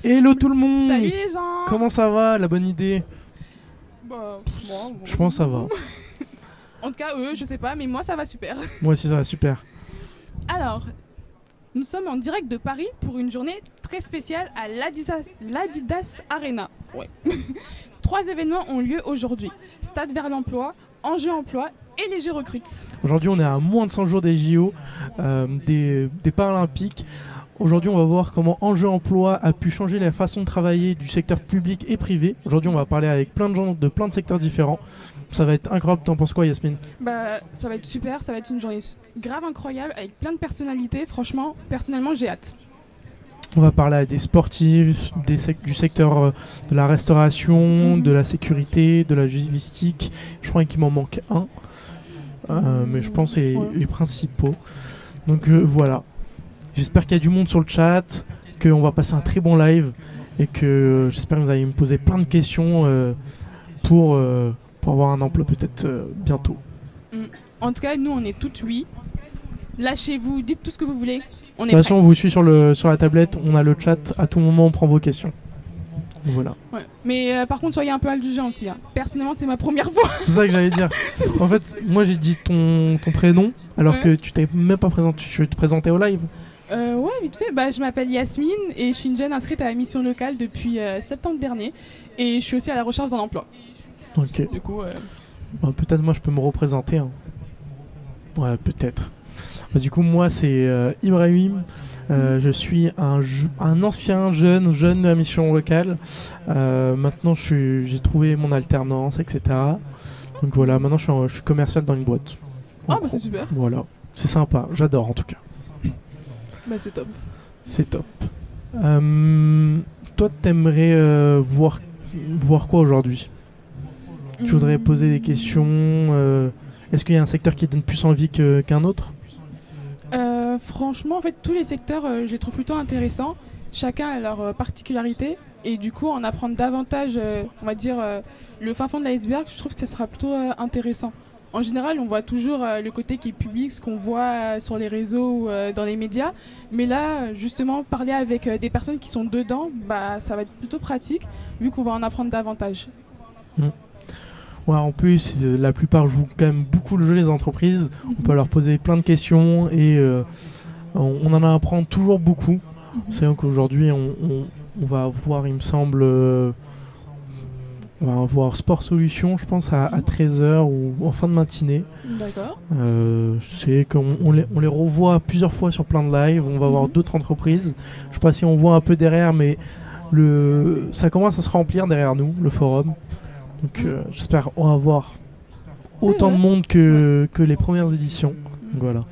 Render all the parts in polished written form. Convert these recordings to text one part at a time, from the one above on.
Hello tout le monde. Salut les gens. Comment ça va, la bonne idée? Bah, moi, Je pense que ça va. En tout cas, je sais pas, mais moi ça va super. Moi aussi ça va super. Alors, nous sommes en direct de Paris pour une journée très spéciale à l'Adidas Arena. Ouais. 3 événements ont lieu aujourd'hui. Stade vers l'emploi, Enjeu emploi et les Jeux recrutent. Aujourd'hui on est à moins de 100 jours des JO, des Paralympiques. Aujourd'hui on va voir comment Enjeu Emploi a pu changer la façon de travailler du secteur public et privé. Aujourd'hui on va parler avec plein de gens de plein de secteurs différents. Ça va être incroyable, t'en penses quoi Yasmine? Bah, ça va être super, ça va être une journée grave incroyable avec plein de personnalités. Franchement, personnellement, j'ai hâte. On va parler à des sportifs, du secteur de la restauration, de la sécurité, de la logistique. Je crois qu'il m'en manque un, mais je pense que c'est les principaux. Donc voilà. J'espère qu'il y a du monde sur le chat, qu'on va passer un très bon live et que j'espère que vous allez me poser plein de questions pour avoir un emploi peut-être bientôt. En tout cas, nous, on est toutes oui. Lâchez-vous, dites tout ce que vous voulez. On est De toute façon, on vous suit sur la tablette, on a le chat, à tout moment on prend vos questions. Voilà. Ouais. Mais par contre, soyez un peu indulgents aussi. Hein. Personnellement, c'est ma première fois. C'est ça que j'allais dire. En fait, moi j'ai dit ton prénom alors que tu t'es même pas présenté. Tu te présentais au live. Ouais, vite fait. Bah, je m'appelle Yasmine et je suis une jeune inscrite à la mission locale depuis septembre dernier. Et je suis aussi à la recherche d'un emploi. Ok. Du coup, peut-être moi je peux me représenter. Hein. Ouais, peut-être. Bah, du coup, moi c'est Ibrahim. Je suis un ancien jeune de la mission locale. Maintenant, j'ai trouvé mon alternance, etc. Donc voilà, maintenant je suis commercial dans une boîte. Ah, bah c'est super. Voilà, c'est sympa. J'adore en tout cas. Bah c'est top. C'est top. Toi, t'aimerais voir quoi aujourd'hui? Tu voudrais poser des questions. Est-ce qu'il y a un secteur qui donne plus envie qu'un autre? Franchement, en fait, tous les secteurs, je les trouve plutôt intéressants. Chacun a leur particularité. Et du coup, en apprendre davantage, on va dire, le fin fond de l'iceberg, je trouve que ça sera plutôt intéressant. En général, on voit toujours le côté qui est public, ce qu'on voit sur les réseaux ou dans les médias. Mais là, justement, parler avec des personnes qui sont dedans, bah, ça va être plutôt pratique, vu qu'on va en apprendre davantage. Ouais, en plus, la plupart jouent quand même beaucoup le jeu, les entreprises. On peut leur poser plein de questions et on en apprend toujours beaucoup. C'est vrai qu'aujourd'hui, on va avoir, il me semble, on va avoir Sport Solutions, je pense, à 13h ou en fin de matinée. D'accord. C'est qu'on les revoit plusieurs fois sur plein de lives. On va voir d'autres entreprises. Je sais pas si on voit un peu derrière, mais ça commence à se remplir derrière nous, le forum. Donc j'espère on va voir autant de monde que les premières éditions. Donc voilà.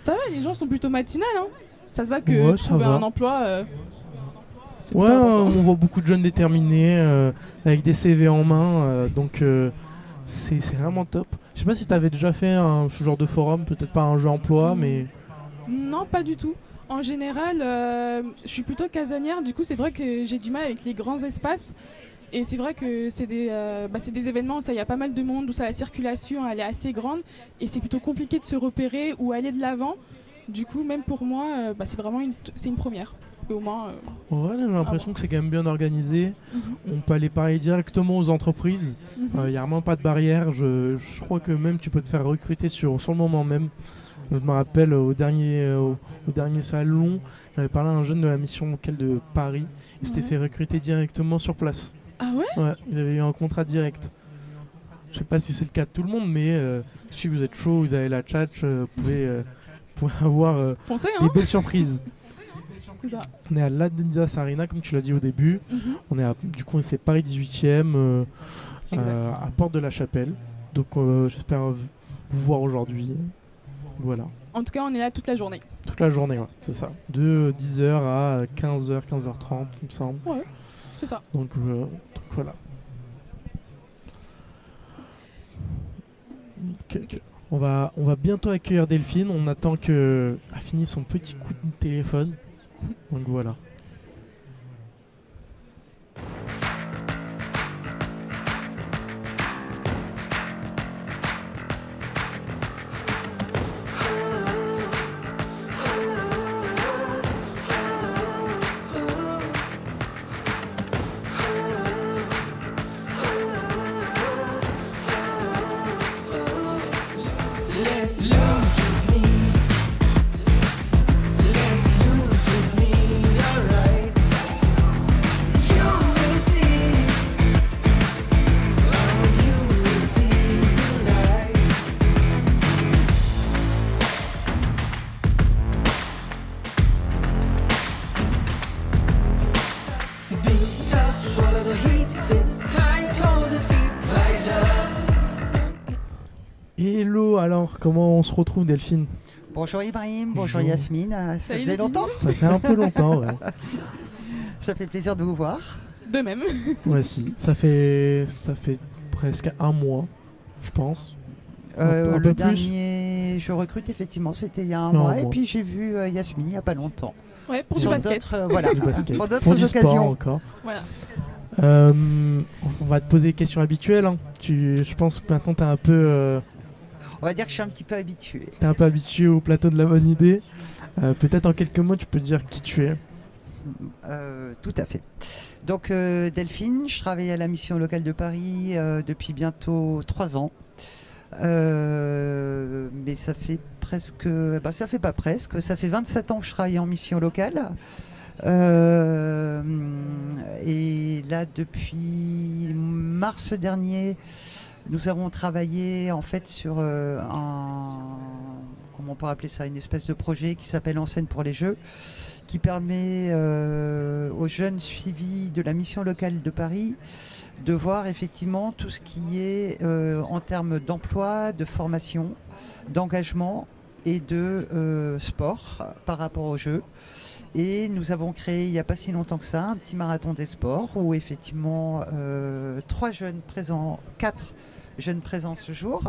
Ça va, les gens sont plutôt matinales. Hein. Ça se voit que trouver un emploi, c'est plutôt important. On voit beaucoup de jeunes déterminés avec des CV en main. Donc c'est vraiment top. Je sais pas si tu avais déjà fait ce genre de forum, peut-être pas un jeu emploi, mais... Non, pas du tout. En général, je suis plutôt casanière. Du coup, c'est vrai que j'ai du mal avec les grands espaces. Et c'est vrai que c'est des événements où il y a pas mal de monde, où la circulation elle est assez grande et c'est plutôt compliqué de se repérer ou aller de l'avant. Du coup, même pour moi, c'est vraiment une première. Et au moins, ouais, j'ai l'impression que c'est quand même bien organisé. On peut aller parler directement aux entreprises. Il n'y a vraiment pas de barrière. Je crois que même tu peux te faire recruter sur le moment même. Je me rappelle au dernier salon, j'avais parlé à un jeune de la mission locale de Paris. Il s'était fait recruter directement sur place. Ah ouais? Ouais, il avait eu un contrat direct. Je sais pas si c'est le cas de tout le monde, mais si vous êtes chaud, vous avez la chat, vous pouvez avoir Foncez, des belles surprises. Ça. On est à l'Adidas Arena, comme tu l'as dit au début. On est du coup, c'est Paris 18e, à Porte de la Chapelle. Donc j'espère vous voir aujourd'hui. Voilà. En tout cas, on est là toute la journée. Toute la journée, ouais, c'est ça. De 10h à 15h, 15h30, il me semble. Ouais, c'est ça. Donc voilà. Okay. On va bientôt accueillir Delphine. On attend qu'elle finisse son petit coup de téléphone. Donc voilà. Hello, alors, comment on se retrouve, Delphine? Bonjour Ibrahim, bonjour Bonjour. Yasmine, ça Salut, faisait Delphine. longtemps. Ça fait un peu longtemps, ouais. Ça fait plaisir de vous voir. De même. Ouais, si. Ça fait presque un mois, je pense. Un peu Le plus. dernier Je recrute, effectivement, c'était il y a un Non, mois. un Et mois. puis j'ai vu Yasmine il n'y a pas longtemps. Ouais, pour du Sur basket. d'autres, voilà. Du basket. Pour d'autres Pour du sport occasions. encore. Voilà. On va te poser des questions habituelles. Hein. Je pense que maintenant t'es un peu, On va dire que je suis un petit peu habitué. t'es un peu habitué au plateau de la bonne idée. Peut-être en quelques mots, tu peux dire qui tu es. Tout à fait. Donc Delphine, je travaille à la mission locale de Paris depuis bientôt 3 ans. Mais ça fait presque, ça fait pas presque, ça fait 27 ans que je travaille en mission locale. Et là, depuis mars dernier, nous avons travaillé en fait sur comment on pourrait appeler ça, une espèce de projet qui s'appelle Enseigne pour les Jeux, qui permet aux jeunes suivis de la mission locale de Paris de voir effectivement tout ce qui est en termes d'emploi, de formation, d'engagement et de sport par rapport aux Jeux. Et nous avons créé il n'y a pas si longtemps que ça un petit marathon des sports où effectivement 4 jeunes présents ce jour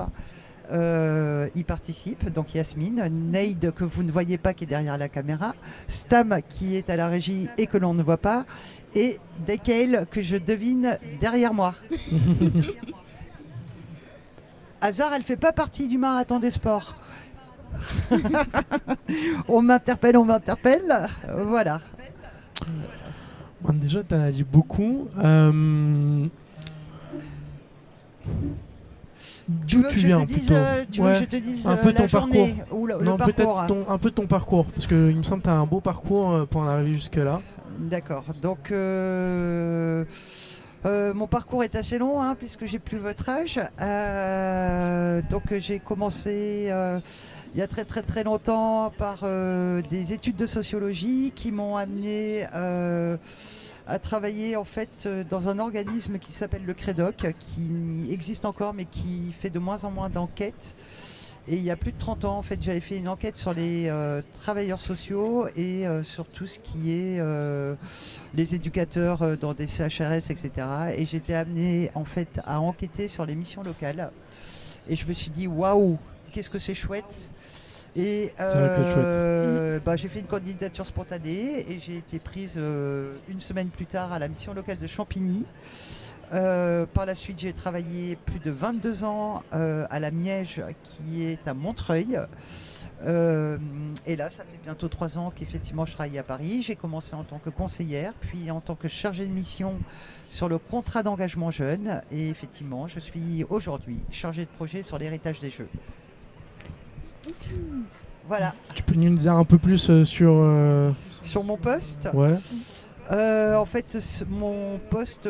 y participent. Donc Yasmine, Neide que vous ne voyez pas qui est derrière la caméra, Stam qui est à la régie et que l'on ne voit pas, et Dekail que je devine derrière moi. Hasard, elle fait pas partie du marathon des sports. on m'interpelle. Voilà. Bon, déjà, t'en as dit beaucoup. Tu D'où veux que tu je viens te dise, plutôt? Ouais. je te dise Un peu la ton journée ou le Non, parcours. peut-être un peu ton parcours, parce qu'il me semble que tu as un beau parcours pour en arriver jusque-là. D'accord. Donc, mon parcours est assez long, puisque j'ai plus votre âge. Donc, j'ai commencé il y a très très très longtemps par des études de sociologie qui m'ont amené à travailler en fait dans un organisme qui s'appelle le CREDOC, qui existe encore mais qui fait de moins en moins d'enquêtes. Et il y a plus de 30 ans, en fait, j'avais fait une enquête sur les travailleurs sociaux et sur tout ce qui est les éducateurs dans des CHRS, etc. Et j'étais amenée en fait à enquêter sur les missions locales. Et je me suis dit, waouh, qu'est-ce que c'est chouette! Et C'est vrai que c'est chouette. j'ai fait une candidature spontanée et j'ai été prise une semaine plus tard à la mission locale de Champigny. Par la suite, j'ai travaillé plus de 22 ans à la Miège, qui est à Montreuil. Et là, ça fait bientôt 3 ans qu'effectivement je travaille à Paris. J'ai commencé en tant que conseillère, puis en tant que chargée de mission sur le contrat d'engagement jeune. Et effectivement, je suis aujourd'hui chargée de projet sur l'héritage des Jeux. Voilà. Tu peux nous dire un peu plus sur... Sur mon poste, Ouais. en fait, mon poste,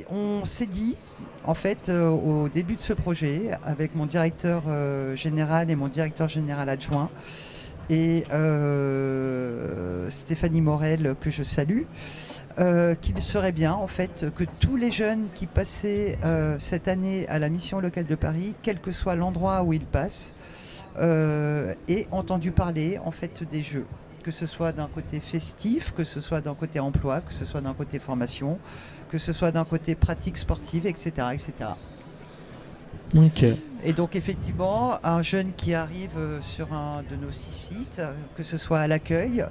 on s'est dit, en fait, au début de ce projet, avec mon directeur général et mon directeur général adjoint, et Stéphanie Morel, que je salue, qu'il serait bien, en fait, que tous les jeunes qui passaient cette année à la mission locale de Paris, quel que soit l'endroit où ils passent, aient entendu parler, en fait, des Jeux. Que ce soit d'un côté festif, que ce soit d'un côté emploi, que ce soit d'un côté formation, que ce soit d'un côté pratique sportive, etc., etc. Ok. Et donc effectivement, un jeune qui arrive sur un de nos 6 sites, que ce soit à l'accueil,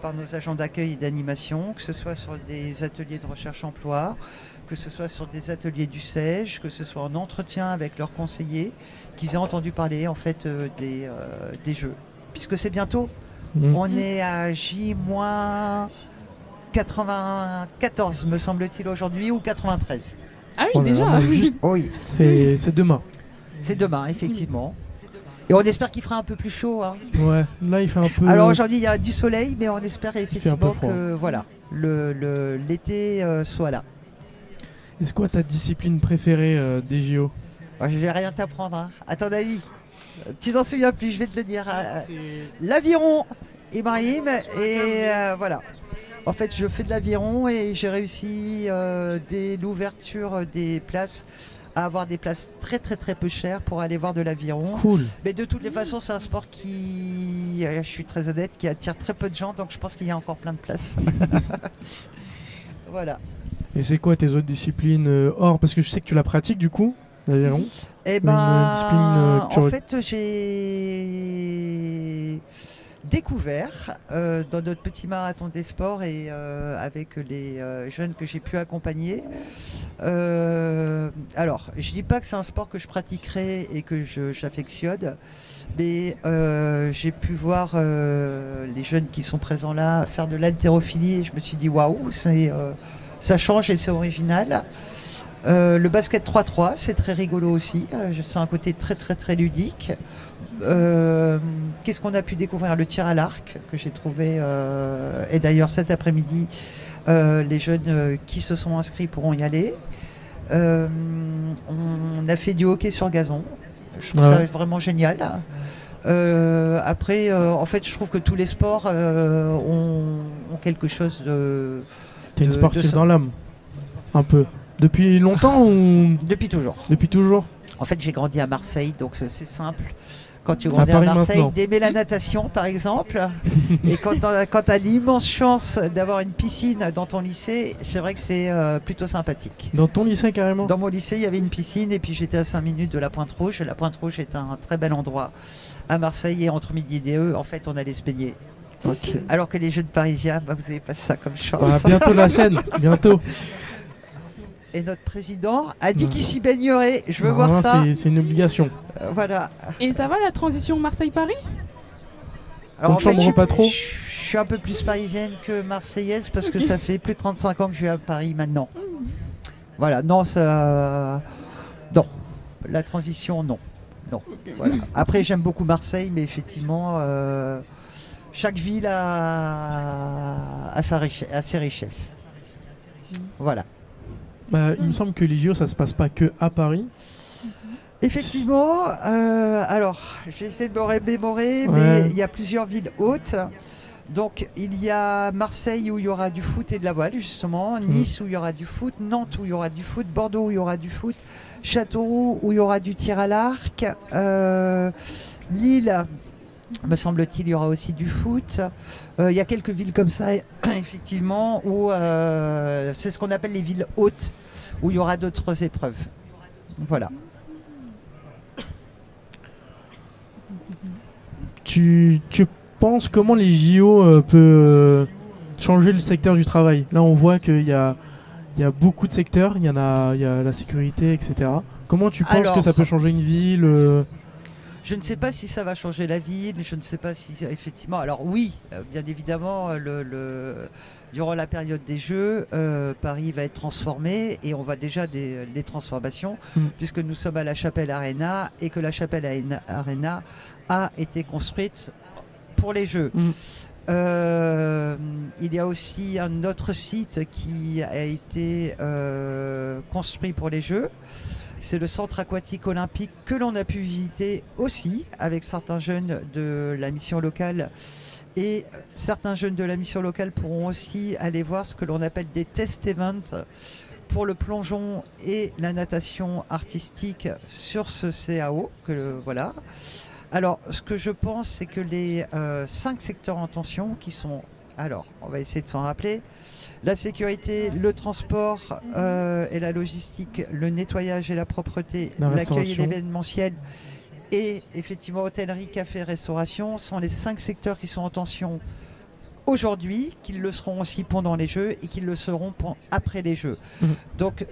par nos agents d'accueil et d'animation, que ce soit sur des ateliers de recherche-emploi, que ce soit sur des ateliers du SEJ, que ce soit en entretien avec leurs conseillers, qu'ils aient entendu parler en fait des Jeux. Puisque c'est bientôt. On est à J-94, me semble-t-il, aujourd'hui, ou 93. Ah oui, On est déjà. vraiment juste- Oui, C'est demain. c'est demain, effectivement. Et on espère qu'il fera un peu plus chaud. Ouais. Là, il fait un peu... Alors aujourd'hui, il y a du soleil, mais on espère fait un peu effectivement froid. que voilà, l'été soit là. Et c'est quoi ta discipline préférée des JO? Je vais rien t'apprendre. À ton avis, tu t'en souviens plus, je vais te le dire. L'aviron, Ibrahim, et voilà. En fait, je fais de l'aviron et j'ai réussi dès l'ouverture des places à avoir des places très très très peu chères pour aller voir de l'aviron. Cool. Mais de toutes les façons, c'est un sport qui, je suis très honnête, qui attire très peu de gens, donc je pense qu'il y a encore plein de places. Voilà. Et c'est quoi tes autres disciplines hors? Parce que je sais que tu la pratiques du coup, l'aviron. Eh Une ben, discipline que tu en aurais- fait, j'ai découvert dans notre petit marathon des sports et avec les jeunes que j'ai pu accompagner. Alors, je dis pas que c'est un sport que je pratiquerai et que j'affectionne, mais j'ai pu voir les jeunes qui sont présents là faire de l'haltérophilie et je me suis dit waouh, ça change et c'est original. Le basket 3-3, c'est très rigolo aussi. C'est un côté très très très ludique. Qu'est-ce qu'on a pu découvrir? Le tir à l'arc que j'ai trouvé. Et d'ailleurs cet après-midi, les jeunes qui se sont inscrits pourront y aller. On a fait du hockey sur gazon. Je trouve ça vraiment génial. Après, en fait, je trouve que tous les sports ont quelque chose de. T'es une de sportive ça. dans l'âme, un peu. Depuis longtemps ou Depuis toujours. depuis toujours? En fait, j'ai grandi à Marseille, donc c'est simple. Quand tu grandis à Paris Marseille, maintenant. d'aimer la natation, par exemple, et quand tu as l'immense chance d'avoir une piscine dans ton lycée, c'est vrai que c'est plutôt sympathique. Dans ton lycée carrément? Dans mon lycée, il y avait une piscine, et puis j'étais à 5 minutes de la Pointe-Rouge. La Pointe-Rouge est un très bel endroit à Marseille, et entre midi et deux, en fait, on allait se baigner. Ok. Alors que les jeunes parisiens, bah, vous n'avez pas ça comme chance. Bah, bientôt la scène, bientôt. Et notre président a dit qu'il s'y baignerait. Je veux Non, voir ça. C'est une obligation. Voilà. Et ça va la transition Marseille-Paris? Alors, On ne chambre pas trop? je suis un peu plus parisienne que marseillaise parce que ça fait plus de 35 ans que je suis à Paris maintenant. Voilà, non, ça. Non. La transition, non. Non. Voilà. Après, j'aime beaucoup Marseille, mais effectivement, chaque ville a ses richesses. Voilà. Bah, il me semble que les JO ça se passe pas que à Paris. Effectivement, alors j'essaie de me remémorer, Ouais. mais il y a plusieurs villes hautes. Donc il y a Marseille où il y aura du foot et de la voile justement, Nice où il y aura du foot, Nantes où il y aura du foot, Bordeaux où il y aura du foot, Châteauroux où il y aura du tir à l'arc, Lille, me semble-t-il, il y aura aussi du foot. Il y a quelques villes comme ça, effectivement, où c'est ce qu'on appelle les villes hautes, où il y aura d'autres épreuves. Voilà. Tu penses comment les JO peuvent changer le secteur du travail? Là, on voit qu'il y a beaucoup de secteurs, il y a la sécurité, etc. Comment tu penses Alors, que ça peut changer une ville je ne sais pas si ça va changer la ville, je ne sais pas si effectivement. Alors oui, bien évidemment, durant la période des Jeux, Paris va être transformé et on voit déjà les transformations puisque nous sommes à la Chapelle Arena et que la Chapelle Arena a été construite pour les Jeux. Il y a aussi un autre site qui a été construit pour les Jeux. C'est le centre aquatique olympique que l'on a pu visiter aussi avec certains jeunes de la mission locale. Et certains jeunes de la mission locale pourront aussi aller voir ce que l'on appelle des test events pour le plongeon et la natation artistique sur ce CAO. Voilà. Alors, ce que je pense, c'est que les 5 secteurs en tension qui sont... Alors, on va essayer de s'en rappeler. La sécurité, le transport et la logistique, le nettoyage et la propreté, l'accueil et l'événementiel et effectivement hôtellerie, café, restauration sont les 5 secteurs qui sont en tension aujourd'hui, qu'ils le seront aussi pendant les Jeux et qu'ils le seront après les Jeux. Donc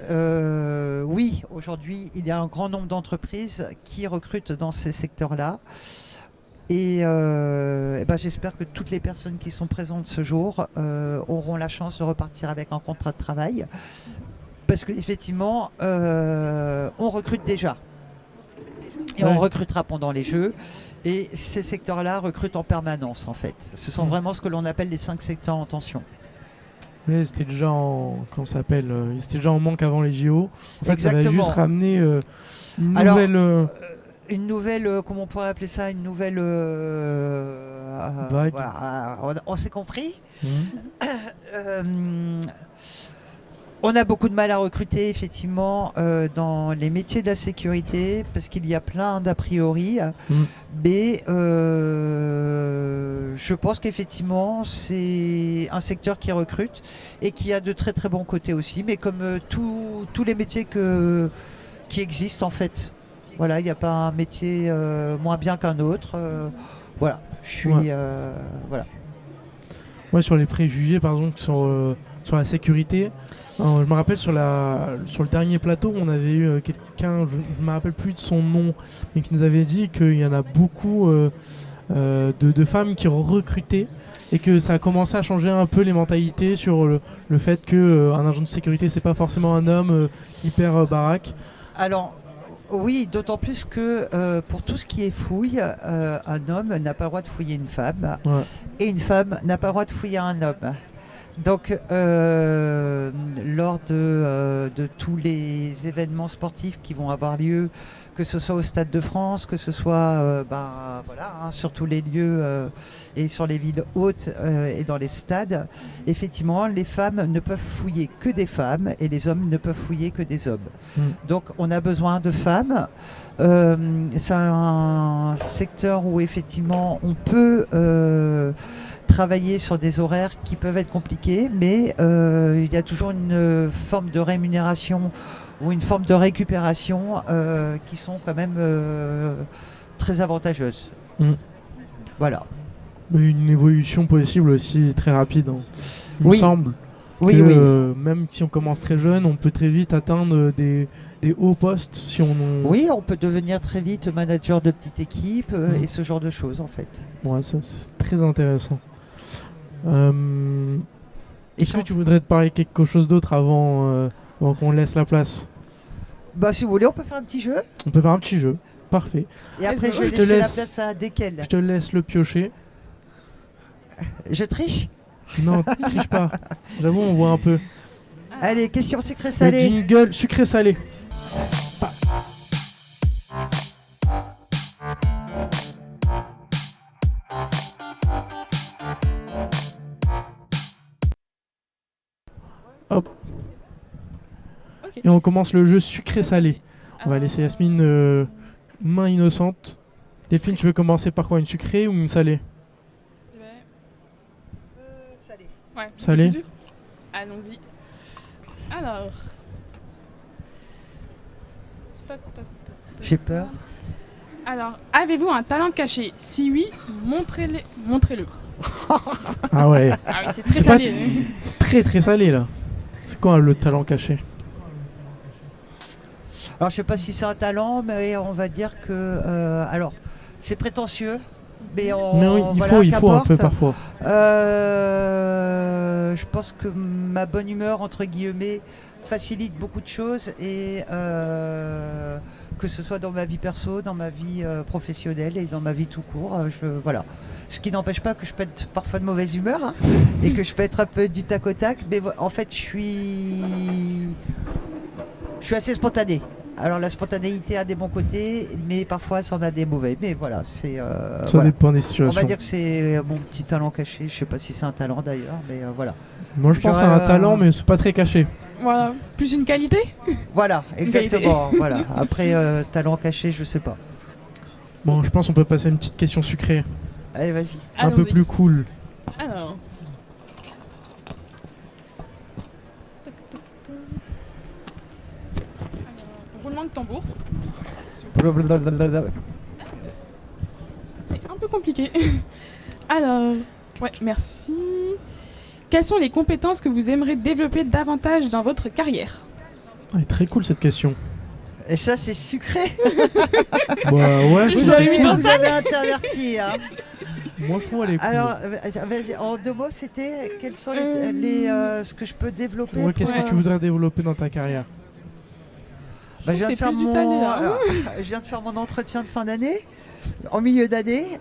oui, aujourd'hui, il y a un grand nombre d'entreprises qui recrutent dans ces secteurs-là. Et j'espère que toutes les personnes qui sont présentes ce jour auront la chance de repartir avec un contrat de travail. Parce qu'effectivement, on recrute déjà. Et on recrutera pendant les Jeux. Et ces secteurs-là recrutent en permanence, en fait. Ce sont vraiment ce que l'on appelle les 5 secteurs en tension. Oui, c'était déjà en... Comment ça s'appelle c'était déjà en manque avant les JO. En fait, Exactement. ça va juste ramener une nouvelle... Une nouvelle, comment on pourrait appeler ça? Une nouvelle... vague. Voilà, on s'est compris. On a beaucoup de mal à recruter, effectivement, dans les métiers de la sécurité, parce qu'il y a plein d'a priori. Mais je pense qu'effectivement, c'est un secteur qui recrute et qui a de très très bons côtés aussi. Mais comme tous les métiers qui existent, en fait. Voilà, il n'y a pas un métier moins bien qu'un autre. Voilà, je suis... voilà. Ouais, sur les préjugés, par exemple, sur la sécurité. Alors, je me rappelle sur le dernier plateau, on avait eu quelqu'un, je ne me rappelle plus de son nom, mais qui nous avait dit qu'il y en a beaucoup de femmes qui recrutaient et que ça a commencé à changer un peu les mentalités sur le fait qu'un agent de sécurité, c'est pas forcément un homme hyper baraque. Alors, oui, d'autant plus que pour tout ce qui est fouille, un homme n'a pas le droit de fouiller une femme et une femme n'a pas le droit de fouiller un homme. Donc, lors de tous les événements sportifs qui vont avoir lieu, que ce soit au Stade de France, que ce soit sur tous les lieux et sur les villes hautes et dans les stades, effectivement, les femmes ne peuvent fouiller que des femmes et les hommes ne peuvent fouiller que des hommes. Donc, on a besoin de femmes. C'est un secteur où, effectivement, on peut... travailler sur des horaires qui peuvent être compliqués, mais il y a toujours une forme de rémunération ou une forme de récupération qui sont quand même très avantageuses. Voilà. Une évolution possible aussi très rapide, hein. Il me semble que même si on commence très jeune, on peut très vite atteindre des hauts postes. Oui, on peut devenir très vite manager de petite équipe et ce genre de choses en fait. Ouais, ça, c'est très intéressant. Est-ce que tu voudrais te parler quelque chose d'autre avant qu'on laisse la place? Bah, si vous voulez, on peut faire un petit jeu. On peut faire un petit jeu, parfait. Et après, je vais laisser la place à Desquels. Je te laisse le piocher. Je triche? Non, triche pas. J'avoue, on voit un peu. Allez, question sucré-salé. Jingle sucré-salé. Hop. Okay. Et on commence le jeu sucré-salé. On va laisser Yasmine main innocente. Delphine, tu veux commencer par quoi? Une sucrée ou une salée? Salée. Ouais. Salée. Allons-y. Alors. J'ai peur. Alors, avez-vous un talent caché? Si oui, montrez-le. Ah ouais. Ah oui, c'est très salé. C'est très très salé là. C'est quoi le talent caché? Alors je sais pas si c'est un talent, mais on va dire que alors c'est prétentieux, mais il faut un peu parfois. Je pense que ma bonne humeur entre guillemets facilite beaucoup de choses et que ce soit dans ma vie perso, dans ma vie professionnelle et dans ma vie tout court, voilà. Ce qui n'empêche pas que je peux être parfois de mauvaise humeur et que je peux être un peu du tac au tac, mais en fait je suis assez spontané. Alors la spontanéité a des bons côtés, mais parfois ça en a des mauvais. Mais voilà, c'est... ça dépend des situations. On va dire que c'est mon petit talent caché. Je sais pas si c'est un talent d'ailleurs, mais voilà. Moi je pense à un talent, mais c'est pas très caché. Voilà, plus une qualité. Voilà, exactement. Voilà. Après, talent caché, je sais pas. Bon, je pense qu'on peut passer à une petite question sucrée. Allez, vas-y. Un peu plus cool. Alors... roulement de tambour. C'est un peu compliqué. Alors, ouais, merci. Quelles sont les compétences que vous aimeriez développer davantage dans votre carrière? Très cool cette question. Et ça, c'est sucré. Bah ouais. Vous avez interverti. Hein. Moi, je trouve elle est cool. Alors, en 2 mots, c'était quels sont ce que je peux développer. Ouais, qu'est-ce que tu voudrais développer dans ta carrière? Je viens de faire mon entretien de fin d'année, en milieu d'année.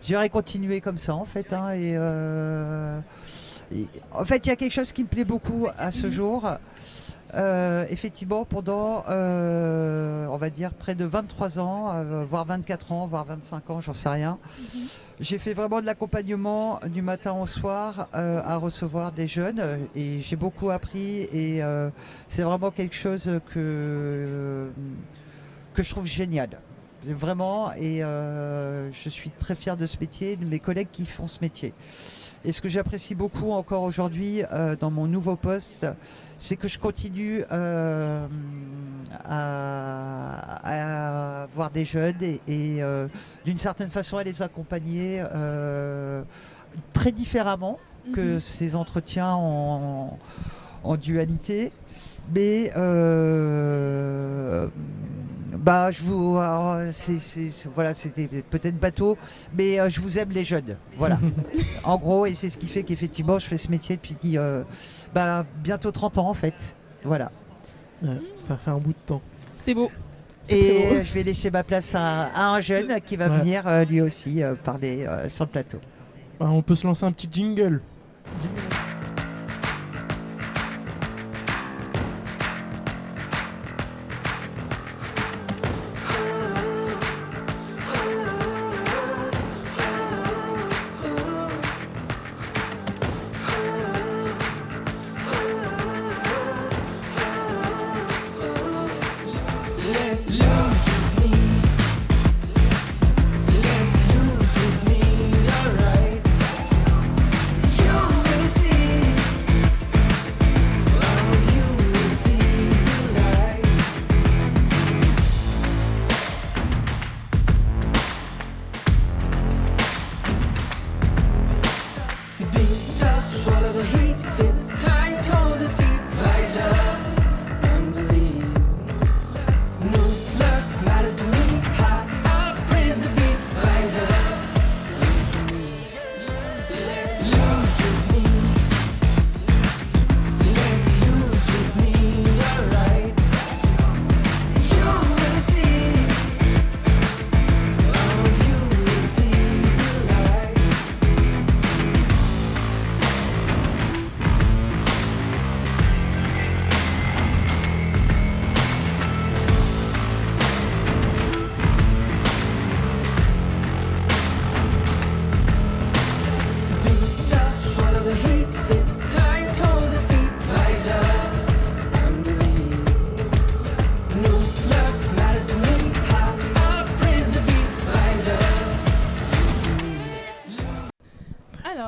J'irai continuer comme ça en fait. Hein, en fait, il y a quelque chose qui me plaît beaucoup à ce jour. Effectivement, pendant, on va dire, près de 23 ans, voire 24 ans, voire 25 ans, j'en sais rien. J'ai fait vraiment de l'accompagnement du matin au soir à recevoir des jeunes et j'ai beaucoup appris et c'est vraiment quelque chose que je trouve génial. Vraiment, et je suis très fière de ce métier, de mes collègues qui font ce métier. Et ce que j'apprécie beaucoup encore aujourd'hui dans mon nouveau poste, c'est que je continue à voir des jeunes et d'une certaine façon à les accompagner très différemment que ces entretiens en dualité. Mais voilà, c'était peut-être bateau, mais je vous aime les jeunes, voilà. En gros, et c'est ce qui fait qu'effectivement, je fais ce métier depuis bientôt 30 ans en fait, voilà. Ouais, ça fait un bout de temps. C'est beau. Et Très beau. je vais laisser ma place à un jeune qui va venir lui aussi parler sur le plateau. On peut se lancer un petit jingle.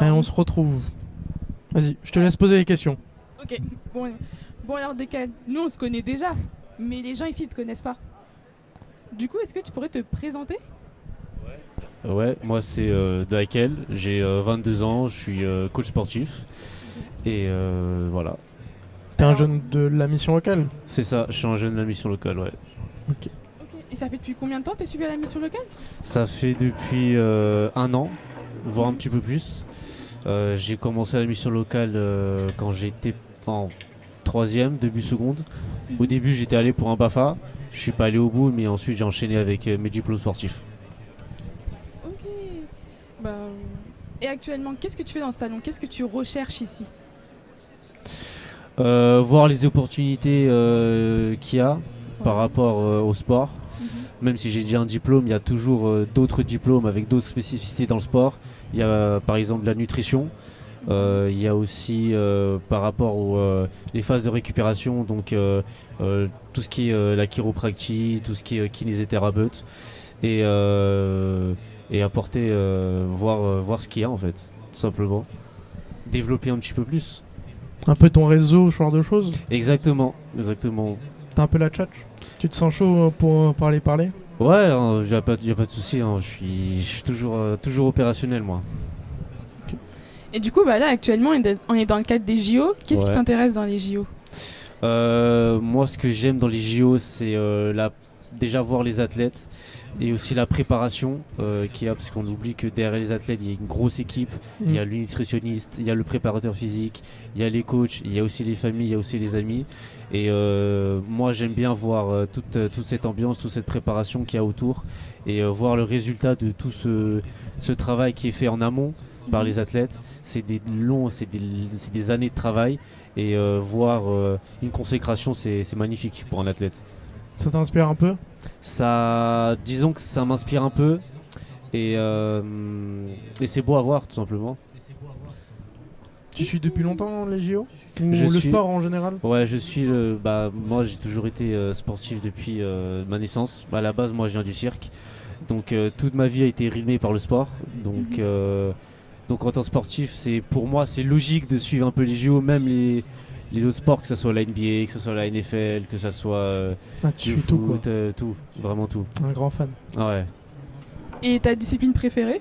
Et on se retrouve. Vas-y, je te laisse poser les questions. Ok, bon alors Decad, nous on se connaît déjà, mais les gens ici ne te connaissent pas. Du coup, est-ce que tu pourrais te présenter ? Ouais, moi c'est Dakel, j'ai 22 ans, je suis coach sportif et voilà. T'es un jeune de la mission locale ? C'est ça, je suis un jeune de la mission locale, ouais. Ok. Et ça fait depuis combien de temps t'es suivi à la mission locale ? Ça fait depuis 1 an, voire un petit peu plus. J'ai commencé à la mission locale quand j'étais en 3e, début seconde. Au début j'étais allé pour un BAFA, je suis pas allé au bout, mais ensuite j'ai enchaîné avec mes diplômes sportifs. Ok. Et actuellement, qu'est-ce que tu fais dans ce salon ? Qu'est-ce que tu recherches ici ? Voir les opportunités qu'il y a par rapport au sport. Même si j'ai déjà un diplôme, il y a toujours d'autres diplômes avec d'autres spécificités dans le sport. Il y a par exemple la nutrition. Il y a aussi par rapport aux les phases de récupération, donc tout ce qui est la chiropractie, tout ce qui est kinésithérapeute et apporter voir ce qu'il y a en fait, tout simplement. Développer un petit peu plus. Un peu ton réseau, ce genre de choses ? Exactement. T'as un peu la tchatch ? Tu te sens chaud pour parler ? Ouais, y a pas de souci, hein, je suis toujours opérationnel moi. Et du coup, là actuellement, on est dans le cadre des JO. Qu'est-ce qui Ouais. t'intéresse dans les JO ? Moi, ce que j'aime dans les JO, c'est déjà voir les athlètes et aussi la préparation qu'il y a, parce qu'on oublie que derrière les athlètes, il y a une grosse équipe. Il y a le nutritionniste, il y a le préparateur physique, il y a les coachs, il y a aussi les familles, il y a aussi les amis. Et moi, j'aime bien voir toute cette ambiance, toute cette préparation qu'il y a autour et voir le résultat de tout ce travail qui est fait en amont par les athlètes. C'est des années de travail et voir une consécration, c'est magnifique pour un athlète. Ça t'inspire un peu? Ça, disons que ça m'inspire un peu et c'est beau à voir tout simplement. Tu suis depuis longtemps les JO? Ou Je le suis- sport en général? Ouais, je suis moi j'ai toujours été sportif depuis ma naissance. À la base, moi je viens du cirque. Donc toute ma vie a été rythmée par le sport. Donc en tant que sportif, pour moi c'est logique de suivre un peu les JO, même les autres sports, que ce soit la NBA, que ce soit la NFL, que ce soit Tu le suis tout quoi. foot, tout, vraiment tout. Un grand fan. Ouais. Et ta discipline préférée?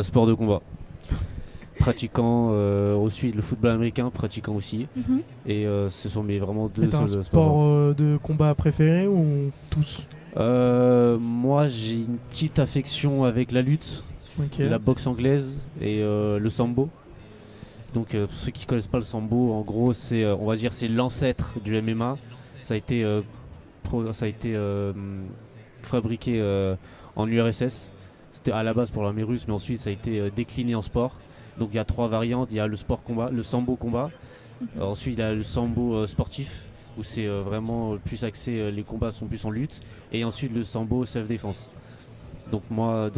Sport de combat. Pratiquant ensuite le football américain, pratiquant aussi. Mhm. Et ce sont vraiment Et deux t'as un seuls sport sports. de combat préféré ou tous? Moi j'ai une petite affection avec la lutte, Ok. la boxe anglaise et le sambo. Donc pour ceux qui connaissent pas le sambo, en gros c'est on va dire c'est l'ancêtre du MMA. Ça a été fabriqué en URSS. C'était à la base pour l'armée russe, mais ensuite ça a été décliné en sport. Donc il y a 3 variantes, il y a le sport combat, le sambo combat. Ensuite il y a le sambo sportif où c'est vraiment plus axé, les combats sont plus en lutte. Et ensuite le sambo self-défense. Donc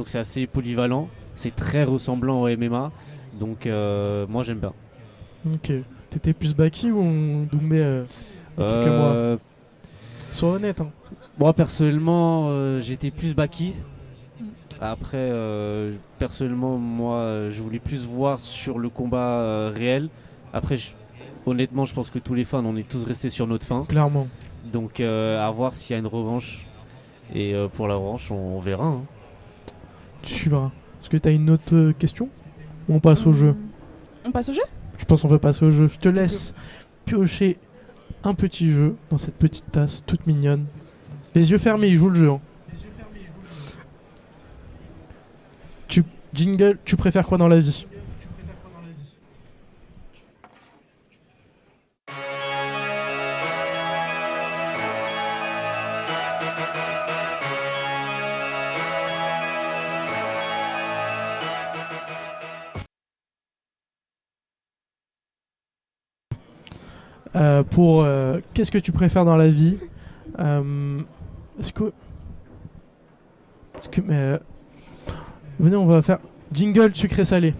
c'est assez polyvalent, c'est très ressemblant au MMA. Donc moi j'aime bien. Ok. T'étais plus Baki ou Doumbé il y a quelques mois? Sois honnête. Hein. Moi personnellement j'étais plus Baki. Après personnellement moi je voulais plus voir sur le combat réel. Après honnêtement je pense que tous les fans on est tous restés sur notre fin. Clairement. Donc à voir s'il y a une revanche. Et pour la revanche on verra. Hein. Tu suivras. Est-ce que t'as une autre question? Ou on passe au jeu? On passe au jeu? Je pense qu'on peut passer au jeu. Je te laisse piocher un petit jeu dans cette petite tasse toute mignonne. Les yeux fermés, il joue le jeu. Hein. Jingle, tu préfères quoi dans la vie? Qu'est-ce que tu préfères dans la vie? Est-ce que venez, on va faire jingle sucré-salé.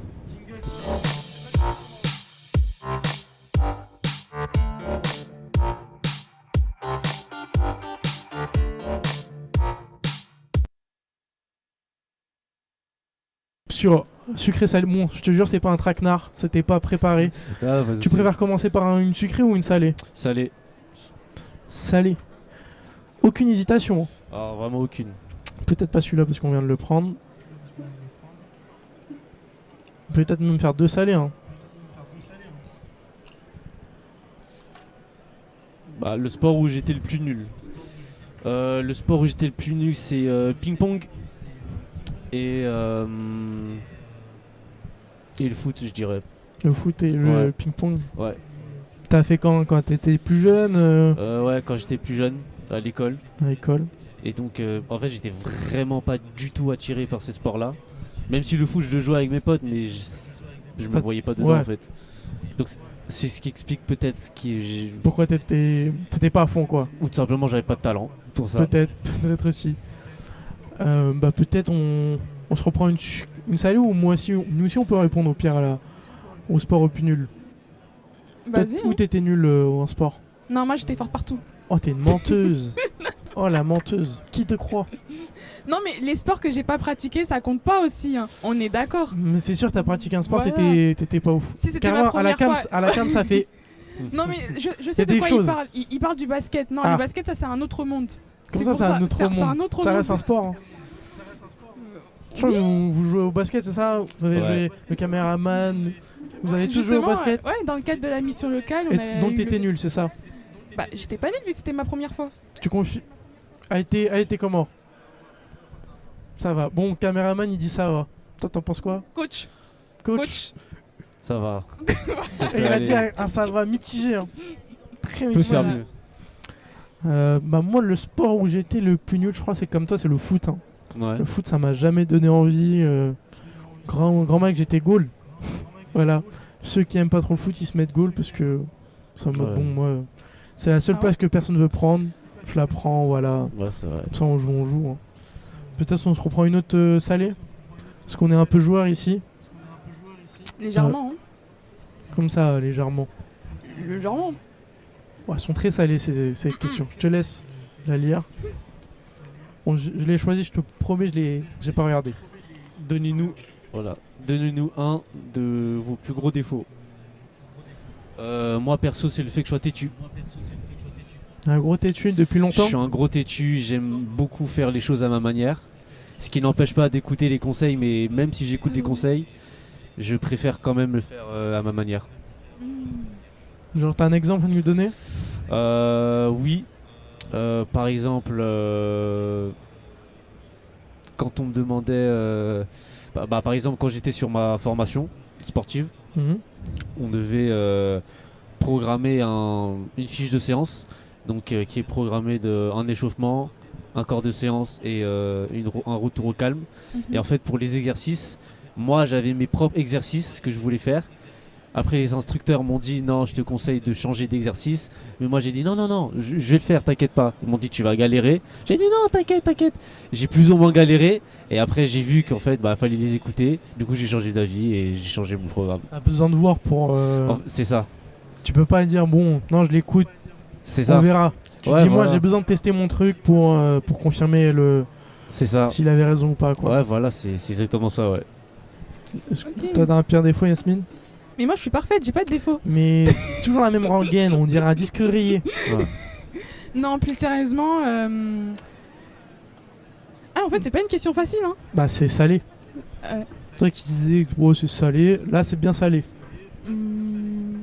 Sur sucré-salé, bon, je te jure, c'est pas un traquenard, c'était pas préparé. Ah, vas-y, Tu préfères commencer par une sucrée ou une salée? salé? Salée. Aucune hésitation. Ah, vraiment aucune. Peut-être pas celui-là parce qu'on vient de le prendre. Peut-être même faire 2 salés. Hein. Bah, le sport où j'étais le plus nul. Le sport où j'étais le plus nul, c'est ping-pong et le foot, je dirais. Le foot et le Ouais. ping-pong. Ouais. T'as fait quand t'étais plus jeune Ouais, quand j'étais plus jeune, à l'école. à l'école? Et donc, en fait, j'étais vraiment pas du tout attiré par ces sports-là. Même si le foot, je le jouais avec mes potes, mais je me Ça- voyais pas dedans ouais. en fait. Donc, c'est ce qui explique peut-être ce qui. Pourquoi t'étais pas à fond quoi? Ou tout simplement, j'avais pas de talent pour ça. Peut-être aussi. Bah peut-être on se reprend une salée ou moi aussi, nous aussi on peut répondre au pire au sport au plus nul. Vas-y. Où Hein. t'étais nul en sport? Non, moi j'étais forte partout. Oh t'es une menteuse. Oh la menteuse. Qui te croit? Non, mais les sports que j'ai pas pratiqués, ça compte pas aussi. Hein. On est d'accord. Mais c'est sûr t'as pratiqué un sport, Voilà. t'étais pas ouf. Si c'était ma Carrément, première fois. à la cam ça fait. Non, mais je Il y sais a de des quoi choses. il parle. Il parle du basket. Non, Ah. le basket, ça c'est un autre monde. Comme C'est ça, pour c'est un autre monde. C'est un autre Ça monde. reste un sport. Hein. Je crois que vous jouez au basket, c'est ça? Vous avez Ouais. joué le caméraman. Vous avez tous joué au Justement, basket? ouais, dans le cadre de la mission locale, on Et a donc eu t'étais nul, c'est ça? Bah, j'étais pas nulle vu que c'était ma première fois. Tu confies. Elle était comment? Ça va. Bon, caméraman il dit ça va. Toi t'en penses quoi? Coach. Coach. Ça va. Ça peut Et il a aller. dit un ça va mitigé. Hein. Très On peut mitigé. faire Voilà. mieux. Bah moi le sport où j'étais le plus nul je crois c'est comme toi, c'est le foot. Hein. Ouais. Le foot ça m'a jamais donné envie. Grand mal que j'étais goal. Voilà. Ceux qui aiment pas trop le foot ils se mettent goal parce que ça me Ouais. bon moi c'est la seule Ah. place que personne veut prendre. Je la prends, voilà. Ouais, c'est vrai. Comme ça, on joue. Hein. Peut-être on se reprend une autre salée. Parce qu'on est un peu joueur ici. Légèrement, Comme ça, légèrement. Légèrement. Ouais, elles sont très salées ces questions. Je te laisse la lire. Bon, je l'ai choisi, je te promets, j'ai pas regardé. Donnez-nous un de vos plus gros défauts. Moi perso, c'est le fait que je sois têtu. Un gros têtu depuis Je longtemps. suis un gros têtu, j'aime beaucoup faire les choses à ma manière. Ce qui n'empêche pas d'écouter les conseils, mais même si j'écoute les conseils, je préfère quand même le faire à ma manière. Genre, t'as un exemple à nous donner? Oui. Par exemple, quand on me demandait... par exemple, quand j'étais sur ma formation sportive, Mhm. on devait programmer une fiche de séance, donc qui est programmée d'un échauffement, un corps de séance et un retour au calme. Et en fait, pour les exercices, moi j'avais mes propres exercices que je voulais faire. Après, les instructeurs m'ont dit non, je te conseille de changer d'exercice. Mais moi j'ai dit non, je vais le faire, t'inquiète pas. Ils m'ont dit tu vas galérer. J'ai dit non, t'inquiète. J'ai plus ou moins galéré. Et après, j'ai vu qu'en fait, fallait les écouter. Du coup, j'ai changé d'avis et j'ai changé mon programme. T'as besoin de voir pour. C'est ça. Tu peux pas dire bon, non, je l'écoute, C'est on ça. verra. Tu Ouais, dis moi voilà. j'ai besoin de tester mon truc pour confirmer C'est ça. s'il avait raison ou pas quoi. Ouais, voilà, c'est exactement ça, ouais. Est-ce que Ok. toi t'as un pire défaut, Yasmine? Mais moi, je suis parfaite, j'ai pas de défaut. Mais c'est toujours la même rengaine, on dirait un disque rayé. Non, plus sérieusement. Ah, en fait, c'est pas une question facile, hein. Bah c'est salé. Toi qui disais que c'est salé, là c'est bien salé. Hmm,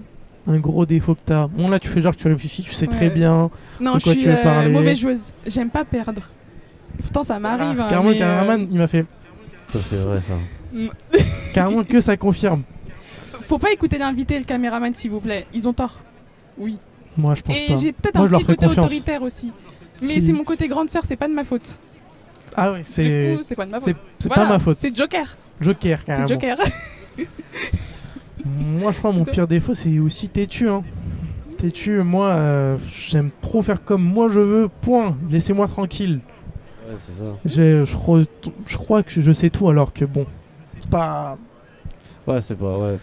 Un gros défaut que t'as. Bon là tu fais genre que tu réfléchis, tu sais très Ouais. bien. Non, De je quoi suis tu veux parler mauvaise joueuse. J'aime pas perdre. Pourtant, ça m'arrive. hein, Carrément, mais, caméraman, il m'a fait. Ça, c'est vrai, ça. Carrément que ça confirme. Faut pas écouter l'invité et le caméraman, s'il vous plaît. Ils ont tort. Oui. Moi je pense Et pas. j'ai peut-être Moi, un je leur petit fais côté confiance. autoritaire aussi. Mais Si. c'est mon côté grande sœur, c'est pas de ma faute. Ah ouais, Du c'est. coup, c'est pas de ma C'est faute. c'est Voilà, pas ma faute. C'est Joker. Joker C'est carrément. Joker. Moi je crois mon pire défaut c'est aussi têtu. Hein. Têtu, moi j'aime trop faire comme moi je veux, point. Laissez-moi tranquille. Ouais, c'est ça. Je crois que je sais tout alors que bon, c'est pas. Ouais, c'est pas, ouais.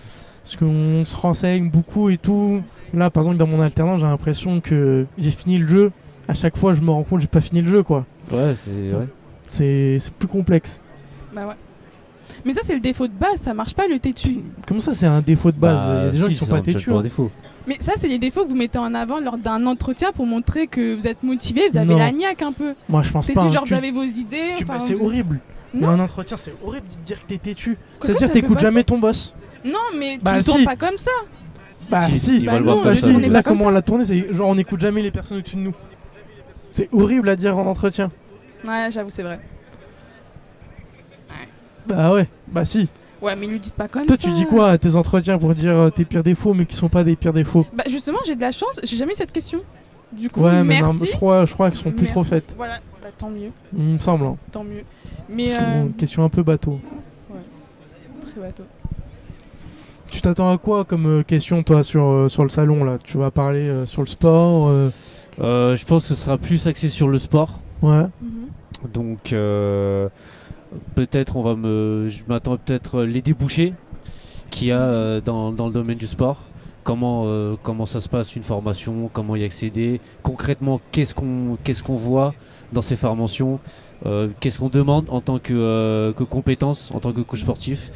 Parce qu'on se renseigne beaucoup et tout. Là par exemple dans mon alternance j'ai l'impression que j'ai fini le jeu. À chaque fois je me rends compte que j'ai pas fini le jeu quoi. Ouais, c'est. Ouais. C'est plus complexe. Bah ouais. Mais ça, c'est le défaut de base, ça marche pas le têtu. Comment ça c'est un défaut de base? Il y a des gens si, qui sont c'est pas un- c'est têtus. pas un Hein. défaut. Mais ça, c'est les défauts que vous mettez en avant lors d'un entretien pour montrer que vous êtes motivé, vous avez Non. la niaque un peu. Moi je pense C'est pas. hein. genre, vous avez vos idées. Tu- enfin, c'est vous- horrible. Mais Non. un entretien, c'est horrible de te dire que t'es têtu. Quoi, C'est-à-dire ça que peut t'écoutes passer. jamais ton boss. Non, mais Bah, tu le si. tournes pas comme ça. Bah si. il Bah va le non, voir Bah comme le si. ça. tournez Là, pas comme comment ça. on l'a tourné, c'est genre on n'écoute jamais les personnes au-dessus de nous. C'est horrible à dire en entretien. Ouais, j'avoue, c'est vrai. Bah ouais, bah si. Ouais, mais lui dites pas comme Toi, ça. tu dis quoi à tes entretiens pour dire tes pires défauts, mais qui sont pas des pires défauts? Bah justement, j'ai de la chance, j'ai jamais eu cette question. Du coup, Ouais, mais non, merci. je crois qu'elles sont plus trop Merci. faites. Voilà, bah, tant mieux, Il me semble. Hein. tant mieux. Mais Parce que bon, question un peu bateau. très bateau. Tu t'attends à quoi comme question, toi, sur le salon là? Tu vas parler sur le sport Je pense que ce sera plus axé sur le sport. Ouais. Mhm. Donc, peut-être je m'attends peut-être les débouchés qu'il y a dans le domaine du sport. Comment ça se passe une formation, comment y accéder, concrètement qu'est-ce qu'on voit dans ces formations, qu'est-ce qu'on demande en tant que compétence, en tant que coach sportif,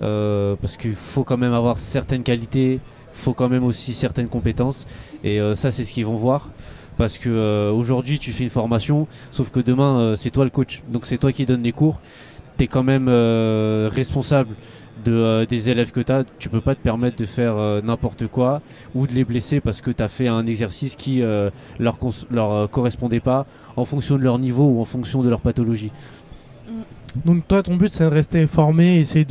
parce qu'il faut quand même avoir certaines qualités, il faut quand même aussi certaines compétences, et ça c'est ce qu'ils vont voir. Parce que aujourd'hui tu fais une formation, sauf que demain c'est toi le coach, donc c'est toi qui donne les cours, tu es quand même responsable des élèves que tu as, tu peux pas te permettre de faire n'importe quoi ou de les blesser parce que tu as fait un exercice qui leur correspondait pas en fonction de leur niveau ou en fonction de leur pathologie. Donc toi, ton but, c'est de rester formé, essayer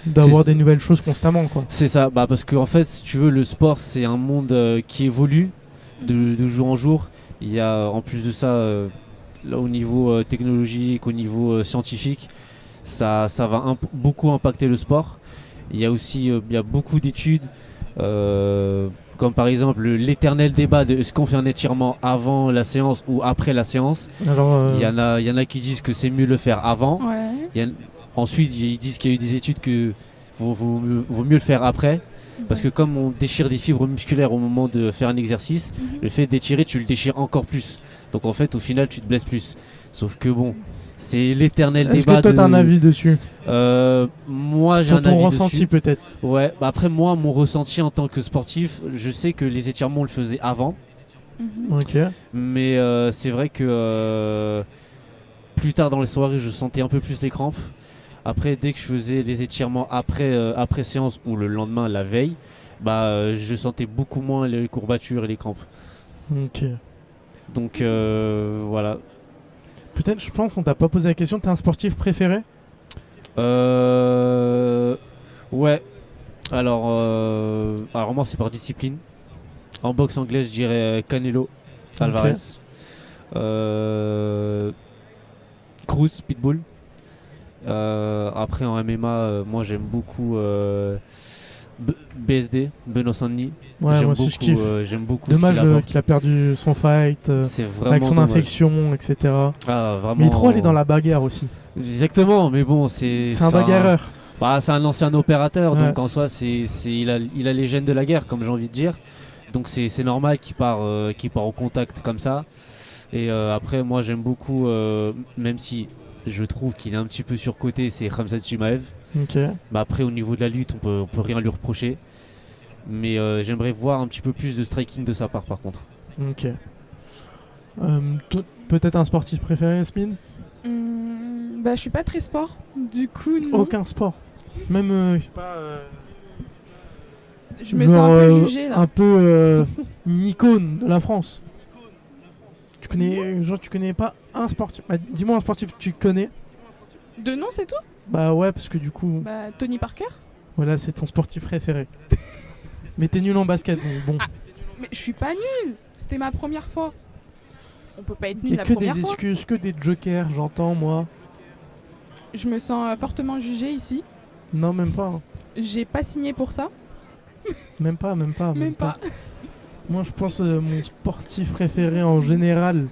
d'avoir C'est- des nouvelles choses constamment, quoi. C'est ça, parce que en fait si tu veux le sport c'est un monde qui évolue de jour en jour. Il y a en plus de ça là, au niveau technologique, au niveau scientifique, ça va beaucoup impacter le sport. Il y a aussi il y a beaucoup d'études Comme par exemple l'éternel débat de est-ce qu'on fait un étirement avant la séance ou après la séance. Alors, Il y en a qui disent que c'est mieux le faire avant. Ouais. Ensuite, ils disent qu'il y a eu des études que vaut mieux le faire après. Parce que comme on déchire des fibres musculaires au moment de faire un exercice, le fait d'étirer, tu le déchires encore plus. Donc en fait, au final, tu te blesses plus. Sauf que bon, c'est l'éternel est-ce débat que toi, t'as un avis dessus? Moi, j'ai Sur un ton avis ressenti, dessus. peut-être. Ouais, bah après moi, mon ressenti en tant que sportif, je sais que les étirements, on le faisait avant. Ok. Mais c'est vrai que plus tard dans les soirées, je sentais un peu plus les crampes. Après, dès que je faisais les étirements après séance ou le lendemain, la veille, je sentais beaucoup moins les courbatures et les crampes. Ok. Donc voilà. Peut-être, je pense qu'on t'a pas posé la question, t'as un sportif préféré? Ouais. Alors moi, c'est par discipline. En boxe anglaise, je dirais Canelo Alvarez. Cruz, Pitbull. Après en MMA, moi j'aime beaucoup BSD, Benoît Saint-Denis. Ouais, j'aime moi aussi, beaucoup, je kiffe. j'aime beaucoup Dommage ce qu'il apporte. qu'il a perdu son fight, C'est vraiment avec son dommage. infection, etc. Ah, vraiment. Mais il est trop allé dans la bagarre aussi. Exactement, mais bon, c'est C'est un bagarreur. C'est un ancien opérateur, Ouais. donc en soi, il a les gènes de la guerre, comme j'ai envie de dire. Donc c'est normal qu'il part au contact comme ça. Et après, moi j'aime beaucoup, même si je trouve qu'il est un petit peu surcoté, c'est Khamzat Chimaev. Ok. Après, au niveau de la lutte, on peut rien lui reprocher. Mais j'aimerais voir un petit peu plus de striking de sa part, par contre. Ok. Peut-être un sportif préféré, Yasmine? Je suis pas très sport, du coup non. Aucun sport. Même, je sais pas. Je me sens un peu jugée là. Un peu une icône de la France. Tu connais pas un sportif. Bah, dis-moi un sportif que tu connais. De nom, c'est tout? Bah ouais, parce que du coup, Tony Parker. voilà, c'est ton sportif préféré. Mais t'es nul en basket, donc bon. Mais je suis pas nulle. C'était ma première fois. On peut pas être Et nul la que première des fois. excuses, que des jokers, j'entends moi. Je me sens fortement jugée ici. Non, même pas. Hein. J'ai pas signé pour ça. Même pas. Même pas. Moi, je pense mon sportif préféré en général,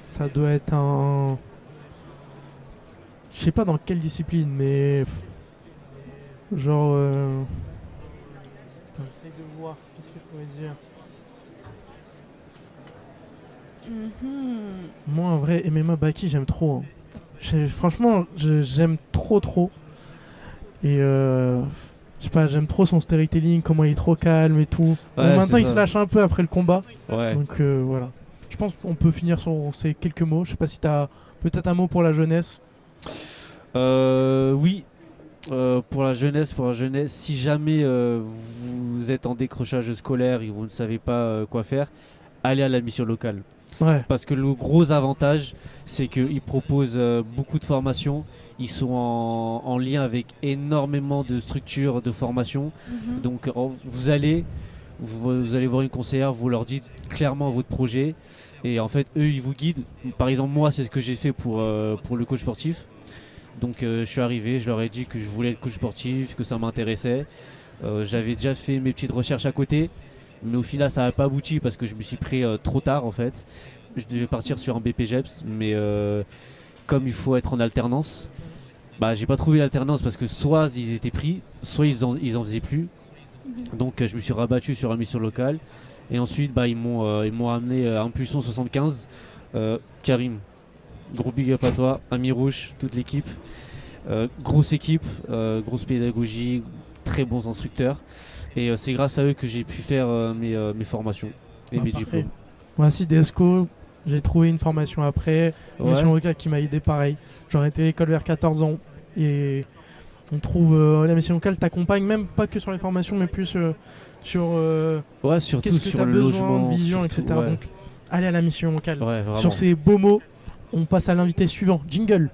ça doit être un. Je sais pas dans quelle discipline, mais. Genre. Attends, j'essaie de voir. Qu'est-ce que je pourrais dire? Moi, en vrai, MMA Baki, j'aime trop. Hein. Franchement, j'aime trop. Et je sais pas, j'aime trop son storytelling, comment il est trop calme et tout. Ouais, Bon, maintenant, c'est il ça. se lâche un peu après le combat. Ouais. Donc voilà. Je pense qu'on peut finir sur ces quelques mots. Je sais pas si t'as peut-être un mot pour la jeunesse. Oui. Pour la jeunesse, si jamais vous êtes en décrochage scolaire et vous ne savez pas quoi faire, allez à la mission locale. Ouais. Parce que le gros avantage, c'est qu'ils proposent beaucoup de formations. Ils sont en lien avec énormément de structures de formation. Donc vous allez voir une conseillère, vous leur dites clairement votre projet. Et en fait, eux, ils vous guident. Par exemple, moi, c'est ce que j'ai fait pour le coach sportif. Donc je suis arrivé, je leur ai dit que je voulais être coach sportif, que ça m'intéressait. J'avais déjà fait mes petites recherches à côté. Mais au final, ça n'a pas abouti parce que je me suis pris trop tard en fait. Je devais partir sur un BPGEPS, mais comme il faut être en alternance, j'ai pas trouvé l'alternance parce que soit ils étaient pris, soit ils en faisaient plus. Donc je me suis rabattu sur la mission locale. Et ensuite, ils m'ont amené à Impulsion 75. Karim, gros big up à toi, Ami Rouge, toute l'équipe. Grosse équipe, grosse pédagogie, très bons instructeurs. Et c'est grâce à eux que j'ai pu faire mes formations et mes Parfait. diplômes. Moi aussi, DESCO, j'ai trouvé une formation après. Une Ouais. mission locale qui m'a aidé pareil. J'aurais été à l'école vers 14 ans. Et on trouve la mission locale t'accompagne même pas que sur les formations, mais plus sur Ouais, surtout qu'est-ce que sur t'as le besoin logement, de vision, surtout, etc. ouais. Donc, allez à la mission locale. Ouais, vraiment. Sur ces beaux mots, on passe à l'invité suivant. Jingle.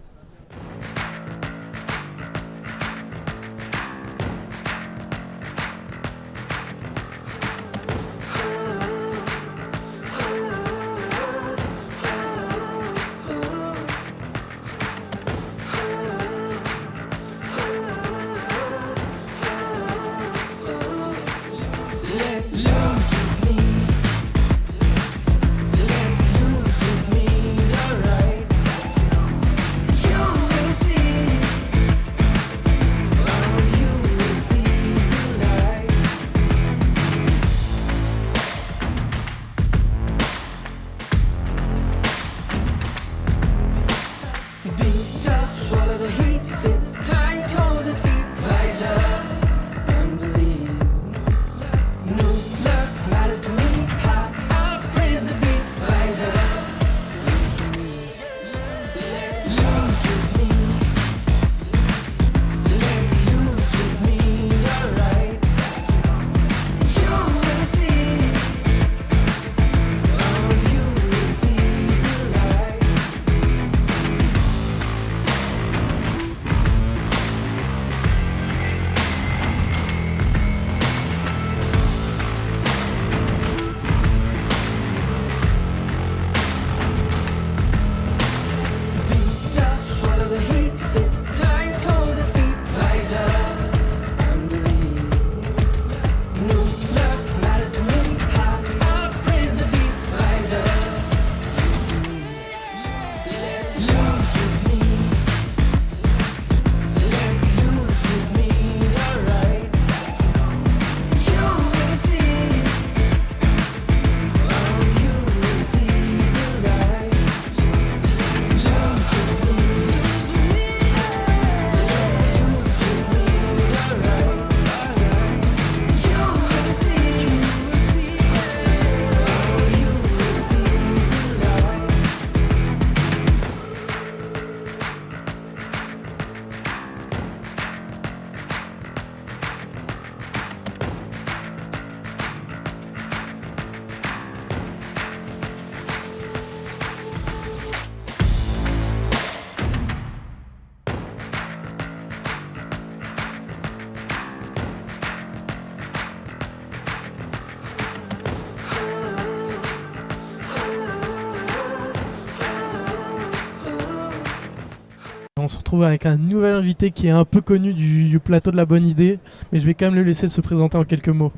on se retrouve avec un nouvel invité qui est un peu connu du plateau de la bonne idée, mais je vais quand même le laisser se présenter en quelques mots.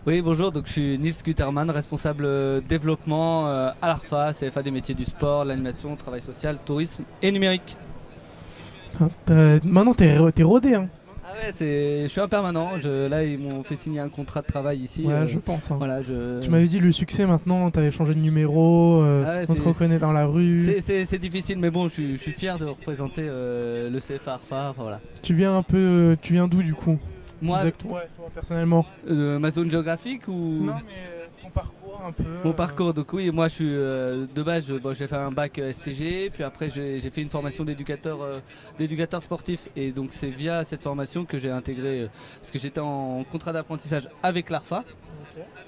Oui, bonjour, donc je suis Nils Guterman, responsable développement à l'ARFA, CFA des métiers du sport, l'animation, travail social, tourisme et numérique. Maintenant, t'es rodé, hein. Ah ouais, je suis un permanent. Là, ils m'ont fait signer un contrat de travail ici. Ouais, je pense. Hein. Voilà, Tu m'avais dit le succès maintenant, t'avais changé de numéro, on te reconnaît dans la rue. C'est difficile, mais bon, je suis fier de représenter le CFA ARFA. Voilà. Tu viens d'où du coup? Moi, toi, personnellement. ma zone géographique ou Non, mais ton parcours un peu. Mon parcours, donc oui, moi je suis de base, j'ai fait un bac STG, puis après j'ai fait une formation d'éducateur sportif, et donc c'est via cette formation que j'ai intégré, parce que j'étais en contrat d'apprentissage avec l'ARFA,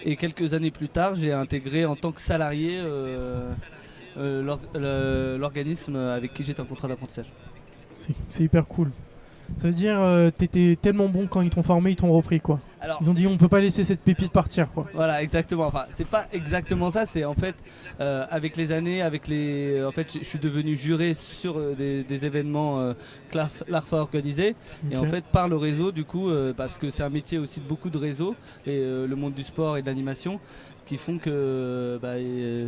et quelques années plus tard j'ai intégré en tant que salarié l'organisme avec qui j'étais en contrat d'apprentissage. C'est hyper cool. Ça veut dire t'étais tellement bon quand ils t'ont formé, ils t'ont repris quoi. Alors, ils ont dit on peut pas laisser cette pépite partir quoi. Voilà, exactement. Enfin, c'est pas exactement ça. C'est en fait avec les années, en fait, je suis devenu juré sur des événements que l'ARFA organisait. Okay. Et en fait, par le réseau, du coup, parce que c'est un métier aussi de beaucoup de réseaux et le monde du sport et de l'animation, qui font que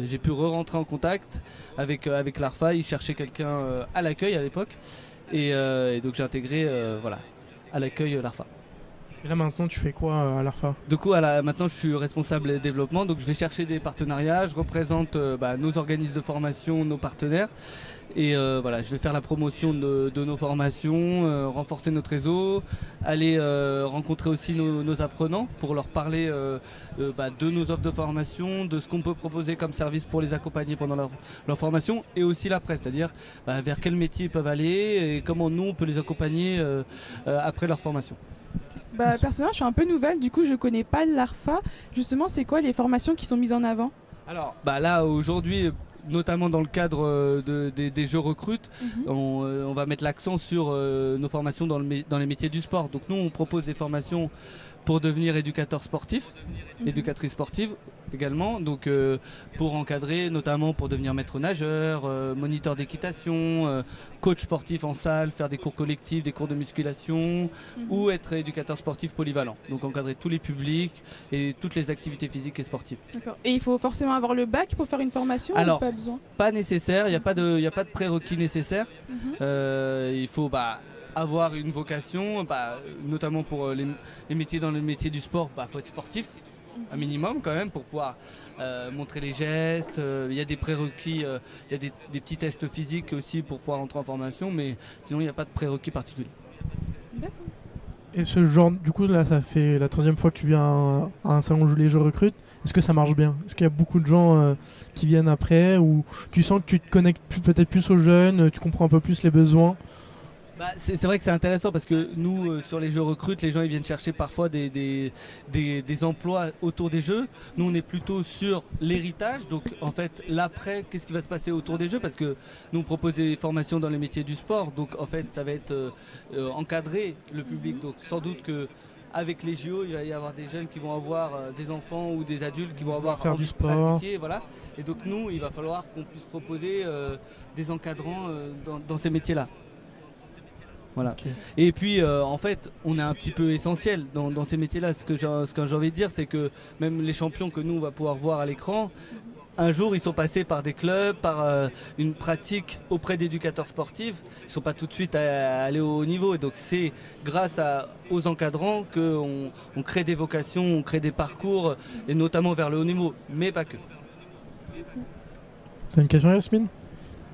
j'ai pu re-rentrer en contact avec l'ARFA. Ils cherchaient quelqu'un à l'accueil à l'époque. Et donc j'ai intégré à l'accueil l'ARFA. Et là maintenant tu fais quoi à l'ARFA? Du coup maintenant je suis responsable développement, donc je vais chercher des partenariats, je représente nos organismes de formation, nos partenaires. Et je vais faire la promotion de nos formations, renforcer notre réseau, aller rencontrer aussi nos apprenants pour leur parler de nos offres de formation, de ce qu'on peut proposer comme service pour les accompagner pendant leur formation, et aussi l'après, c'est-à-dire vers quel métier ils peuvent aller et comment nous on peut les accompagner après leur formation. Personnellement, je suis un peu nouvelle, du coup je connais pas l'ARFA. Justement, c'est quoi les formations qui sont mises en avant? Alors là aujourd'hui, notamment dans le cadre des jeux recrutes, on va mettre l'accent sur nos formations dans les métiers du sport. Donc nous on propose des formations pour devenir éducateur sportif, éducatrice sportive également, donc pour encadrer, notamment pour devenir maître nageur, moniteur d'équitation, coach sportif en salle, faire des cours collectifs, des cours de musculation, ou être éducateur sportif polyvalent, donc encadrer tous les publics et toutes les activités physiques et sportives. D'accord. Et il faut forcément avoir le bac pour faire une formation? Alors, ou pas besoin? Pas nécessaire, il n'y a pas de prérequis nécessaire. Il faut avoir une vocation, notamment pour les métiers dans le métier du sport, faut être sportif, un minimum quand même, pour pouvoir montrer les gestes. Il y a des prérequis, il y a des petits tests physiques aussi pour pouvoir entrer en formation, mais sinon il n'y a pas de prérequis particulier. D'accord. Et ce genre, du coup là ça fait la 3e fois que tu viens à un salon où les jeux recrutent. Est-ce que ça marche bien? Est-ce qu'il y a beaucoup de gens qui viennent après, ou tu sens que tu te connectes peut-être plus aux jeunes, tu comprends un peu plus les besoins? C'est vrai que c'est intéressant parce que nous, sur les jeux recrutes, les gens ils viennent chercher parfois des emplois autour des jeux. Nous, on est plutôt sur l'héritage. Donc, en fait, l'après, qu'est-ce qui va se passer autour des jeux? Parce que nous, on propose des formations dans les métiers du sport. Donc, en fait, ça va être encadrer le public. Donc, sans doute que avec les JO, il va y avoir des jeunes qui vont avoir des enfants ou des adultes qui vont avoir faire envie du de sport. pratiquer, voilà. Et donc, nous, il va falloir qu'on puisse proposer des encadrants dans ces métiers-là. Voilà. Okay. Et puis en fait on est un petit peu essentiel dans ces métiers là. Ce que j'ai envie de dire, c'est que même les champions que nous on va pouvoir voir à l'écran, un jour ils sont passés par des clubs, par une pratique auprès d'éducateurs sportifs. Ils ne sont pas tout de suite à aller au haut niveau, et donc c'est grâce aux encadrants qu'on crée des vocations, on crée des parcours, et notamment vers le haut niveau, mais pas que. T'as une question, Yasmine?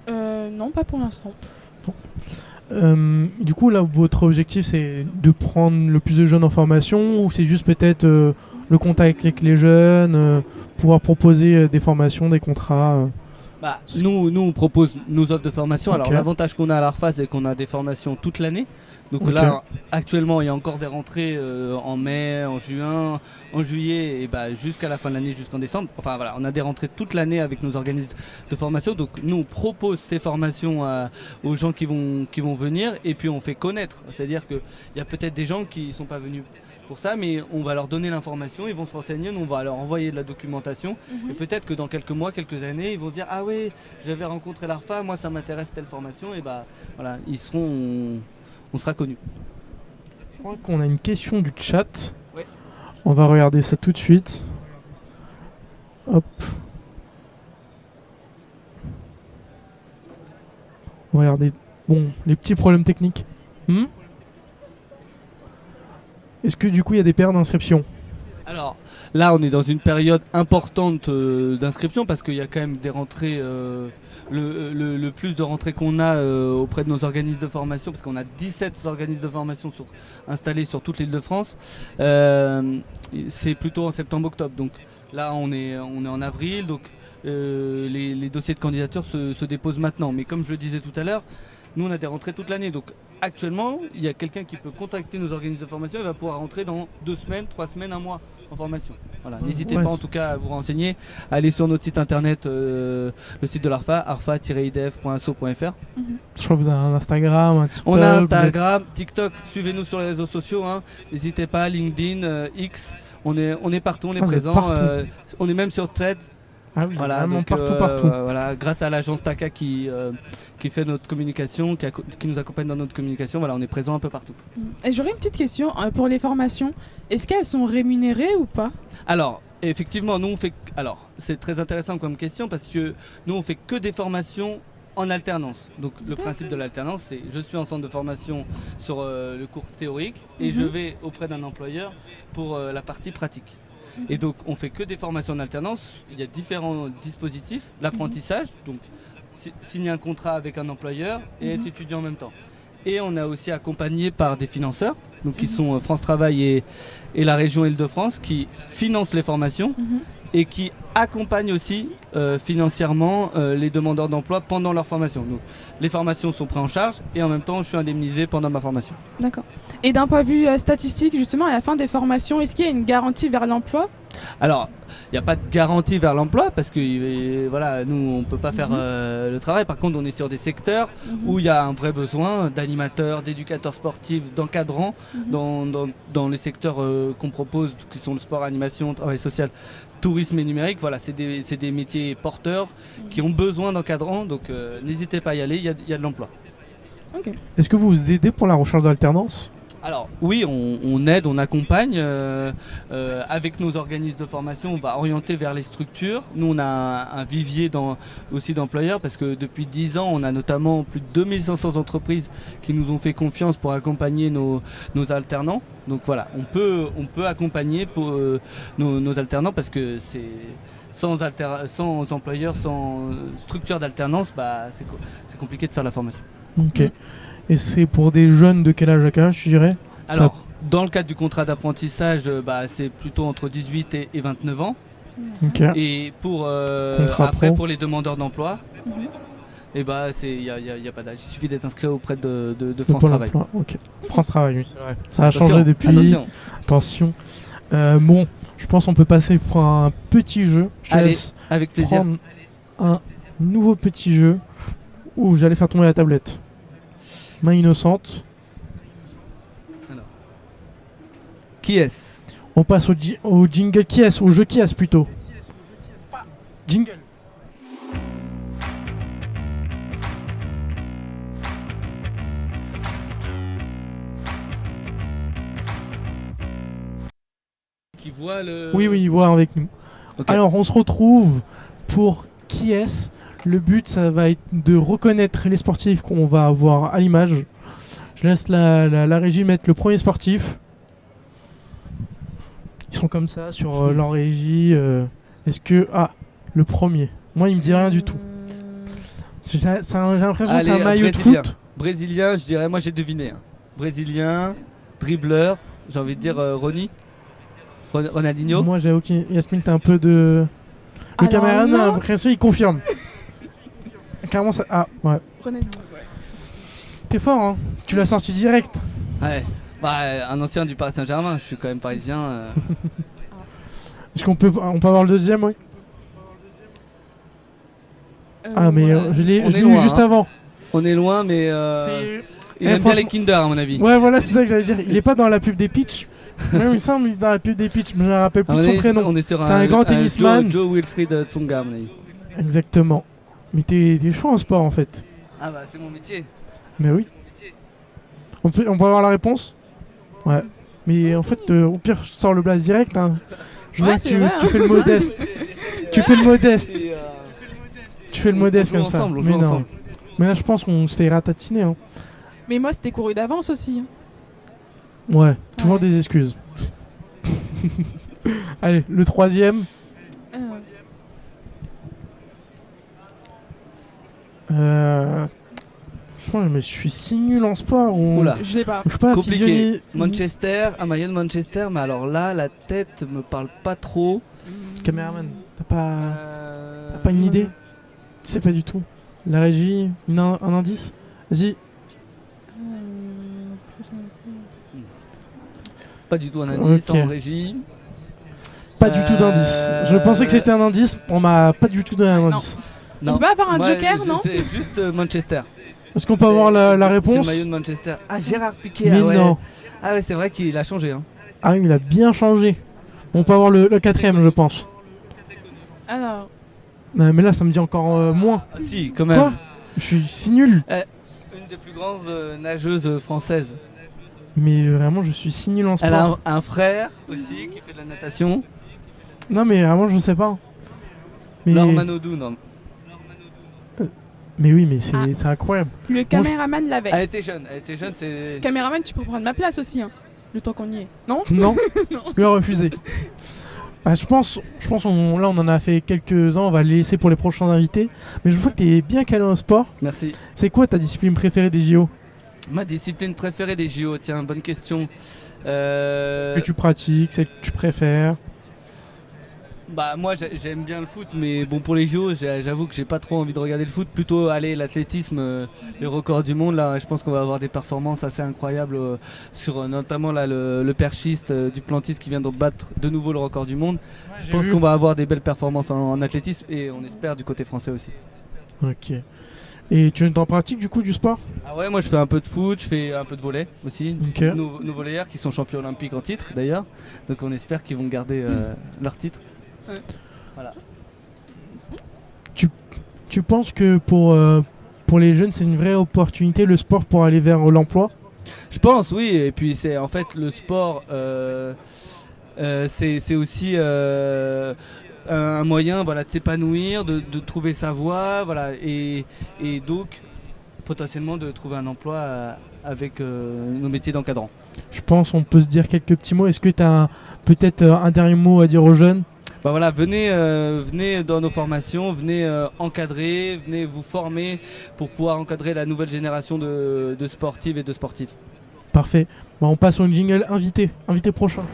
Non, pas pour l'instant. Du coup, là, votre objectif, c'est de prendre le plus de jeunes en formation, ou c'est juste peut-être le contact avec les jeunes, pouvoir proposer des formations, des contrats Nous, on propose nos offres de formation. Okay. Alors, l'avantage qu'on a à l'ARFA, c'est qu'on a des formations toute l'année. Donc là, actuellement, il y a encore des rentrées en mai, en juin, en juillet, et jusqu'à la fin de l'année, jusqu'en décembre. Enfin voilà, on a des rentrées toute l'année avec nos organismes de formation. Donc nous, on propose ces formations aux gens qui vont venir, et puis on fait connaître. C'est-à-dire qu'il y a peut-être des gens qui ne sont pas venus pour ça, mais on va leur donner l'information, ils vont se renseigner, nous on va leur envoyer de la documentation, et peut-être que dans quelques mois, quelques années, ils vont se dire ah oui, j'avais rencontré l'ARFA, moi ça m'intéresse telle formation, et bah voilà, on sera connus. Je crois qu'on a une question du chat. Ouais. On va regarder ça tout de suite. Hop. On va regarder. Bon, les petits problèmes techniques. Est-ce que du coup il y a des paires d'inscription? Alors là, on est dans une période importante d'inscription parce qu'il y a quand même des rentrées, le plus de rentrées qu'on a auprès de nos organismes de formation, parce qu'on a 17 organismes de formation installés sur toute l'île de France. C'est plutôt en septembre-octobre. Donc là, on est en avril, donc les dossiers de candidature se déposent maintenant. Mais comme je le disais tout à l'heure, nous on a des rentrées toute l'année. Donc actuellement, il y a quelqu'un qui peut contacter nos organismes de formation et va pouvoir rentrer dans 2 semaines, 3 semaines, 1 mois en formation. Voilà. N'hésitez pas en tout cas à vous renseigner. Allez sur notre site internet, le site de l'ARFA, arfa-idf.asso.fr. Je crois que vous avez un Instagram, un TikTok. On a Instagram, TikTok, suivez-nous sur les réseaux sociaux. N'hésitez pas, LinkedIn, X. On est partout, on est présent. On est même sur Threads. Ah oui, voilà, vraiment donc, partout. Voilà, grâce à l'agence TACA qui fait notre communication, qui nous accompagne dans notre communication, voilà, on est présent un peu partout. Et j'aurais une petite question pour les formations. Est-ce qu'elles sont rémunérées ou pas? Alors, effectivement, nous c'est très intéressant comme question parce que nous on fait que des formations en alternance. Donc le principe de l'alternance, c'est je suis en centre de formation sur le cours théorique et je vais auprès d'un employeur pour la partie pratique. Et donc on fait que des formations en alternance, il y a différents dispositifs, l'apprentissage, donc signer un contrat avec un employeur et être étudiant en même temps. Et on a aussi accompagné par des financeurs, donc qui sont France Travail et la région Île-de-France, qui financent les formations et qui accompagnent aussi financièrement les demandeurs d'emploi pendant leur formation. Donc les formations sont prises en charge et en même temps je suis indemnisé pendant ma formation. D'accord. Et d'un point de vue statistique, justement, à la fin des formations, est-ce qu'il y a une garantie vers l'emploi? Alors, il n'y a pas de garantie vers l'emploi parce que voilà, nous, on ne peut pas faire le travail. Par contre, on est sur des secteurs où il y a un vrai besoin d'animateurs, d'éducateurs sportifs, d'encadrants dans les secteurs qu'on propose, qui sont le sport, animation, travail social, tourisme et numérique. Voilà, c'est des métiers porteurs qui ont besoin d'encadrants. Donc, n'hésitez pas à y aller, il y a de l'emploi. Okay. Est-ce que vous vous aidez pour la recherche d'alternance? Alors oui, on aide, on accompagne. Avec nos organismes de formation, on va orienter vers les structures. Nous, on a un vivier aussi d'employeurs parce que depuis 10 ans, on a notamment plus de 2500 entreprises qui nous ont fait confiance pour accompagner nos alternants. Donc voilà, on peut accompagner pour, nos alternants parce que c'est... Sans employeurs, sans structure d'alternance, c'est compliqué de faire la formation. Ok. Et c'est pour des jeunes de quel âge à quel âge, je dirais? Alors, dans le cadre du contrat d'apprentissage, c'est plutôt entre 18 et 29 ans. Okay. Et pour les demandeurs d'emploi, il n'y a pas d'âge. Il suffit d'être inscrit auprès de France Travail. Okay. France Travail, oui, c'est vrai. Ça a changé depuis. Attention. Bon, je pense qu'on peut passer pour un petit jeu. Je te laisse avec plaisir. Prendre un nouveau petit jeu où j'allais faire tomber la tablette. Main innocente. Alors. Qui est-ce? On passe au jingle qui est-ce? Au jeu qui est-ce plutôt. Jingle. Qui voit le... Oui, il voit avec nous. Okay. Alors, on se retrouve pour qui est-ce. Le but, ça va être de reconnaître les sportifs qu'on va avoir à l'image. Je laisse la régie mettre le premier sportif. Ils sont comme ça sur leur régie. Est-ce que... Ah, le premier. Moi, il me dit rien du tout. J'ai l'impression que c'est un maillot de foot. Brésilien, je dirais, moi j'ai deviné. Brésilien, dribbleur, j'ai envie de dire Ronaldinho. Moi j'ai aucun... Yasmine, t'as un peu de... Le caméraman, après ça, il confirme. Carrément ça... Ah, ouais. Ronaldinho, ouais. T'es fort, hein. Tu l'as sorti direct. Ouais. Un ancien du Paris Saint-Germain, je suis quand même parisien. Est-ce qu'on peut avoir le deuxième, oui? Mais je l'ai eu juste avant. On est loin, mais il aime bien les Kinder à mon avis. Ouais, voilà, c'est ça que j'allais dire. Il est pas dans la pub des Peach. Même il semble dans la pub des Peach, mais je ne me rappelle plus son prénom. On est sur C'est un grand tennisman. Joe Wilfried Tsonga, à mon avis. Exactement. Mais t'es chaud en sport en fait. Ah bah c'est mon métier. Mais oui. On peut avoir la réponse? Ouais. Mais en fait, au pire, je sors le blaze direct. Hein. Je vois que tu fais le modeste. Tu fais le modeste. Tu fais le modeste comme ça. Mais non. Mais là, je pense qu'on se fait ratatiner. Hein. Mais moi, c'était couru d'avance aussi. Ouais, toujours des excuses. Allez, le troisième. Mais je suis si nul en sport. Oula. Je sais pas. Je suis pas compliqué. Manchester, un maillot de Manchester, mais alors là, la tête me parle pas trop. Caméraman, t'as pas une idée? Tu sais pas du tout. La régie, un indice? Vas-y. Pas du tout un indice Ok. en régie. Pas du tout d'indice. Je pensais que c'était un indice, on m'a pas du tout donné un indice. On peut pas avoir un joker, non? C'est juste Manchester. Est-ce qu'on peut avoir la C'est réponse? le maillot de Manchester. Ah, Gérard Piqué. Mais Ah ouais. non. Ah ouais, c'est vrai qu'il a changé. Hein. Ah, il a bien changé. On peut avoir le quatrième, je pense. Alors. Mais là, ça me dit encore moins. Ah, si, quand même. Quoi? Je suis si nul. Une des plus grandes nageuses françaises. Mais vraiment, je suis si nul en sport. Elle a un frère aussi qui fait de la natation. Non, mais vraiment, je sais pas. Mais... Laure Manodou, non. Mais oui, mais c'est incroyable. Le caméraman l'avait. Elle était jeune, c'est... Caméraman, tu peux prendre ma place aussi, hein, le temps qu'on y est. Non? Non, Non. il a refusé. Bah, je pense là, on en a fait quelques-uns, on va les laisser pour les prochains invités. Mais je vois que t'es bien calé en sport. Merci. C'est quoi ta discipline préférée des JO? Ma discipline préférée des JO, tiens, bonne question. Que tu pratiques, celle que tu préfères? Bah moi j'aime bien le foot, mais bon pour les JO j'avoue que j'ai pas trop envie de regarder le foot. Plutôt aller l'athlétisme, les records du monde là. Je pense qu'on va avoir des performances assez incroyables sur notamment là le perchiste du plantiste qui vient de battre de nouveau le record du monde. Je pense qu'on va avoir des belles performances en athlétisme et on espère du côté français aussi. Ok. Et tu t'en pratiques du coup du sport? Ah ouais, moi je fais un peu de foot, je fais un peu de volley aussi. Ok. Nos volleyeurs qui sont champions olympiques en titre d'ailleurs. Donc on espère qu'ils vont garder leur titre. Voilà. Tu penses que pour les jeunes, c'est une vraie opportunité le sport pour aller vers l'emploi? Je pense, oui. Et puis c'est en fait le sport, c'est aussi un moyen, voilà, de s'épanouir, de trouver sa voie, voilà, et donc potentiellement de trouver un emploi avec nos métiers d'encadrant. Je pense on peut se dire quelques petits mots. Est-ce que tu as peut-être un dernier mot à dire aux jeunes? Bah voilà, venez dans nos formations, venez encadrer, venez vous former pour pouvoir encadrer la nouvelle génération de sportives et de sportifs. Parfait. Bah, on passe au jingle invité prochain.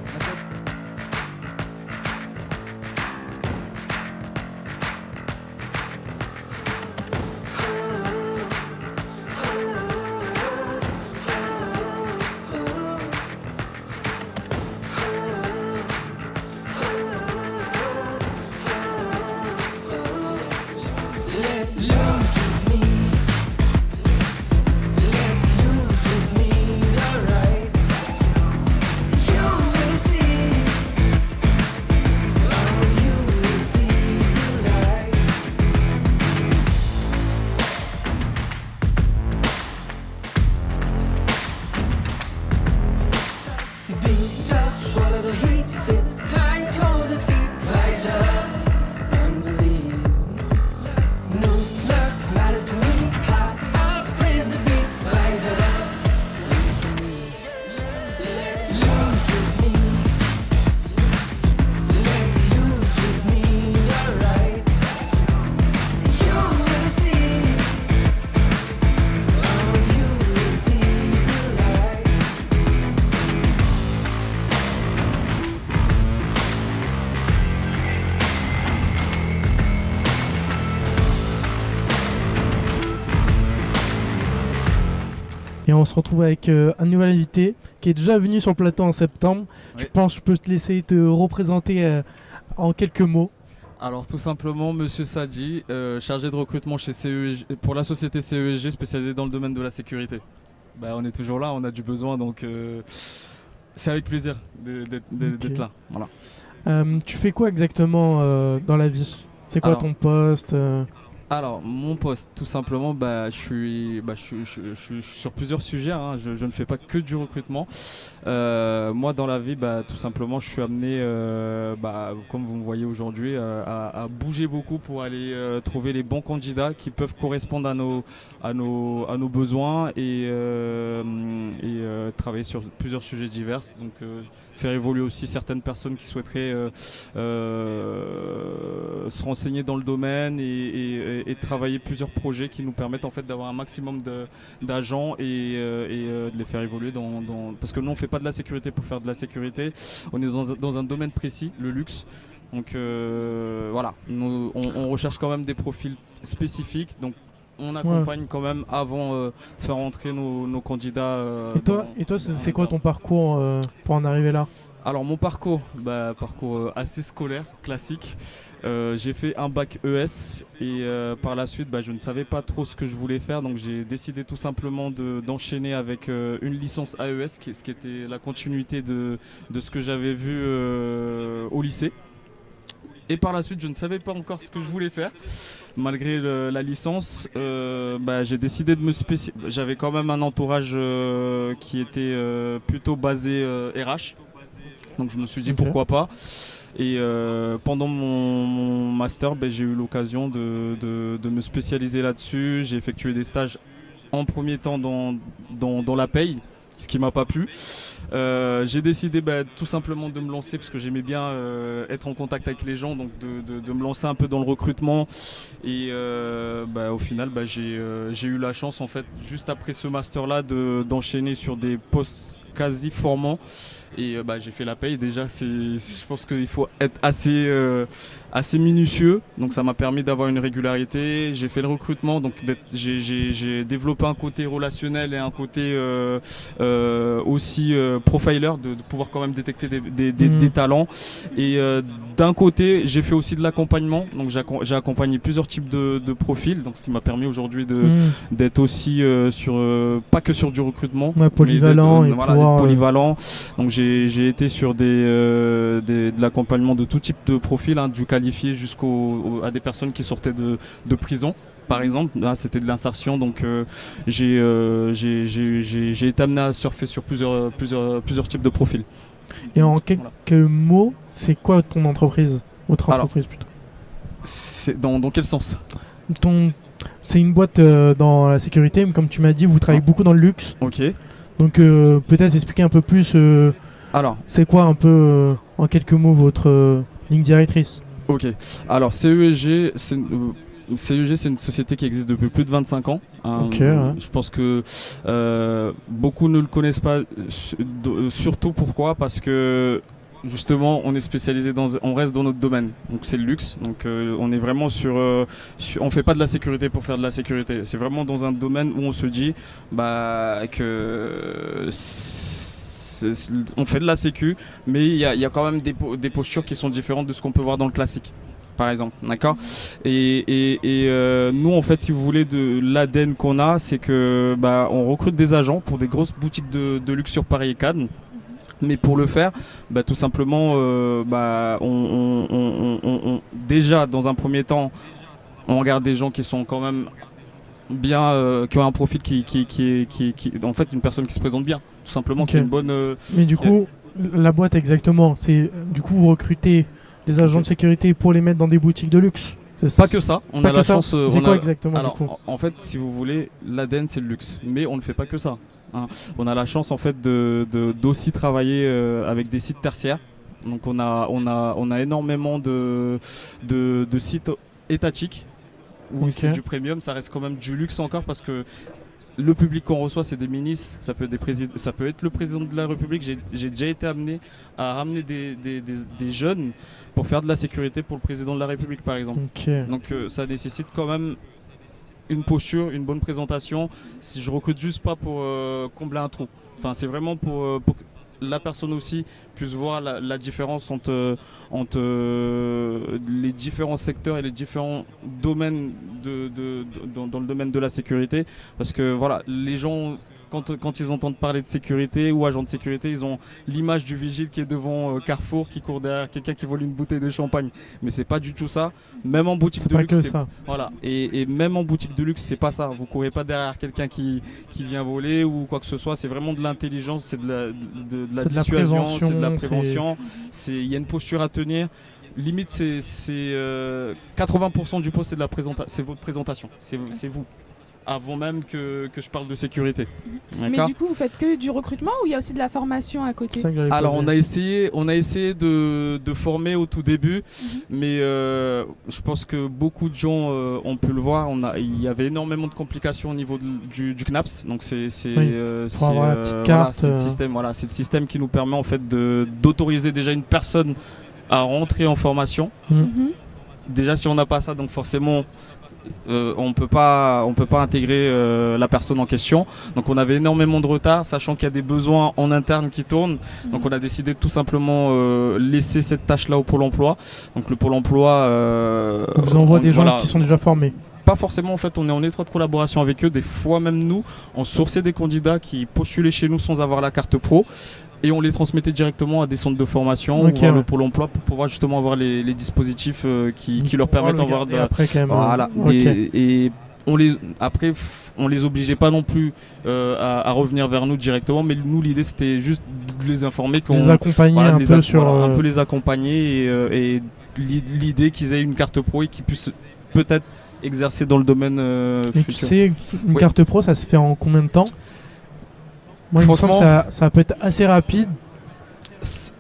Et on se retrouve avec un nouvel invité qui est déjà venu sur le plateau en septembre. Oui. Je pense que je peux te laisser te représenter en quelques mots. Alors tout simplement, Monsieur Sadi, chargé de recrutement chez pour la société CESG spécialisée dans le domaine de la sécurité. Bah, on est toujours là, on a du besoin, donc C'est avec plaisir d'être Ok. là. Voilà. Tu fais quoi exactement dans la vie? C'est quoi Alors, ton poste Alors, mon poste, tout simplement, je suis sur plusieurs sujets, hein. Je ne fais pas que du recrutement. Moi, dans la vie, tout simplement, je suis amené, comme vous me voyez aujourd'hui, à bouger beaucoup pour aller trouver les bons candidats qui peuvent correspondre à nos besoins et travailler sur plusieurs sujets divers. Donc, faire évoluer aussi certaines personnes qui souhaiteraient se renseigner dans le domaine et travailler plusieurs projets qui nous permettent en fait d'avoir un maximum d'agents et de les faire évoluer parce que nous on fait pas de la sécurité pour faire de la sécurité, on est dans un domaine précis, le luxe. Donc voilà, on recherche quand même des profils spécifiques. Donc on accompagne quand même avant de faire entrer nos candidats. Et toi, c'est quoi ton parcours pour en arriver là? Alors mon parcours, parcours assez scolaire, classique. J'ai fait un bac ES et par la suite je ne savais pas trop ce que je voulais faire, donc j'ai décidé tout simplement d'enchaîner avec une licence AES, ce qui était la continuité de ce que j'avais vu au lycée. Et par la suite, je ne savais pas encore ce que je voulais faire. Malgré la licence, j'ai décidé de me spécialiser. J'avais quand même un entourage qui était plutôt basé RH. Donc je me suis dit pourquoi pas. Et pendant mon master, j'ai eu l'occasion de me spécialiser là-dessus. J'ai effectué des stages en premier temps dans la paye, ce qui m'a pas plu. J'ai décidé tout simplement de me lancer parce que j'aimais bien être en contact avec les gens, donc de me lancer un peu dans le recrutement. Et au final, j'ai eu la chance en fait, juste après ce master-là, d'enchaîner sur des postes quasi formants. Et j'ai fait la paye. Déjà, je pense qu'il faut être assez minutieux. Donc ça m'a permis d'avoir une régularité. J'ai fait le recrutement. Donc j'ai développé un côté relationnel et un côté aussi profiler, de pouvoir quand même détecter des talents. Et d'un côté, j'ai fait aussi de l'accompagnement. Donc j'ai accompagné plusieurs types de profils. Donc ce qui m'a permis aujourd'hui d'être aussi pas que sur du recrutement, polyvalent mais polyvalent. Donc j'ai été sur de l'accompagnement de tout type de profil, hein, du qualifié à des personnes qui sortaient de prison. Par exemple, là c'était de l'insertion, donc j'ai été amené à surfer sur plusieurs types de profils. Et en quelques mots, c'est quoi ton entreprise? Votre entreprise plutôt. Dans quel sens? C'est une boîte dans la sécurité, mais comme tu m'as dit, vous travaillez beaucoup dans le luxe. Ok. Donc peut-être expliquer un peu plus. Alors, c'est quoi un peu en quelques mots votre ligne directrice? Ok. Alors CESG, c'est une société qui existe depuis plus de 25 ans. Je pense que beaucoup ne le connaissent pas, surtout pourquoi? Parce que justement on est spécialisé on reste dans notre domaine, donc c'est le luxe, donc on est vraiment on fait pas de la sécurité pour faire de la sécurité, c'est vraiment dans un domaine où on se dit que on fait de la sécu, mais il y a quand même des postures qui sont différentes de ce qu'on peut voir dans le classique, par exemple, d'accord. Et nous en fait, si vous voulez, de l'ADN qu'on a, c'est que on recrute des agents pour des grosses boutiques de luxe sur Paris et Cannes. Mais pour le faire, tout simplement, déjà dans un premier temps, on regarde des gens qui sont quand même bien, qui ont un profil qui en fait une personne qui se présente bien, tout simplement, qui a une bonne. Mais du coup, la boîte exactement, c'est du coup vous recrutez des agents de sécurité pour les mettre dans des boutiques de luxe. Pas que ça, on a la chance. C'est quoi exactement? Alors, en fait, si vous voulez, l'ADN c'est le luxe, mais on ne fait pas que ça. Hein. On a la chance en fait d'aussi travailler avec des sites tertiaires. Donc on a énormément de sites étatiques où c'est du premium, ça reste quand même du luxe encore parce que le public qu'on reçoit, c'est des ministres, ça peut être le président de la République. J'ai déjà été amené à ramener des jeunes pour faire de la sécurité pour le président de la République, par exemple. Donc ça nécessite quand même une posture, une bonne présentation. Si je recrute juste pas pour combler un trou. Enfin, c'est vraiment pour que la personne aussi puisse voir la différence entre les différents secteurs et les différents domaines dans le domaine de la sécurité. Parce que voilà, les gens, quand ils entendent parler de sécurité ou agent de sécurité, ils ont l'image du vigile qui est devant Carrefour, qui court derrière quelqu'un qui vole une bouteille de champagne. Mais c'est pas du tout ça. Même en boutique C'est de pas luxe, que ça. voilà. Et même en boutique de luxe, c'est pas ça. Vous courez pas derrière quelqu'un qui vient voler ou quoi que ce soit. C'est vraiment de l'intelligence, c'est de la C'est de la dissuasion, prévention, c'est de la prévention. Il y a une posture à tenir. Limite, c'est 80% du poste, c'est votre présentation. C'est vous. Avant même que je parle de sécurité. Mais D'accord. du coup, vous faites que du recrutement ou il y a aussi de la formation à côté? C'est ça que j'allais Alors poser. on a essayé de former au tout début, mais je pense que beaucoup de gens ont pu le voir. Il y avait énormément de complications au niveau du CNAPS, donc c'est Pour avoir la petite voilà, carte, c'est le système qui nous permet en fait d'autoriser déjà une personne à rentrer en formation. Mhm. Déjà si on n'a pas ça, donc forcément on peut pas intégrer la personne en question. Donc on avait énormément de retard, sachant qu'il y a des besoins en interne qui tournent. Donc on a décidé de tout simplement laisser cette tâche-là au Pôle emploi. Donc le Pôle emploi vous envoie des gens voilà, qui sont déjà formés. pas forcément, en fait, on est en étroite collaboration avec eux. Des fois même nous, on sourçait des candidats qui postulaient chez nous sans avoir la carte pro. Et on les transmettait directement à des centres de formation ou vers le Pôle emploi pour pouvoir justement avoir les dispositifs qui leur permettent d'avoir après quand même. voilà, Ok. et on les obligeait pas non plus à revenir vers nous directement, mais nous l'idée c'était juste de les informer Les accompagner voilà, un peu sur. un peu les accompagner et l'idée qu'ils aient une carte pro et qu'ils puissent peut-être exercer dans le domaine Mais futur. tu sais, une Oui. carte pro, ça se fait en combien de temps? Moi, il me semble que ça peut être assez rapide.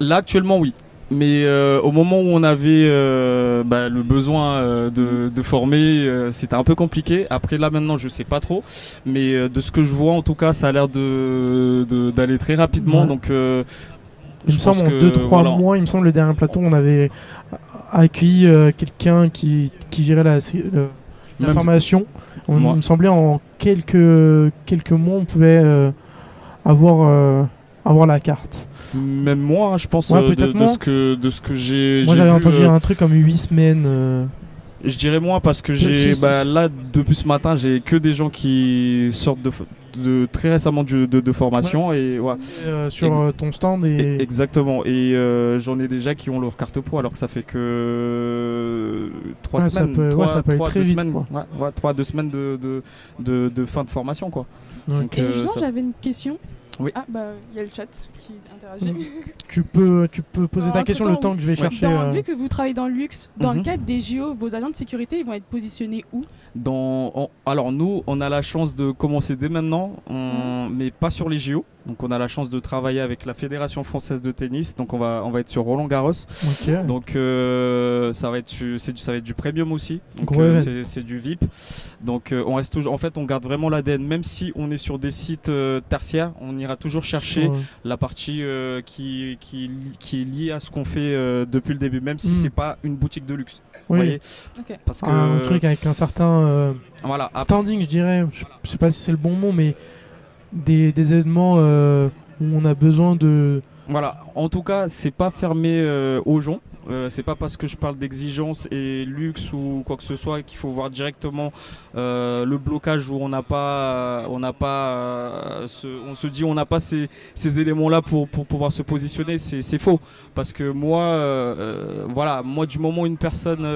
Là actuellement oui, mais au moment où on avait le besoin de former, c'était un peu compliqué. Après là maintenant je sais pas trop, mais de ce que je vois en tout cas ça a l'air d'aller très rapidement. Ouais. Donc Il me semble en 2-3 mois, il me semble le dernier plateau, on avait accueilli quelqu'un qui gérait la Même formation. Il Moi. me semblait en quelques mois on pouvait avoir la carte. Même moi, hein, je pense Ouais, de peut-être ce moi. que j'ai. Moi j'ai j'avais vu, entendu un truc comme 8 semaines. Je dirais moi parce que Si. là depuis ce matin j'ai que des gens qui sortent de très récemment de formation et ouais. Sur ton stand Exactement, et j'en ai déjà qui ont leur carte pro alors que ça fait que 3 Ouais, semaines, ça peut être très 2 vite, semaines, quoi. ouais, 3-2 semaines de fin de formation quoi. Ok. Donc, Et justement, ça- j'avais une question. Oui. Ah, bah, il y a le chat qui interagit. Tu peux poser Alors, ta question le entre-temps, temps que je vais chercher. Vu que vous travaillez dans le luxe, dans le Mhm. cadre des JO, vos agents de sécurité, ils vont être positionnés où? Alors nous, on a la chance de commencer dès maintenant, mais pas sur les JO. Donc on a la chance de travailler avec la Fédération française de tennis. Donc on va être sur Roland Garros. Ok. Donc ça va être du premium aussi. Donc Gros event. c'est du VIP. Donc on reste toujours. En fait, on garde vraiment l'ADN. Même si on est sur des sites tertiaires, on ira toujours chercher Ouais. la partie qui est liée à ce qu'on fait depuis le début, même si Mm. c'est pas une boutique de luxe. Vous Oui. voyez, Ok. parce que Un truc avec un certain voilà. standing, je dirais. Je sais pas si c'est le bon mot, mais des événements où on a besoin de. Voilà, en tout cas, c'est pas fermé aux gens. C'est pas parce que je parle d'exigence et luxe ou quoi que ce soit qu'il faut voir directement le blocage où on se dit on n'a pas ces éléments-là pour pouvoir se positionner. C'est faux, parce que moi du moment où une personne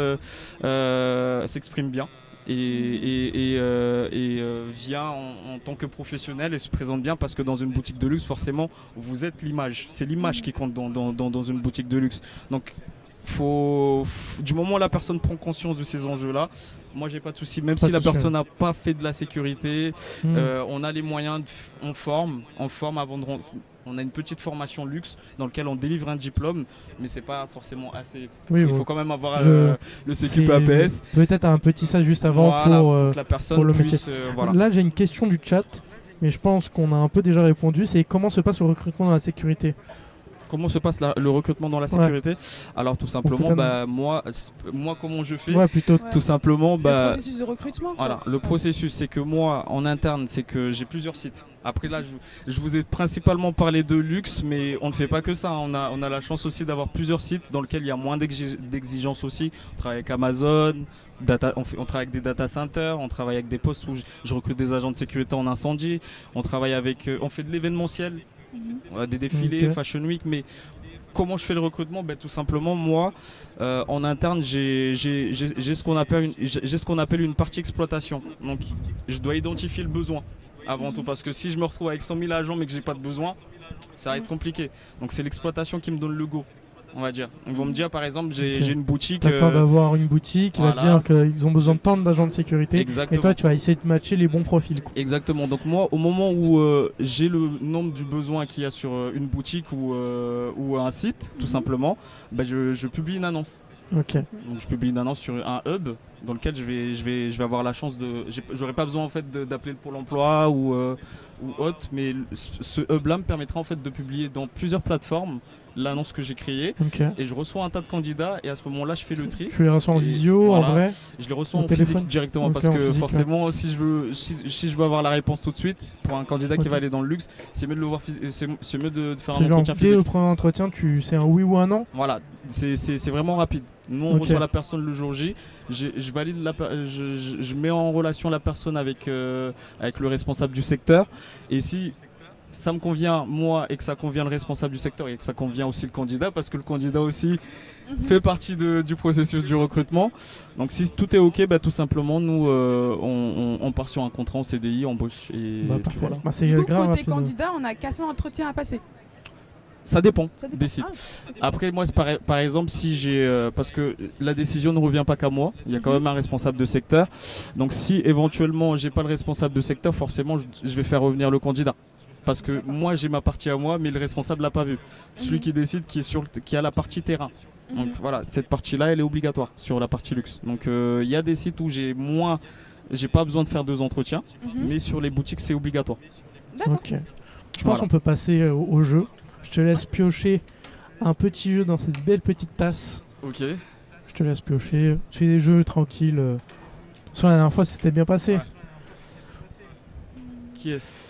s'exprime bien et vient en tant que professionnel et se présente bien, parce que dans une boutique de luxe forcément vous êtes l'image, c'est l'image qui compte dans une boutique de luxe. Donc du moment où la personne prend conscience de ces enjeux-là, moi j'ai pas de souci, même Pas si de la souci. personne n'a pas fait de la sécurité, Hmm. on a les moyens, on forme avant de on a une petite formation luxe dans laquelle on délivre un diplôme, mais c'est pas forcément assez. Oui, Il bon. faut quand même avoir Je- le C'est CQP APS. Peut-être un petit ça juste avant Voilà, pour que la personne pour le puisse, métier. voilà. Là, j'ai une question du chat, mais je pense qu'on a un peu déjà répondu. C'est comment se passe le recrutement dans la sécurité? Comment se passe le recrutement dans la sécurité? Alors tout simplement, moi comment je fais? Plutôt. Tout simplement, Le processus de recrutement. Voilà, le processus, c'est que moi, en interne, c'est que j'ai plusieurs sites. Après là, je vous ai principalement parlé de luxe, mais on ne fait pas que ça. On a la chance aussi d'avoir plusieurs sites dans lesquels il y a moins d'exigences aussi. On travaille avec Amazon, on travaille avec des data centers, on travaille avec des postes où je recrute des agents de sécurité en incendie. On travaille avec, on fait de l'événementiel. Des défilés, Fashion Week, mais comment je fais le recrutement? Tout simplement, moi, en interne, j'ai ce qu'on appelle une partie exploitation. Donc, je dois identifier le besoin avant tout, parce que si je me retrouve avec 100 000 agents mais que j'ai pas de besoin, ça va être compliqué. Donc, c'est l'exploitation qui me donne le go. On va dire. Ils vont me dire par exemple j'ai une boutique. T'attends d'avoir une boutique, il va te dire qu'ils ont besoin de tant d'agents de sécurité. Exactement. Et toi tu vas essayer de matcher les bons profils. Exactement. Donc moi au moment où j'ai le nombre du besoin qu'il y a sur une boutique ou un site, tout simplement, je publie une annonce. Ok. Donc je publie une annonce sur un hub dans lequel je vais avoir la chance de. J'aurai pas besoin en fait d'appeler le Pôle emploi ou autre, mais ce hub là me permettra en fait de publier dans plusieurs plateformes l'annonce que j'ai créée et je reçois un tas de candidats et à ce moment là je fais le tri. Tu les reçois en visio, en vrai? Je les reçois en physique directement parce que forcément si je veux avoir la réponse tout de suite pour un candidat qui va aller dans le luxe, c'est mieux de le voir c'est mieux de faire un entretien physique. Dès le premier entretien, c'est un oui ou un non? Voilà, c'est vraiment rapide. Nous on reçoit la personne le jour J, je valide je mets en relation la personne avec le responsable du secteur et si ça me convient moi et que ça convient le responsable du secteur et que ça convient aussi le candidat parce que le candidat aussi fait partie du processus du recrutement. Donc si tout est ok, tout simplement nous on part sur un contrat en CDI, embauche et puis voilà. Du coup, côté candidat, on a qu'un seul entretien à passer. Ça dépend des sites. Après moi par exemple si j'ai parce que la décision ne revient pas qu'à moi, il y a quand même un responsable de secteur. Donc si éventuellement j'ai pas le responsable de secteur, forcément je vais faire revenir le candidat. Parce que moi j'ai ma partie à moi mais le responsable l'a pas vu. Celui qui décide qui a la partie terrain. Donc voilà, cette partie là elle est obligatoire sur la partie luxe. Donc il y a des sites où j'ai pas besoin de faire 2 entretiens, mais sur les boutiques c'est obligatoire. Ok. Je pense qu'on peut passer au jeu. Je te laisse piocher un petit jeu dans cette belle petite tasse. Ok. Je te laisse piocher. Tu fais des jeux tranquilles. Sur la dernière fois ça s'était bien passé. Ouais. Qui est-ce?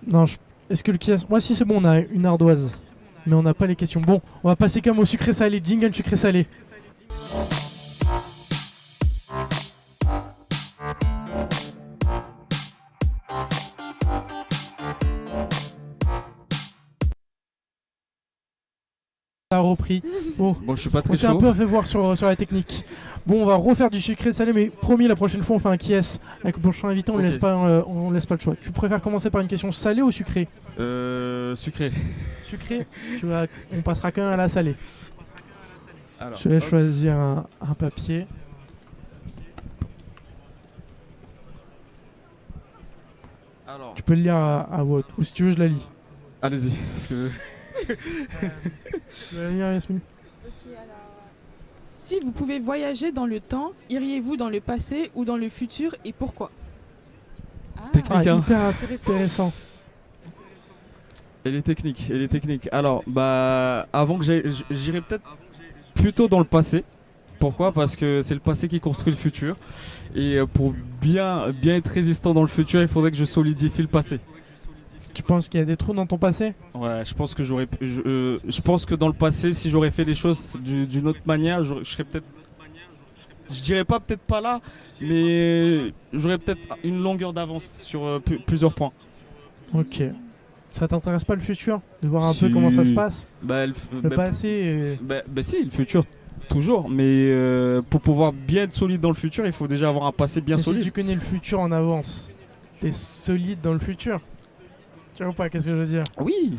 Non, est-ce que le qui est... Moi si c'est bon, on a une ardoise. Mais on n'a pas les questions. Bon, on va passer comme au sucré salé. Jingle sucré salé. Ça a repris. Bon, je suis pas très on s'est chaud. un peu fait voir sur la technique. Bon, on va refaire du sucré salé, mais promis, la prochaine fois on fait un qui est. Avec le prochain invité, on laisse pas le choix. Tu préfères commencer par une question salée ou sucrée? Sucré. Sucré. On passera quand même à la salée. Alors, je vais choisir un papier. Alors. Tu peux le lire à voix haute, ou si tu veux, je la lis. Allez-y, parce que. Tu vas la lire, Yasmine? Si vous pouvez voyager dans le temps, iriez-vous dans le passé ou dans le futur et pourquoi? Technique, hyper intéressant. Elle est technique. Alors, avant que j'irai peut-être plutôt dans le passé. Pourquoi? Parce que c'est le passé qui construit le futur. Et pour bien être résistant dans le futur, il faudrait que je solidifie le passé. Tu penses qu'il y a des trous dans ton passé? Ouais, je pense que je pense que dans le passé, si j'aurais fait les choses d'une autre manière, je serais peut-être. Je dirais peut-être pas là, mais j'aurais peut-être une longueur d'avance sur plusieurs points. Ok. Ça t'intéresse pas le futur? De voir un peu comment ça se passe? Le passé. Si, le futur. Toujours, mais pour pouvoir bien être solide dans le futur, il faut déjà avoir un passé bien solide. Si tu connais le futur en avance, t'es solide dans le futur. Tu vois pas, qu'est-ce que je veux dire? Oui.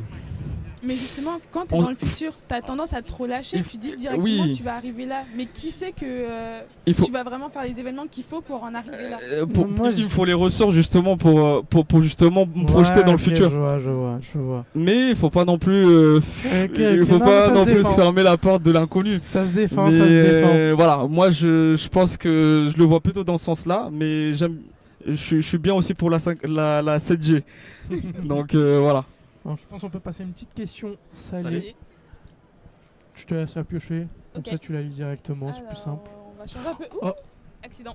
Mais justement, quand t'es dans le futur, t'as tendance à trop lâcher, tu dis directement tu vas arriver là. Mais qui sait que tu vas vraiment faire les événements qu'il faut pour en arriver là? Il faut les ressorts justement pour justement me projeter dans le futur. Je vois. Mais il faut pas non plus se fermer la porte de l'inconnu. Ça se défend, ça se défend. Voilà, moi je pense que je le vois plutôt dans ce sens-là, mais je suis bien aussi pour la 7G. Donc voilà. Alors, je pense qu'on peut passer une petite question salée. Allez. Je te laisse la piocher. Comme Ok. ça, tu la lis directement. C'est plus Alors, simple. On va changer un peu. Ouh, Oh. accident.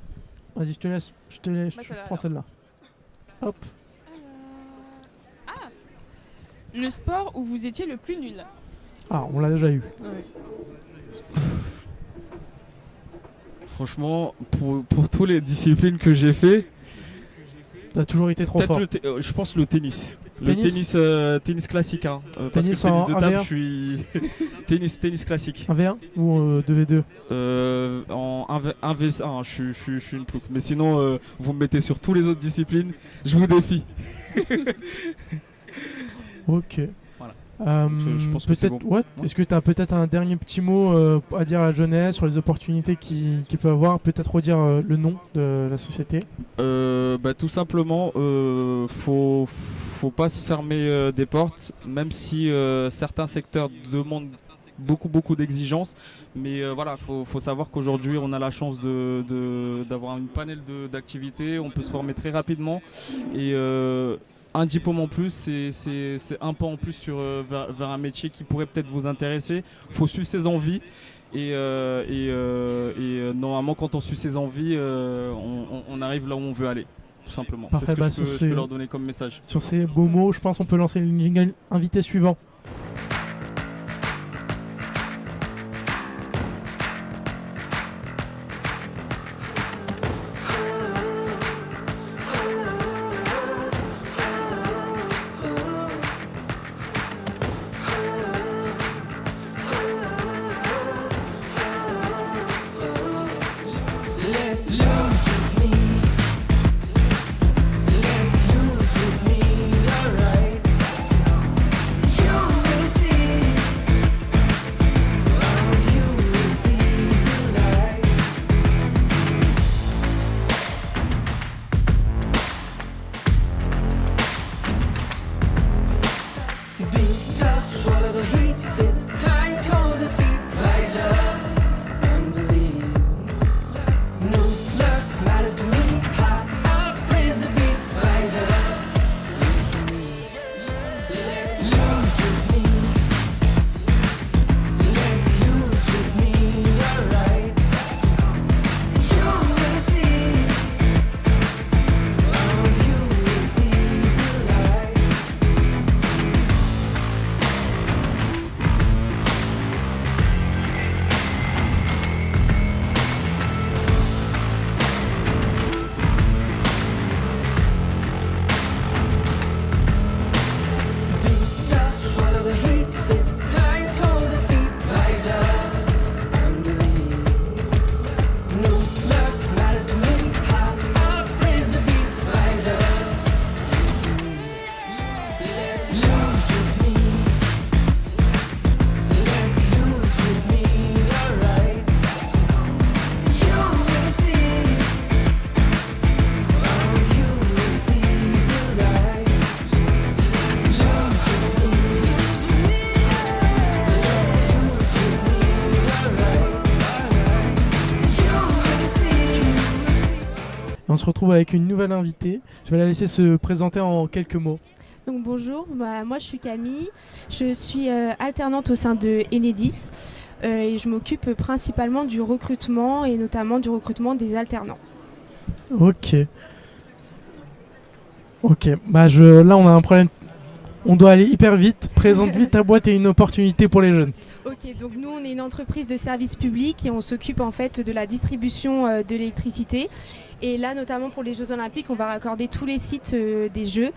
Vas-y, je te laisse. Bah, Tu celle-là, prends alors. celle-là. Hop. Ah, le sport où vous étiez le plus nul. Ah, on l'a déjà eu. Franchement, pour toutes les disciplines que j'ai fait, T'as toujours été trop fort. je pense le tennis. Tennis Le tennis classique. Parce Tennis que le tennis en de table, AV1? je suis. tennis classique. 1v1 ou 2v2? En 1v1, je suis une plouque. Mais sinon, vous me mettez sur toutes les autres disciplines, je vous défie. Ok. Voilà. Je pense que c'est peut-être, bon. ouais. Est-ce que tu as peut-être un dernier petit mot à dire à la jeunesse sur les opportunités qu'il peut avoir? Peut-être redire le nom de la société? Tout simplement, faut pas se fermer des portes, même si certains secteurs demandent beaucoup d'exigences. Mais voilà, faut savoir qu'aujourd'hui, on a la chance d'avoir une panel d'activités. On peut se former très rapidement. Et un diplôme en plus, c'est un pas en plus vers un métier qui pourrait peut-être vous intéresser. Il faut suivre ses envies. Et normalement, quand on suit ses envies, on arrive là où on veut aller, tout simplement. Parfait, C'est ce que bah, je peux leur donner comme message. Sur ces beaux mots, je pense qu'on peut lancer le jingle invité suivant. On se retrouve avec une nouvelle invitée. Je vais la laisser se présenter en quelques mots. Donc bonjour, moi je suis Camille, je suis alternante au sein de Enedis et je m'occupe principalement du recrutement et notamment du recrutement des alternants. Ok. Bah là on a un problème. On doit aller hyper vite. Présente vite ta boîte et une opportunité pour les jeunes. Ok, donc nous on est une entreprise de service public et on s'occupe en fait de la distribution de l'électricité. Et là notamment pour les Jeux Olympiques, on va raccorder tous les sites des Jeux.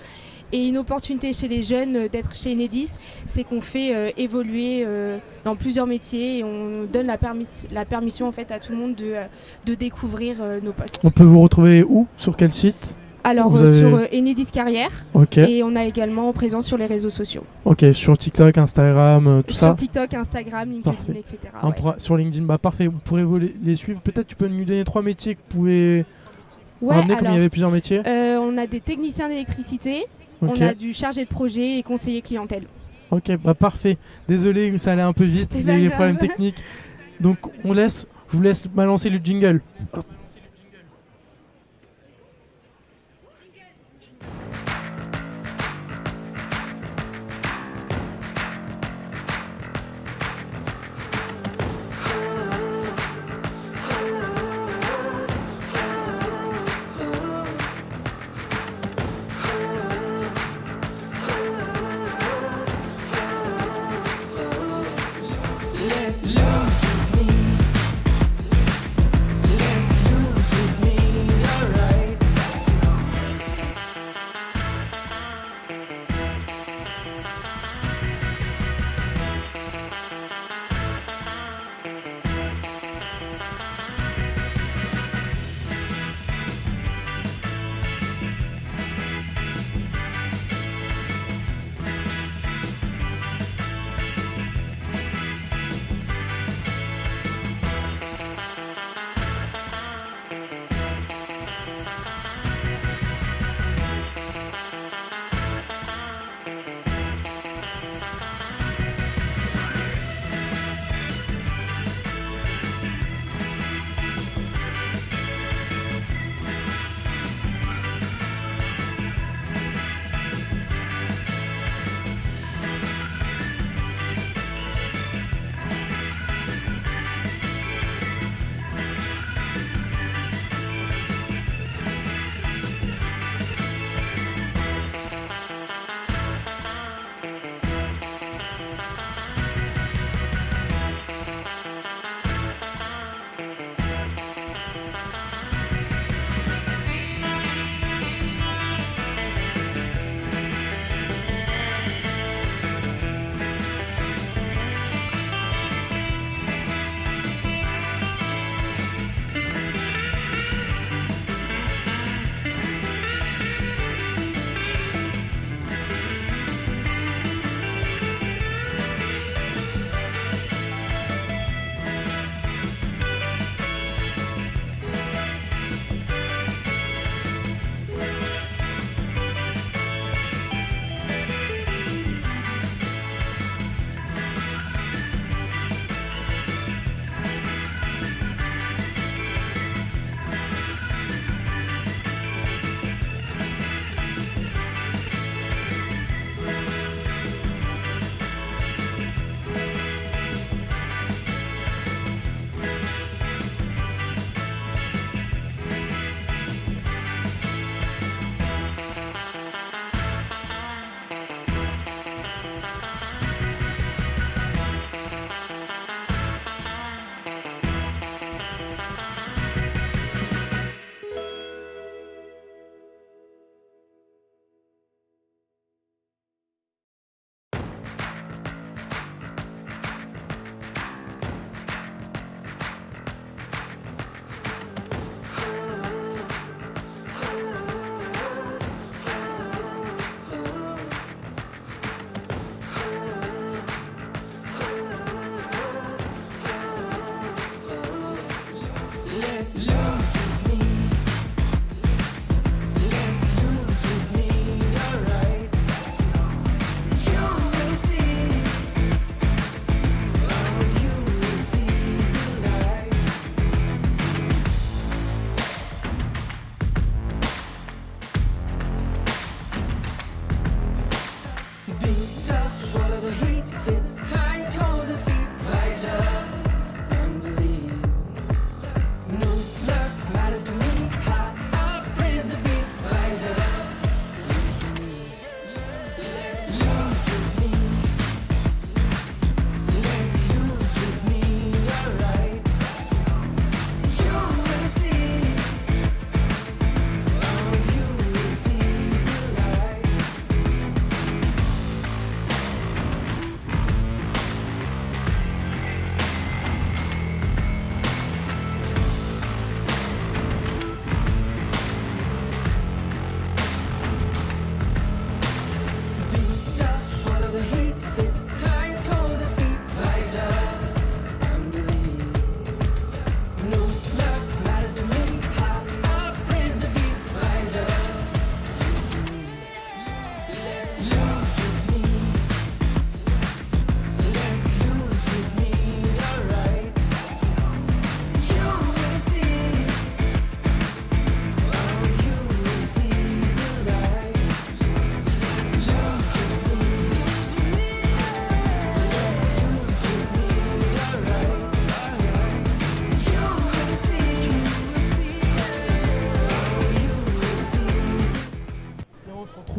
Et une opportunité chez les jeunes d'être chez Enedis, c'est qu'on fait évoluer dans plusieurs métiers et on donne la permission en fait à tout le monde de découvrir nos postes. On peut vous retrouver où? Sur quel site? Alors sur Enedis Carrière, ok. Et on a également présence sur les réseaux sociaux. Ok, sur TikTok, Instagram, tout ça. Sur TikTok, Instagram, LinkedIn, Parfait. etc. Sur LinkedIn, bah parfait, vous pourrez les suivre. Peut-être tu peux nous donner 3 métiers que vous pouvez ramener, comme il y avait plusieurs métiers. On a des techniciens d'électricité, Ok. on a du chargé de projet et conseiller clientèle. Ok, bah parfait. Désolé, ça allait un peu vite, C'est il y a pas eu des grave. problèmes techniques. Donc je vous laisse balancer le jingle. Hop.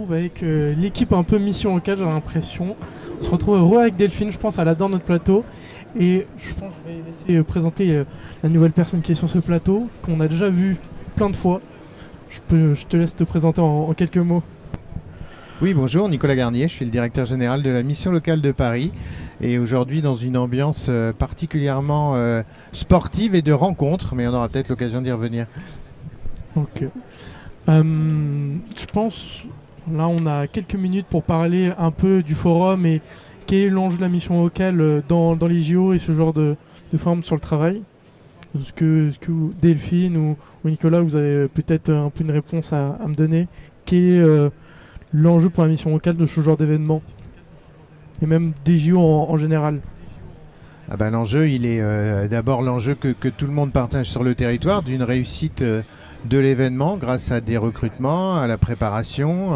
Avec l'équipe un peu mission locale, j'ai l'impression. On se retrouve heureux avec Delphine, je pense, elle adore notre plateau. Et je pense que je vais laisser présenter la nouvelle personne qui est sur ce plateau, qu'on a déjà vu plein de fois. Je te laisse te présenter en quelques mots. Oui, bonjour, Nicolas Garnier, je suis le directeur général de la mission locale de Paris. Et aujourd'hui, dans une ambiance particulièrement sportive et de rencontre, mais on aura peut-être l'occasion d'y revenir. Ok. Je pense... Là, on a quelques minutes pour parler un peu du forum et quel est l'enjeu de la mission locale dans les JO et ce genre de forme sur le travail. Est-ce que Delphine ou Nicolas, vous avez peut-être un peu une réponse à me donner? Quel est l'enjeu pour la mission locale de ce genre d'événement? Et même des JO en général? L'enjeu, il est d'abord l'enjeu que tout le monde partage sur le territoire, d'une réussite de l'événement grâce à des recrutements, à la préparation,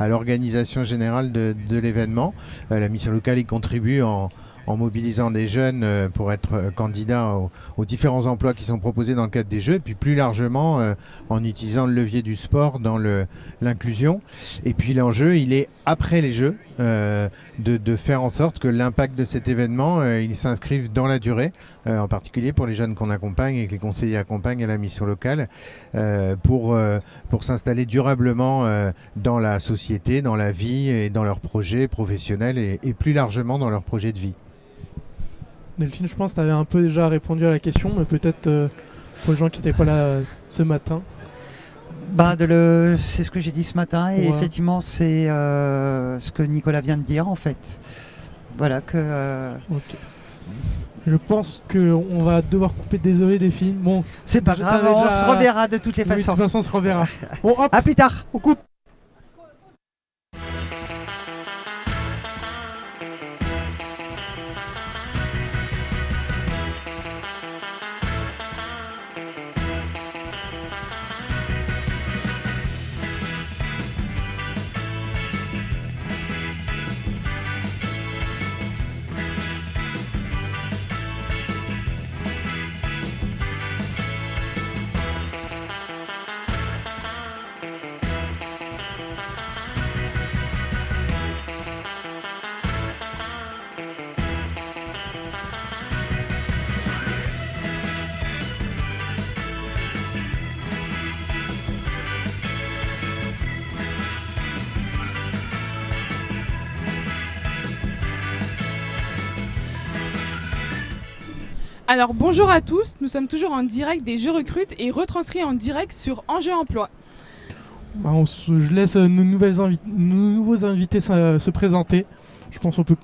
à l'organisation générale de l'événement. La mission locale y contribue en mobilisant des jeunes pour être candidats aux différents emplois qui sont proposés dans le cadre des Jeux, et puis plus largement en utilisant le levier du sport dans l'inclusion. Et puis l'enjeu, il est après les Jeux, de faire en sorte que l'impact de cet événement, il s'inscrive dans la durée, en particulier pour les jeunes qu'on accompagne et que les conseillers accompagnent à la mission locale, pour s'installer durablement dans la société, dans la vie et dans leurs projets professionnels et plus largement dans leurs projets de vie. Delphine, je pense que tu avais un peu déjà répondu à la question, mais peut-être pour les gens qui n'étaient pas là ce matin. C'est ce que j'ai dit ce matin et effectivement c'est ce que Nicolas vient de dire en fait. Voilà que... Ok. Je pense qu'on va devoir couper, désolé Delphine. Bon, c'est pas grave, on se reverra de toutes les façons. De toute façon on se reverra. Bon, hop, à plus tard. On coupe. Alors bonjour à tous, nous sommes toujours en direct des Jeux Recrutes et retranscrits en direct sur Enjeu Emploi. Je laisse nos nouveaux invités se présenter. Je pense qu'on peut...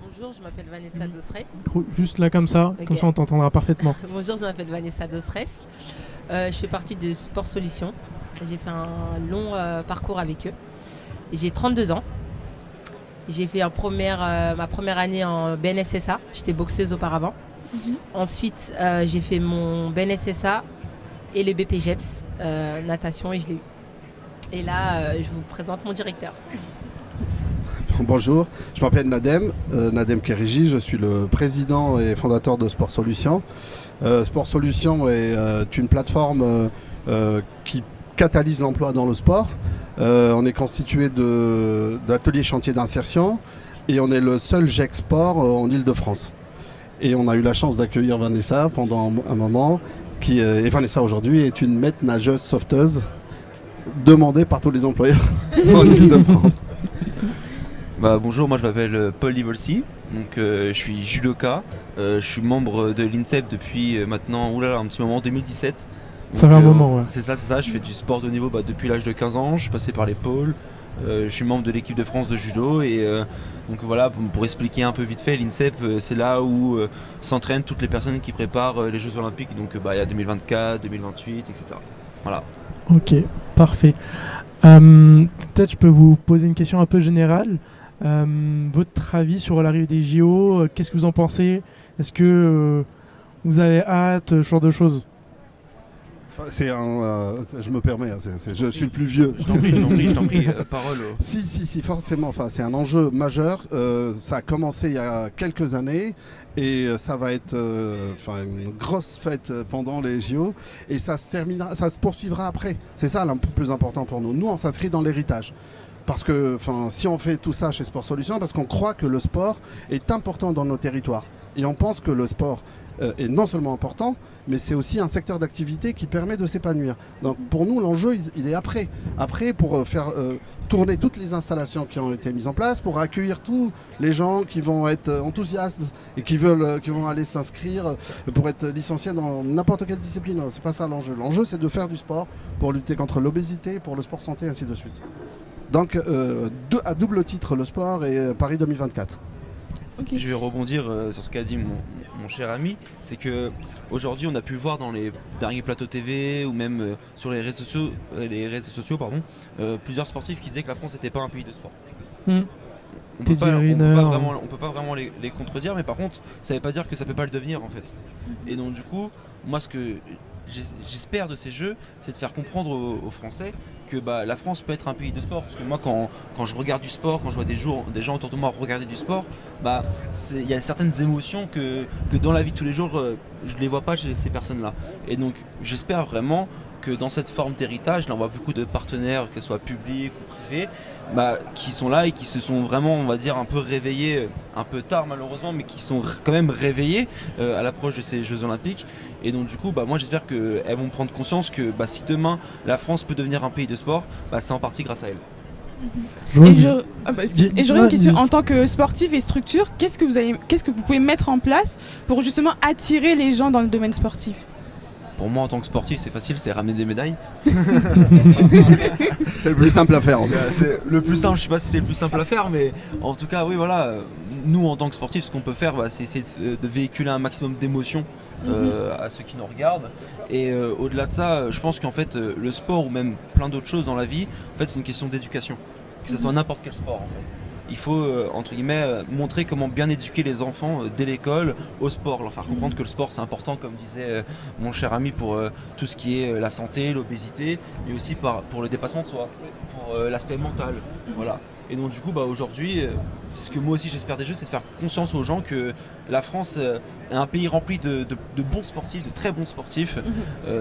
Bonjour, je m'appelle Vanessa Dosres. Juste là comme ça, okay. Comme ça on t'entendra parfaitement. Bonjour, je m'appelle Vanessa Dosres. Je fais partie de Sport Solutions. J'ai fait un long parcours avec eux. J'ai 32 ans. J'ai fait ma première année en BNSSA. J'étais boxeuse auparavant. Ensuite, j'ai fait mon BNSSA et le BPGEPS, natation, et je l'ai eu. Et là, je vous présente mon directeur. Bonjour, je m'appelle Nadem Keriji, je suis le président et fondateur de Sport Solutions. Sport Solutions est une plateforme qui catalyse l'emploi dans le sport. On est constitué d'ateliers chantiers d'insertion et on est le seul GEC Sport en Ile-de-France. Et on a eu la chance d'accueillir Vanessa pendant un moment, et Vanessa aujourd'hui est une maître nageuse sauveteuse demandée par tous les employeurs en Ile-de-France. Bonjour, moi je m'appelle Paul Livolsi, donc je suis judoka, je suis membre de l'INSEP depuis maintenant un petit moment, 2017. Donc, ça fait un moment, ouais. C'est ça, je fais du sport de haut niveau depuis l'âge de 15 ans, je suis passé par les pôles, je suis membre de l'équipe de France de judo et donc voilà, pour expliquer un peu vite fait, l'INSEP c'est là où s'entraînent toutes les personnes qui préparent les Jeux Olympiques, donc il y a 2024, 2028, etc. Voilà. Ok, parfait. Peut-être je peux vous poser une question un peu générale. Votre avis sur l'arrivée des JO, qu'est-ce que vous en pensez? Est-ce que vous avez hâte, ce genre de choses? Je me permets, je suis le plus vieux. Je t'en prie, parole. Si, forcément. C'est un enjeu majeur. Ça a commencé il y a quelques années et ça va être une grosse fête pendant les JO et ça se poursuivra après. C'est ça le plus important pour nous. Nous, on s'inscrit dans l'héritage. Parce que si on fait tout ça chez Sport Solutions, parce qu'on croit que le sport est important dans nos territoires. Et on pense que le sport est non seulement important, mais c'est aussi un secteur d'activité qui permet de s'épanouir. Donc pour nous, l'enjeu, il est après. Après, pour faire tourner toutes les installations qui ont été mises en place, pour accueillir tous les gens qui vont être enthousiastes et qui vont aller s'inscrire pour être licenciés dans n'importe quelle discipline. C'est pas ça l'enjeu. L'enjeu, c'est de faire du sport pour lutter contre l'obésité, pour le sport santé, ainsi de suite. Donc à double titre le sport et Paris 2024. Okay. Je vais rebondir sur ce qu'a dit mon cher ami, c'est que aujourd'hui on a pu voir dans les derniers plateaux TV ou même sur les réseaux sociaux, plusieurs sportifs qui disaient que la France n'était pas un pays de sport. On peut pas vraiment les contredire, mais par contre ça ne veut pas dire que ça peut pas le devenir en fait. Et donc du coup, moi ce que j'espère de ces jeux, c'est de faire comprendre aux Français que la France peut être un pays de sport. Parce que moi, quand je regarde du sport, quand je vois des gens autour de moi regarder du sport, il y a certaines émotions que dans la vie de tous les jours, je ne les vois pas chez ces personnes-là. Et donc, j'espère vraiment que dans cette forme d'héritage, là on voit beaucoup de partenaires, qu'elles soient publics ou privés, qui sont là et qui se sont vraiment, on va dire, un peu réveillés, un peu tard malheureusement, mais qui sont quand même réveillés à l'approche de ces Jeux Olympiques. Et donc du coup, moi j'espère qu'elles vont prendre conscience que si demain la France peut devenir un pays de sport, c'est en partie grâce à elles. Et j'aurais une question, en tant que sportif et structure, qu'est-ce que vous pouvez mettre en place pour justement attirer les gens dans le domaine sportif? Pour moi en tant que sportif c'est facile, c'est ramener des médailles. C'est le plus simple à faire en fait. C'est le plus simple, je sais pas si c'est le plus simple à faire, mais en tout cas oui voilà, nous en tant que sportifs ce qu'on peut faire c'est essayer de véhiculer un maximum d'émotions à ceux qui nous regardent. Et au-delà de ça, je pense qu'en fait le sport ou même plein d'autres choses dans la vie, en fait c'est une question d'éducation. Que ce soit n'importe quel sport en fait. Il faut, entre guillemets, montrer comment bien éduquer les enfants dès l'école au sport, leur faire comprendre que le sport c'est important, comme disait mon cher ami, pour tout ce qui est la santé, l'obésité, mais aussi pour le dépassement de soi, pour l'aspect mental. Voilà. Et donc du coup, aujourd'hui, c'est ce que moi aussi j'espère des Jeux, c'est de faire conscience aux gens que la France est un pays rempli de bons sportifs, de très bons sportifs.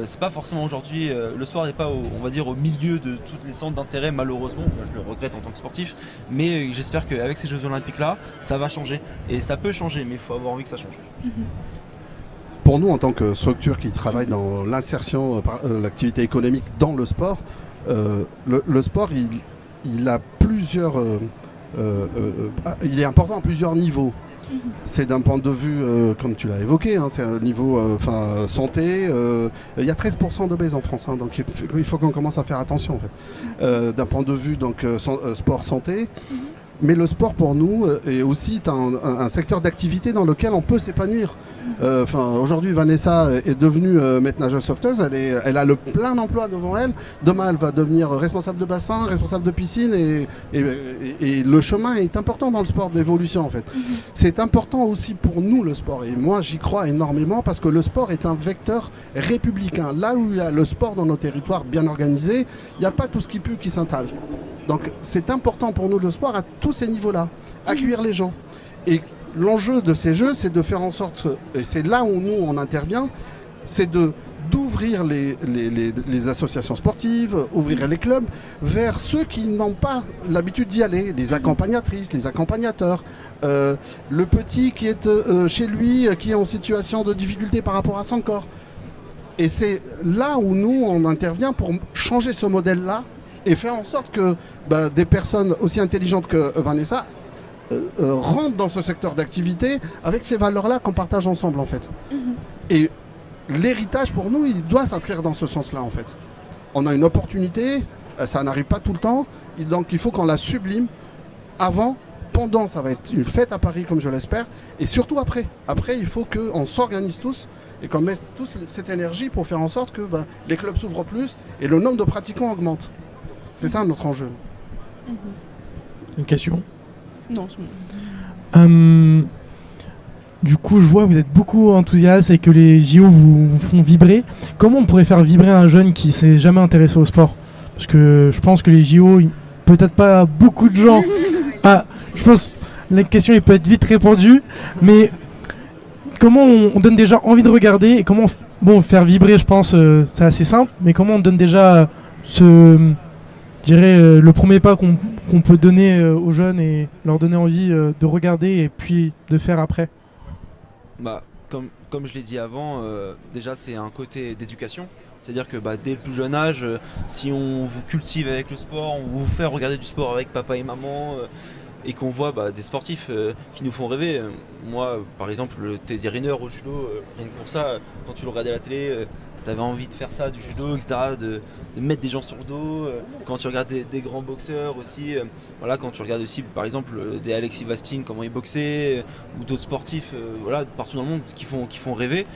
C'est pas forcément aujourd'hui, le sport n'est pas on va dire au milieu de tous les centres d'intérêt malheureusement, moi, je le regrette en tant que sportif, mais j'espère qu'avec ces Jeux Olympiques là, ça va changer. Et ça peut changer, mais il faut avoir envie que ça change. Pour nous en tant que structure qui travaille dans l'insertion, l'activité économique dans le sport, le sport il a plusieurs... il est important à plusieurs niveaux. C'est d'un point de vue, comme tu l'as évoqué, c'est un niveau santé. Il y a 13% d'obèses en France, donc il faut qu'on commence à faire attention en fait. D'un point de vue sport santé. Mais le sport pour nous est aussi un secteur d'activité dans lequel on peut s'épanouir. Aujourd'hui, Vanessa est devenue maître nageuse sauveteuse, elle a le plein emploi devant elle. Demain, elle va devenir responsable de bassin, responsable de piscine et le chemin est important dans le sport d'évolution en fait. C'est important aussi pour nous le sport et moi j'y crois énormément parce que le sport est un vecteur républicain. Là où il y a le sport dans nos territoires bien organisé, il n'y a pas tout ce qui pue qui s'installe. Donc c'est important pour nous le sport à tous ces niveaux-là, accueillir les gens. Et l'enjeu de ces Jeux, c'est de faire en sorte, et c'est là où nous on intervient, c'est d'ouvrir les associations sportives, ouvrir les clubs vers ceux qui n'ont pas l'habitude d'y aller, les accompagnatrices, les accompagnateurs, le petit qui est chez lui, qui est en situation de difficulté par rapport à son corps. Et c'est là où nous on intervient pour changer ce modèle-là et faire en sorte que des personnes aussi intelligentes que Vanessa rentrent dans ce secteur d'activité avec ces valeurs-là qu'on partage ensemble en fait. Et l'héritage pour nous, il doit s'inscrire dans ce sens-là en fait. On a une opportunité, ça n'arrive pas tout le temps, donc il faut qu'on la sublime avant, pendant, ça va être une fête à Paris comme je l'espère, et surtout après. Après, il faut qu'on s'organise tous et qu'on mette tous cette énergie pour faire en sorte que les clubs s'ouvrent plus et le nombre de pratiquants augmente. C'est ça notre enjeu. Une question. Non, c'est bon. Du coup, je vois que vous êtes beaucoup enthousiaste et que les JO vous font vibrer. Comment on pourrait faire vibrer un jeune qui s'est jamais intéressé au sport? Parce que je pense que les JO, peut-être pas beaucoup de gens. Je pense que la question peut être vite répondue, mais comment on donne déjà envie de regarder et comment faire vibrer, je pense, c'est assez simple, mais comment on donne déjà le premier pas qu'on peut donner aux jeunes et leur donner envie de regarder et puis de faire après? Comme je l'ai dit avant, déjà c'est un côté d'éducation. C'est-à-dire que dès le plus jeune âge, si on vous cultive avec le sport, on vous fait regarder du sport avec papa et maman, et qu'on voit des sportifs qui nous font rêver. Moi, par exemple, le Teddy Riner au judo, rien que pour ça, quand tu le regardais à la télé, t'avais envie de faire ça, du judo, etc., de mettre des gens sur le dos. Quand tu regardes des grands boxeurs aussi, quand tu regardes aussi, par exemple, des Alexis Vastin, comment ils boxaient, ou d'autres sportifs, partout dans le monde, qui font rêver.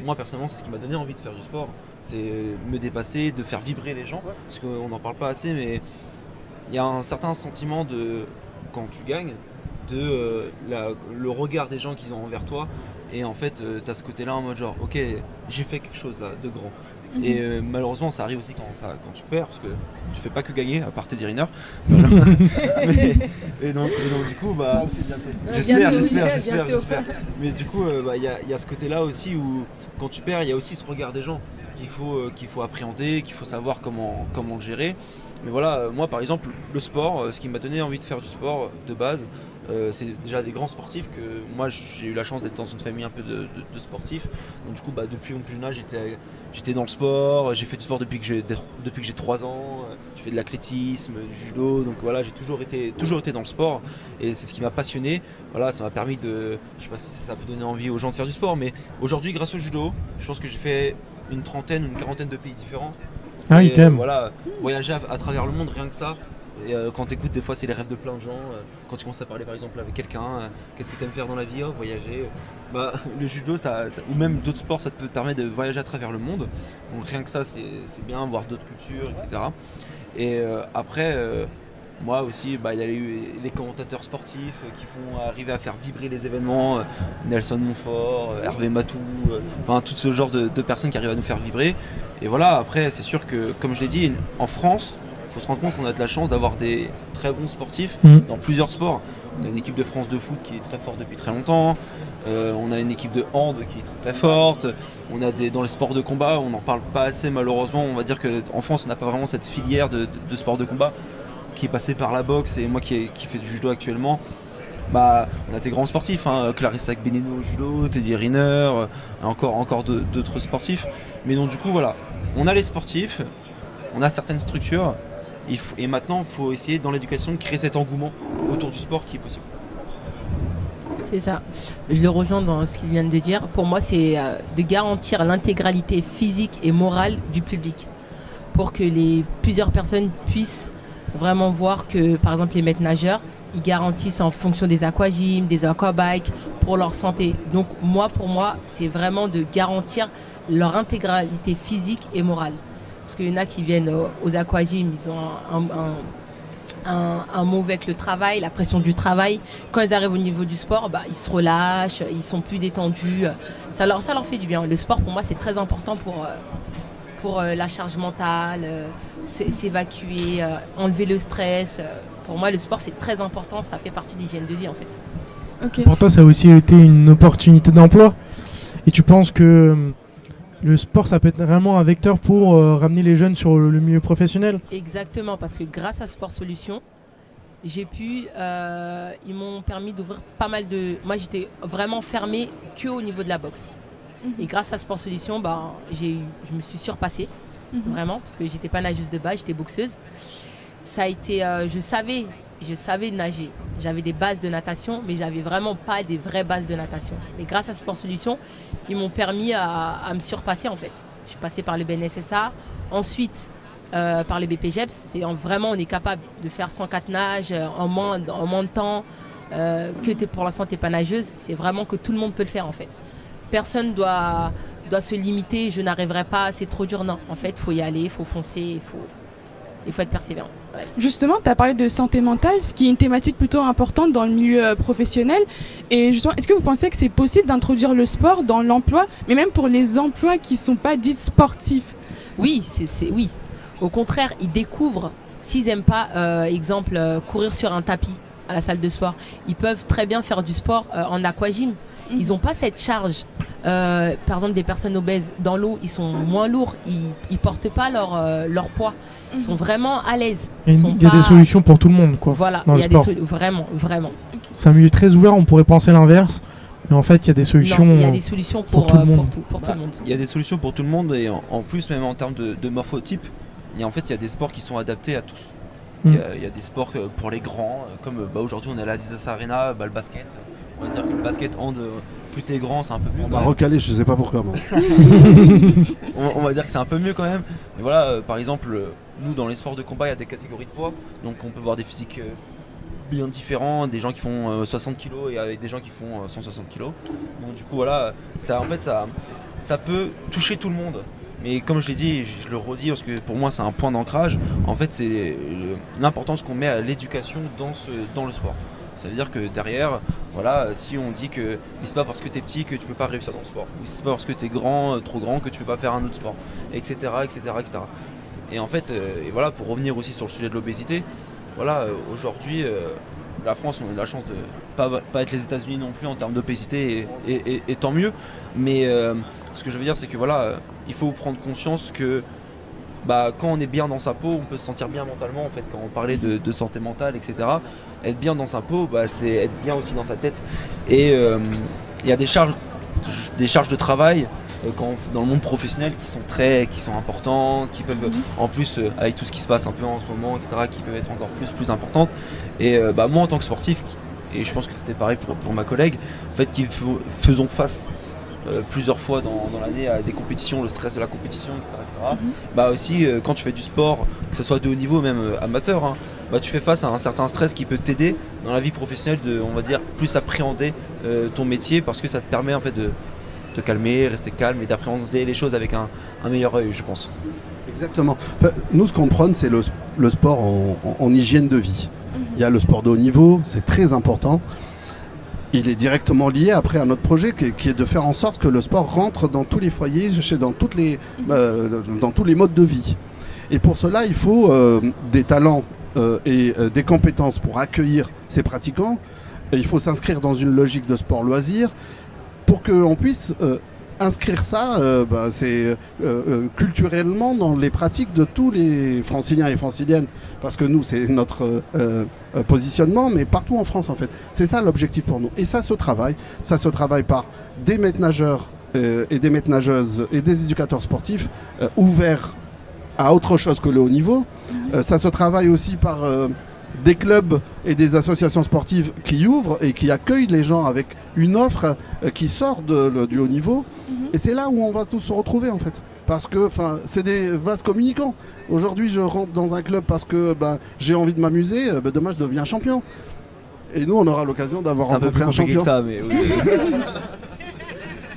Moi personnellement, c'est ce qui m'a donné envie de faire du sport, c'est me dépasser, de faire vibrer les gens, parce qu'on n'en parle pas assez, mais il y a un certain sentiment de, quand tu gagnes, le regard des gens qu'ils ont envers toi, et en fait tu as ce côté là en mode genre ok, j'ai fait quelque chose là de grand. Et malheureusement ça arrive aussi quand tu perds, parce que tu fais pas que gagner, à part Teddy Riner. et donc du coup j'espère. Mais du coup il y a ce côté là aussi où quand tu perds, il y a aussi ce regard des gens qu'il faut appréhender, qu'il faut savoir comment le gérer. Mais moi par exemple le sport, ce qui m'a donné envie de faire du sport de base, c'est déjà des grands sportifs. Que moi j'ai eu la chance d'être dans une famille un peu de sportifs, donc du coup depuis mon plus jeune âge j'étais dans le sport, j'ai fait du sport depuis que j'ai 3 ans, je fais de l'athlétisme, du judo, donc j'ai toujours été dans le sport, et c'est ce qui m'a passionné. Ça m'a permis je sais pas si ça peut donner envie aux gens de faire du sport, mais aujourd'hui grâce au judo, je pense que j'ai fait une trentaine ou une quarantaine de pays différents. Oui, quand même. Voyager à travers le monde, rien que ça. Et quand t'écoutes, des fois c'est les rêves de plein de gens. Quand tu commences à parler par exemple avec quelqu'un, qu'est-ce que t'aimes faire dans la vie? Voyager. Le judo ou même d'autres sports, ça te permet de voyager à travers le monde. Donc rien que ça c'est bien, voir d'autres cultures, etc. Et après moi aussi il y a les commentateurs sportifs qui font arriver à faire vibrer les événements, Nelson Montfort, Hervé Matou, tout ce genre de personnes qui arrivent à nous faire vibrer. Et après c'est sûr que, comme je l'ai dit, en France, il faut se rendre compte qu'on a de la chance d'avoir des très bons sportifs dans plusieurs sports. On a une équipe de France de foot qui est très forte depuis très longtemps, on a une équipe de hand qui est très très forte, on a dans les sports de combat, on n'en parle pas assez malheureusement. On va dire qu'en France on n'a pas vraiment cette filière de sport de combat qui est passée par la boxe, et moi qui fais du judo actuellement, on a des grands sportifs, Clarissa Agbenino au judo, Teddy Riner, encore d'autres sportifs. Mais donc du coup on a les sportifs, on a certaines structures, et maintenant il faut essayer dans l'éducation de créer cet engouement autour du sport qui est possible. C'est ça, je le rejoins dans ce qu'il vient de dire. Pour moi c'est de garantir l'intégralité physique et morale du public, pour que plusieurs personnes puissent vraiment voir que par exemple les maîtres nageurs, ils garantissent en fonction des aquagyms, des aquabikes pour leur santé. Donc pour moi c'est vraiment de garantir leur intégralité physique et morale. Parce qu'il y en a qui viennent aux aquagyms, ils ont un mauvais avec le travail, la pression du travail. Quand ils arrivent au niveau du sport, ils se relâchent, ils sont plus détendus. Ça leur fait du bien. Le sport pour moi c'est très important pour la charge mentale, s'évacuer, enlever le stress. Pour moi le sport c'est très important, ça fait partie de l'hygiène de vie en fait. Okay. Pour toi ça a aussi été une opportunité d'emploi, et tu penses que le sport ça peut être vraiment un vecteur pour ramener les jeunes sur le milieu professionnel? Exactement, parce que grâce à Sport Solutions, ils m'ont permis d'ouvrir pas mal de... Moi j'étais vraiment fermée qu'au niveau de la boxe. Et grâce à Sport Solutions, je me suis surpassée, vraiment, parce que j'étais pas nageuse de base, j'étais boxeuse. Ça a été, je savais nager, j'avais des bases de natation, mais j'avais vraiment pas des vraies bases de natation. Et grâce à Sport Solutions, ils m'ont permis à me surpasser en fait. Je suis passée par le BNSSA, ensuite par le BPGEPS. Vraiment, on est capable de faire 104 nages en moins de temps, pour l'instant t'es pas nageuse. C'est vraiment que tout le monde peut le faire en fait. Personne doit se limiter, je n'arriverai pas, c'est trop dur. Non, en fait, il faut y aller, il faut foncer, il faut être persévérant. Ouais. Justement, tu as parlé de santé mentale, ce qui est une thématique plutôt importante dans le milieu professionnel. Et justement, est-ce que vous pensez que c'est possible d'introduire le sport dans l'emploi, mais même pour les emplois qui ne sont pas dits sportifs? Oui, oui. Au contraire, ils découvrent, s'ils n'aiment pas, exemple, courir sur un tapis à la salle de sport, ils peuvent très bien faire du sport en aquagym. Ils n'ont pas cette charge. Par exemple, des personnes obèses dans l'eau, ils sont moins lourds, ils ne portent pas leur poids. Ils sont vraiment à l'aise. Il y a des solutions pour tout le monde, quoi. Voilà, dans il y le a des sport. vraiment. C'est un milieu très ouvert, on pourrait penser l'inverse. Mais en fait, il y a des solutions. Non, il y a des solutions pour tout le monde. Il y a des solutions pour tout le monde et en plus, même en termes de morphotype, il y a des sports qui sont adaptés à tous. Il y a des sports pour les grands, comme aujourd'hui on est à l'Adidas Arena, le basket. On va dire que le basket hand, plus t'es grand, c'est un peu mieux. On m'a recalé, je sais pas pourquoi moi. on va dire que c'est un peu mieux quand même. Mais voilà, par exemple, nous dans les sports de combat, il y a des catégories de poids. Donc on peut voir des physiques bien différents, des gens qui font 60 kg et avec des gens qui font 160 kg. Donc du coup voilà, ça peut toucher tout le monde. Mais comme je l'ai dit, je le redis parce que pour moi c'est un point d'ancrage, en fait c'est l'importance qu'on met à l'éducation dans le sport. Ça veut dire que derrière, voilà, si on dit que mais c'est pas parce que t'es petit que tu peux pas réussir dans le sport, ou c'est pas parce que t'es grand, trop grand que tu peux pas faire un autre sport, etc. Et en fait, et voilà, pour revenir aussi sur le sujet de l'obésité, voilà, aujourd'hui, la France, on a de la chance de pas être les États-Unis non plus en termes d'obésité et tant mieux. Mais ce que je veux dire, c'est que voilà, il faut prendre conscience que quand on est bien dans sa peau, on peut se sentir bien mentalement en fait. Quand on parlait de santé mentale, etc. Être bien dans sa peau, c'est être bien aussi dans sa tête. Et il y a des charges de travail dans le monde professionnel qui sont importantes, qui peuvent en plus avec tout ce qui se passe un peu en ce moment, etc. qui peuvent être encore plus importantes. Et moi en tant que sportif, et je pense que c'était pareil pour ma collègue, en fait, qui faisons face plusieurs fois dans l'année à des compétitions, le stress de la compétition, etc. Aussi quand tu fais du sport, que ce soit de haut niveau même amateur, tu fais face à un certain stress qui peut t'aider dans la vie professionnelle de, on va dire, plus appréhender ton métier, parce que ça te permet en fait de te calmer, rester calme et d'appréhender les choses avec un meilleur œil, je pense. Exactement. Nous, ce qu'on prône, c'est le sport en hygiène de vie. Il y a le sport de haut niveau, c'est très important. Il est directement lié après à notre projet qui est de faire en sorte que le sport rentre dans tous les foyers, dans tous les modes de vie. Et pour cela, il faut des talents et des compétences pour accueillir ces pratiquants. Et il faut s'inscrire dans une logique de sport loisir pour qu'on puisse inscrire ça culturellement dans les pratiques de tous les franciliens et franciliennes, parce que nous c'est notre positionnement, mais partout en France en fait. C'est ça l'objectif pour nous. Et ça se travaille par des maîtres nageurs et des maîtres nageuses et des éducateurs sportifs ouverts à autre chose que le haut niveau. Ça se travaille aussi par des clubs et des associations sportives qui ouvrent et qui accueillent les gens avec une offre qui sort du haut niveau. Et c'est là où on va tous se retrouver en fait. Parce que c'est des vases communicants. Aujourd'hui, je rentre dans un club parce que j'ai envie de m'amuser. Demain, je deviens champion. Et nous, on aura l'occasion d'avoir rencontré un champion. C'est un peu plus compliqué que ça, mais oui.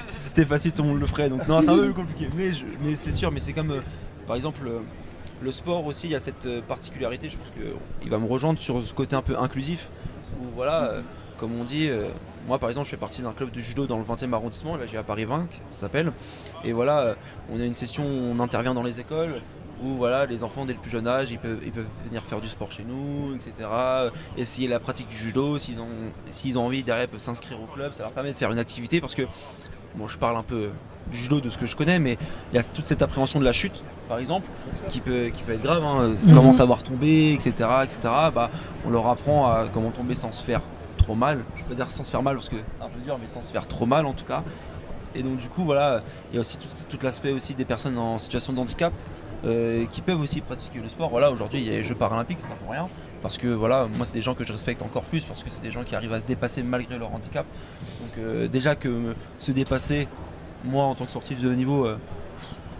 Si c'était facile, tout le monde le ferait. Donc non, c'est un peu plus compliqué. Mais c'est sûr, mais c'est comme, par exemple, le sport aussi, il y a cette particularité. Je pense qu'il va me rejoindre sur ce côté un peu inclusif. Où voilà, comme on dit... moi par exemple je fais partie d'un club de judo dans le 20e arrondissement, là j'ai à Paris 20 ça s'appelle, et voilà on a une session où on intervient dans les écoles où voilà les enfants dès le plus jeune âge ils peuvent venir faire du sport chez nous, etc. Essayer la pratique du judo, s'ils ont envie derrière ils peuvent s'inscrire au club, ça leur permet de faire une activité, parce que je parle un peu du judo de ce que je connais, mais il y a toute cette appréhension de la chute par exemple qui peut être grave, comment savoir tomber, etc. On leur apprend à comment tomber sans se faire trop mal, je peux dire sans se faire mal parce que c'est un peu dur, mais sans se faire trop mal en tout cas. Et donc du coup voilà, il y a aussi tout l'aspect aussi des personnes en situation de handicap qui peuvent aussi pratiquer le sport. Voilà, aujourd'hui il y a les Jeux paralympiques, c'est pas pour rien, parce que voilà, moi c'est des gens que je respecte encore plus, parce que c'est des gens qui arrivent à se dépasser malgré leur handicap. Donc déjà que se dépasser, moi en tant que sportif de haut niveau,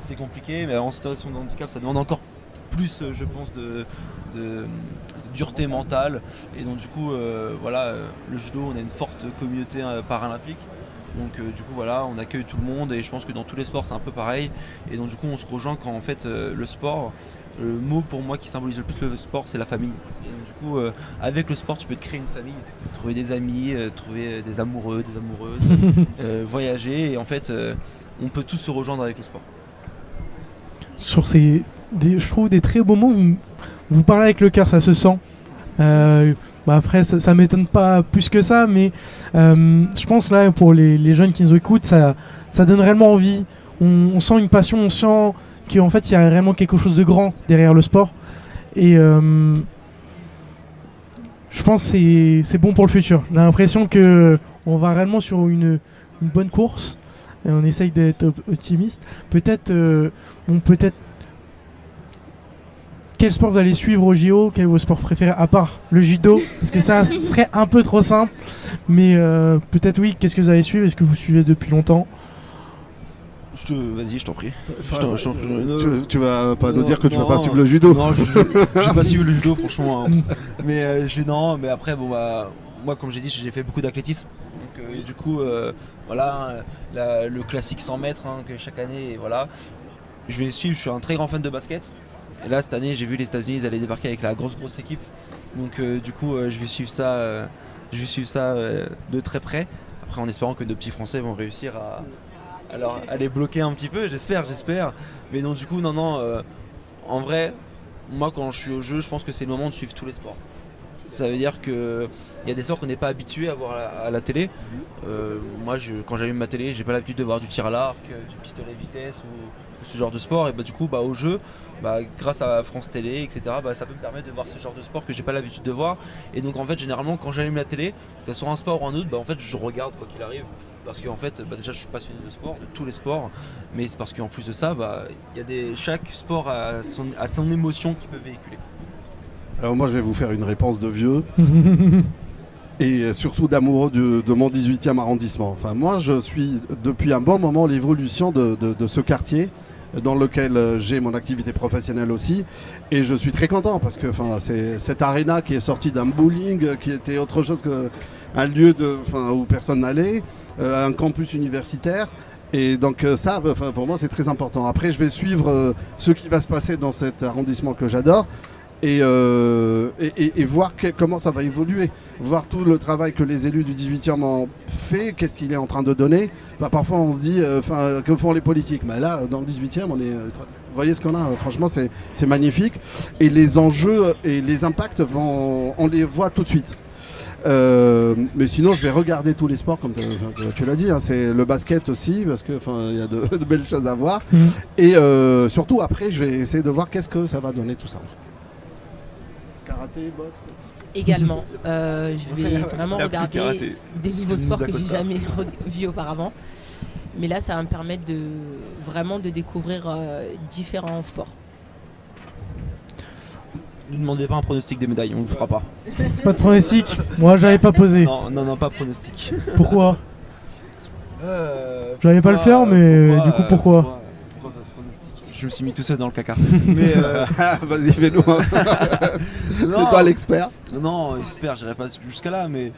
c'est compliqué, mais en situation de handicap ça demande encore plus, je pense, de dureté mentale. Et donc du coup le judo, on a une forte communauté paralympique, donc du coup voilà, on accueille tout le monde, et je pense que dans tous les sports c'est un peu pareil. Et donc du coup on se rejoint quand en fait le sport le mot pour moi qui symbolise le plus le sport, c'est la famille. Et du coup, avec le sport, tu peux te créer une famille, trouver des amis, trouver des amoureux, des amoureuses, voyager. Et en fait, on peut tous se rejoindre avec le sport. Sur je trouve des très beaux mots. Vous parlez avec le cœur, ça se sent. Après, ça m'étonne pas plus que ça, mais je pense là pour les jeunes qui nous écoutent, ça donne réellement envie. On sent une passion, on sent qu'en fait il y a réellement quelque chose de grand derrière le sport. Et je pense que c'est bon pour le futur. J'ai l'impression qu'on va réellement sur une bonne course. Et on essaye d'être optimiste. Peut-être. Quel sport vous allez suivre au JO? Quel est votre sport préféré à part le judo? Parce que ça serait un peu trop simple. Mais peut-être oui, qu'est-ce que vous allez suivre? Est-ce que vous suivez depuis longtemps? Vas-y, je t'en prie. Tu vas pas nous dire que tu vas pas suivre le judo? Non, je vais pas suivre le judo, franchement. Hein. Mais mais après, moi, comme j'ai dit, j'ai fait beaucoup d'athlétisme. Donc, du coup, le classique 100 mètres que chaque année, et voilà. Je vais les suivre. Je suis un très grand fan de basket. Et là, cette année, j'ai vu les États-Unis, ils allaient débarquer avec la grosse équipe. Donc, du coup, je vais suivre ça, de très près. Après, en espérant que nos petits Français vont réussir à les bloquer un petit peu, j'espère. Mais donc, du coup, en vrai, moi, quand je suis au jeu, je pense que c'est le moment de suivre tous les sports. Ça veut dire qu'il y a des sports qu'on n'est pas habitué à voir à la télé. Moi, quand j'allume ma télé, j'ai pas l'habitude de voir du tir à l'arc, du pistolet vitesse ou ce genre de sport. Et du coup, au jeu, grâce à France Télé, etc., ça peut me permettre de voir ce genre de sport que j'ai pas l'habitude de voir. Et donc, en fait, généralement, quand j'allume la télé, que ce soit un sport ou un autre, en fait, je regarde quoi qu'il arrive. Parce qu'en fait, déjà, je suis passionné de sport, de tous les sports. Mais c'est parce qu'en plus de ça, chaque sport a son émotion qu'il peut véhiculer. Alors moi je vais vous faire une réponse de vieux et surtout d'amoureux de mon 18e arrondissement. Enfin moi je suis depuis un bon moment l'évolution de ce quartier dans lequel j'ai mon activité professionnelle aussi et je suis très content parce que c'est cette arena qui est sortie d'un bowling qui était autre chose qu'un lieu où personne n'allait, un campus universitaire. Et donc ça, pour moi c'est très important. Après je vais suivre ce qui va se passer dans cet arrondissement que j'adore. Et voir comment ça va évoluer, voir tout le travail que les élus du 18e ont fait, qu'est-ce qu'il est en train de donner. Parfois on se dit, que font les politiques? Mais là, dans le 18e, vous voyez ce qu'on a, franchement c'est magnifique. Et les enjeux et les impacts, on les voit tout de suite. Mais sinon je vais regarder tous les sports comme tu l'as dit, c'est le basket aussi parce que il y a de belles choses à voir. Et surtout après je vais essayer de voir qu'est-ce que ça va donner tout ça en fait. Karaté, boxe. Également, je vais vraiment regarder des nouveaux sports que j'ai jamais vus auparavant. Mais là, ça va me permettre vraiment de découvrir différents sports. Ne demandez pas un pronostic des médailles, on ne le fera pas. Pas de pronostic? Moi, j'avais pas posé. Non, pas pronostic. Pourquoi? J'allais pas le faire, mais du coup, pourquoi je me suis mis tout seul dans le caca. Mais vas-y, fais-nous. C'est toi l'expert. Non, expert, j'irai pas jusqu'à là, mais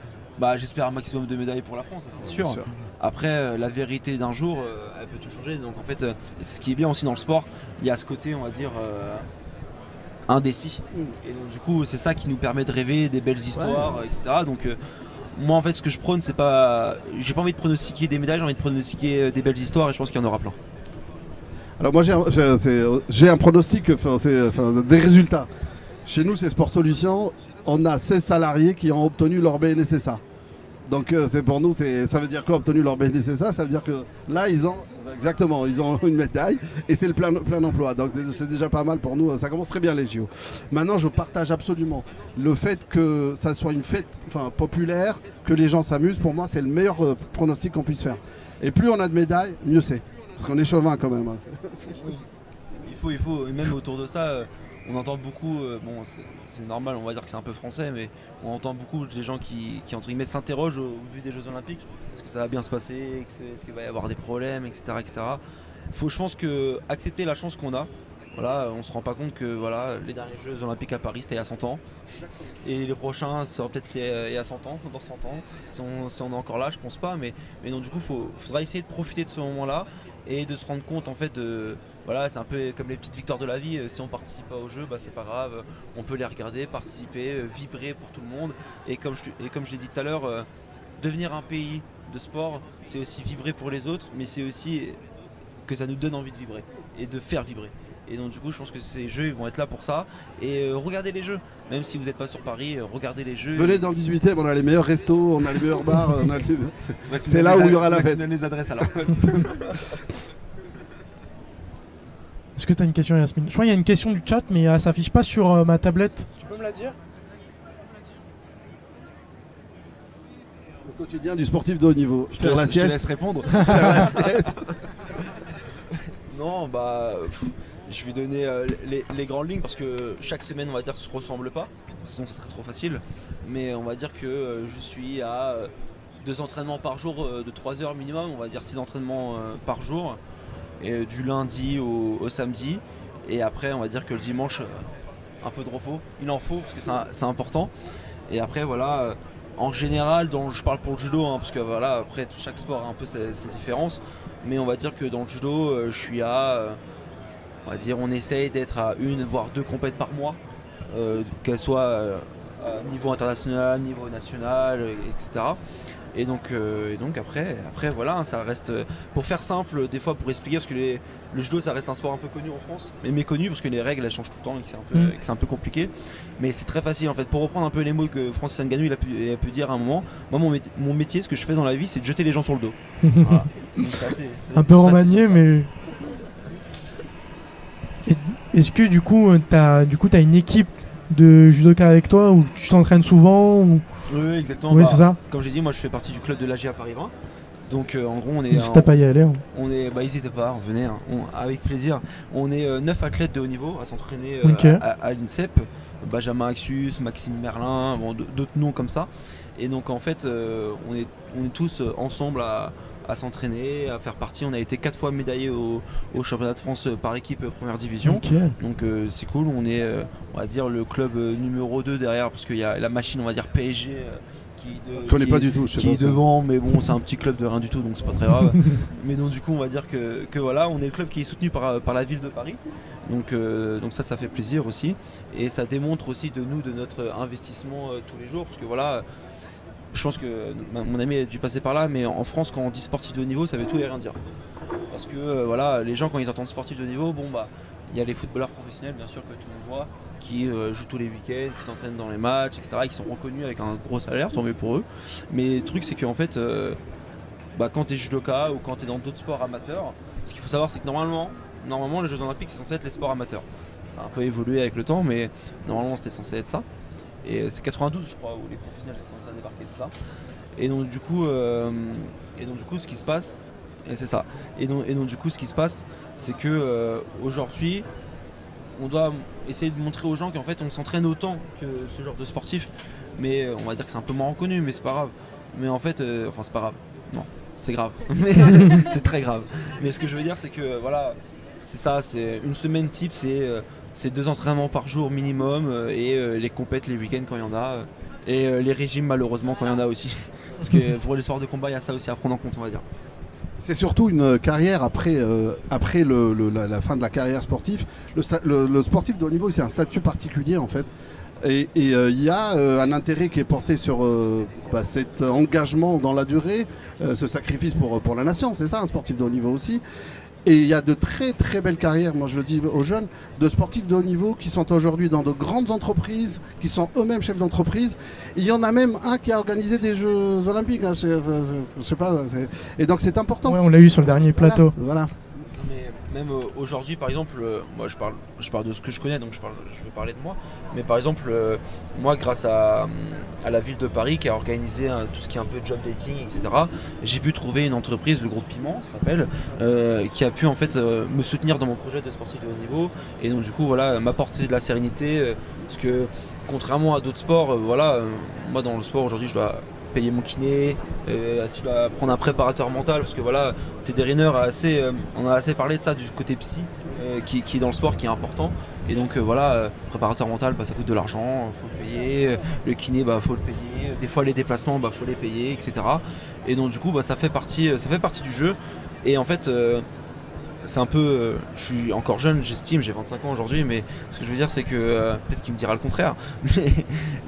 j'espère un maximum de médailles pour la France, ça, c'est sûr. Après, la vérité d'un jour, elle peut tout changer. Donc en fait, ce qui est bien aussi dans le sport, il y a ce côté, on va dire, indécis. Et donc du coup, c'est ça qui nous permet de rêver des belles histoires, etc. Donc moi, en fait, ce que je prône, c'est pas, j'ai pas envie de pronostiquer des médailles, j'ai envie de pronostiquer des belles histoires, et je pense qu'il y en aura plein. Alors moi j'ai un pronostic, des résultats. Chez nous c'est Sport Solutions, on a 16 salariés qui ont obtenu leur BNSSA. Donc c'est pour nous, ça veut dire quoi obtenu leur BNSSA? Ça veut dire que là ils ont une médaille et c'est le plein emploi. Donc c'est déjà pas mal pour nous, ça commence très bien les JO. Maintenant je partage absolument le fait que ça soit une fête populaire, que les gens s'amusent, pour moi c'est le meilleur pronostic qu'on puisse faire. Et plus on a de médailles, mieux c'est. Parce qu'on est chauvin quand même. Il faut, et même autour de ça, on entend beaucoup, c'est normal, on va dire que c'est un peu français, mais on entend beaucoup des gens qui entre guillemets s'interrogent au vu des Jeux Olympiques. Est-ce que ça va bien se passer? Est-ce qu'il va y avoir des problèmes, etc. Faut, je pense, accepter la chance qu'on a. Voilà, on se rend pas compte que les derniers Jeux Olympiques à Paris c'était il y a 100 ans et les prochains sera peut-être il y a 100 ans, dans 100 ans, si on est encore là, je pense pas, mais donc du coup faudra essayer de profiter de ce moment-là et de se rendre compte en fait voilà, c'est un peu comme les petites victoires de la vie. Si on participe pas au jeu, c'est pas grave, on peut les regarder, participer, vibrer pour tout le monde. Et comme je l'ai dit tout à l'heure, devenir un pays de sport, c'est aussi vibrer pour les autres, mais c'est aussi que ça nous donne envie de vibrer et de faire vibrer. Et donc du coup je pense que ces jeux ils vont être là pour ça. Et regardez les jeux, même si vous n'êtes pas sur Paris, regardez les jeux. Venez dans le 18e, on a les meilleurs restos, on a les meilleurs bars, c'est là où il y aura la fête. Tu donnes les adresses alors. Est-ce que tu as une question, Yasmine? Je crois qu'il y a une question du chat, mais elle s'affiche pas sur ma tablette. Tu peux me la dire? Le quotidien du sportif de haut niveau. Je te laisse répondre. Non, je vais donner les grandes lignes parce que chaque semaine, on va dire, se ressemble pas. Sinon, ça serait trop facile. Mais on va dire que je suis à 2 entraînements par jour de 3 heures minimum. On va dire 6 entraînements par jour. Et du lundi au samedi. Et après, on va dire que le dimanche, un peu de repos. Il en faut parce que c'est important. Et après, voilà. En général, je parle pour le judo, parce que voilà, après chaque sport a un peu ses différences, mais on va dire que dans le judo, je suis on va dire, on essaye d'être à 1 voire 2 compètes par mois, qu'elles soient à niveau international, niveau national, etc. Et donc après voilà, ça reste, pour faire simple, des fois pour expliquer, parce que le judo ça reste un sport un peu connu en France, mais méconnu parce que les règles elles changent tout le temps et que c'est un peu compliqué. Mais c'est très facile en fait. Pour reprendre un peu les mots que Francis Ngannou il a pu dire à un moment, moi mon métier, ce que je fais dans la vie, c'est de jeter les gens sur le dos. Voilà. Donc, c'est un peu remanié, mais... Est-ce que du coup t'as une équipe de judoka avec toi ou tu t'entraînes souvent ou... Oui, exactement. Oui, c'est ça. Comme j'ai dit, moi je fais partie du club de l'AGA Paris 20. Donc en gros on est... N'hésitez pas à y aller. N'hésitez pas, venez, avec plaisir. On est 9 athlètes de haut niveau à s'entraîner à l'INSEP. Benjamin Axus, Maxime Merlin, d'autres noms comme ça. Et donc en fait on est tous ensemble à s'entraîner, à faire partie. On a été 4 fois médaillés au championnat de France par équipe première division. Donc c'est cool, on est on va dire le club numéro 2 derrière, parce qu'il y a la machine, on va dire PSG qui est devant, mais bon c'est un petit club de rien du tout, donc c'est pas très grave. Mais donc du coup on va dire que voilà, on est le club qui est soutenu par la ville de Paris. Donc ça fait plaisir aussi, et ça démontre aussi de notre investissement tous les jours, parce que voilà, je pense que mon ami a dû passer par là, mais en France quand on dit sportif de haut niveau ça veut tout et rien dire. Parce que voilà, les gens quand ils entendent sportif de haut niveau, il y a les footballeurs professionnels bien sûr que tout le monde voit, qui jouent tous les week-ends, qui s'entraînent dans les matchs, etc., qui sont reconnus avec un gros salaire, tant mieux pour eux. Mais le truc c'est qu'en fait, quand tu es judoka ou quand tu es dans d'autres sports amateurs, ce qu'il faut savoir c'est que normalement les Jeux Olympiques c'est censé être les sports amateurs. Ça a un peu évolué avec le temps, mais normalement c'était censé être ça. Et c'est 92 je crois où les professionnels commencent à débarquer, c'est ça. Et donc du coup ce qui se passe, et c'est ça. Et donc du coup ce qui se passe, c'est que aujourd'hui on doit essayer de montrer aux gens qu'en fait on s'entraîne autant que ce genre de sportif. Mais on va dire que c'est un peu moins reconnu, mais c'est pas grave. Mais en fait, c'est pas grave. Non, c'est grave. C'est très grave. Mais ce que je veux dire c'est que voilà, c'est ça, c'est une semaine type, c'est 2 entraînements par jour minimum, et les compètes les week-ends quand il y en a, et les régimes malheureusement quand il y en a aussi. Parce que pour les sports de combat il y a ça aussi à prendre en compte, on va dire. C'est surtout une carrière après la fin de la carrière sportive. Le sportif de haut niveau, c'est un statut particulier en fait. Et il y a un intérêt qui est porté sur cet engagement dans la durée, ce sacrifice pour la nation. C'est ça un sportif de haut niveau aussi. Et il y a de très très belles carrières, moi je le dis aux jeunes, de sportifs de haut niveau qui sont aujourd'hui dans de grandes entreprises, qui sont eux-mêmes chefs d'entreprise. Il y en a même un qui a organisé des Jeux Olympiques, je sais pas. Et donc c'est important. Ouais, on l'a eu sur le dernier plateau. Voilà. Mais même aujourd'hui par exemple, moi je parle de ce que je connais, donc je vais parler de moi. Mais par exemple, moi grâce à la ville de Paris qui a organisé tout ce qui est un peu job dating, etc., j'ai pu trouver une entreprise, le groupe Piment ça s'appelle, qui a pu en fait me soutenir dans mon projet de sportif de haut niveau, et donc du coup voilà, m'apporter de la sérénité, parce que contrairement à d'autres sports, moi dans le sport aujourd'hui je dois payer mon kiné, si je dois prendre un préparateur mental, parce que voilà, Teddy Riner on a assez parlé de ça, du côté psy qui est dans le sport, qui est important. Et donc préparateur mental, ça coûte de l'argent, faut le payer, le kiné faut le payer, des fois les déplacements faut les payer, etc. Et donc du coup ça fait partie du jeu. Et en fait c'est un peu, je suis encore jeune, j'estime, j'ai 25 ans aujourd'hui, mais ce que je veux dire c'est que, peut-être qu'il me dira le contraire,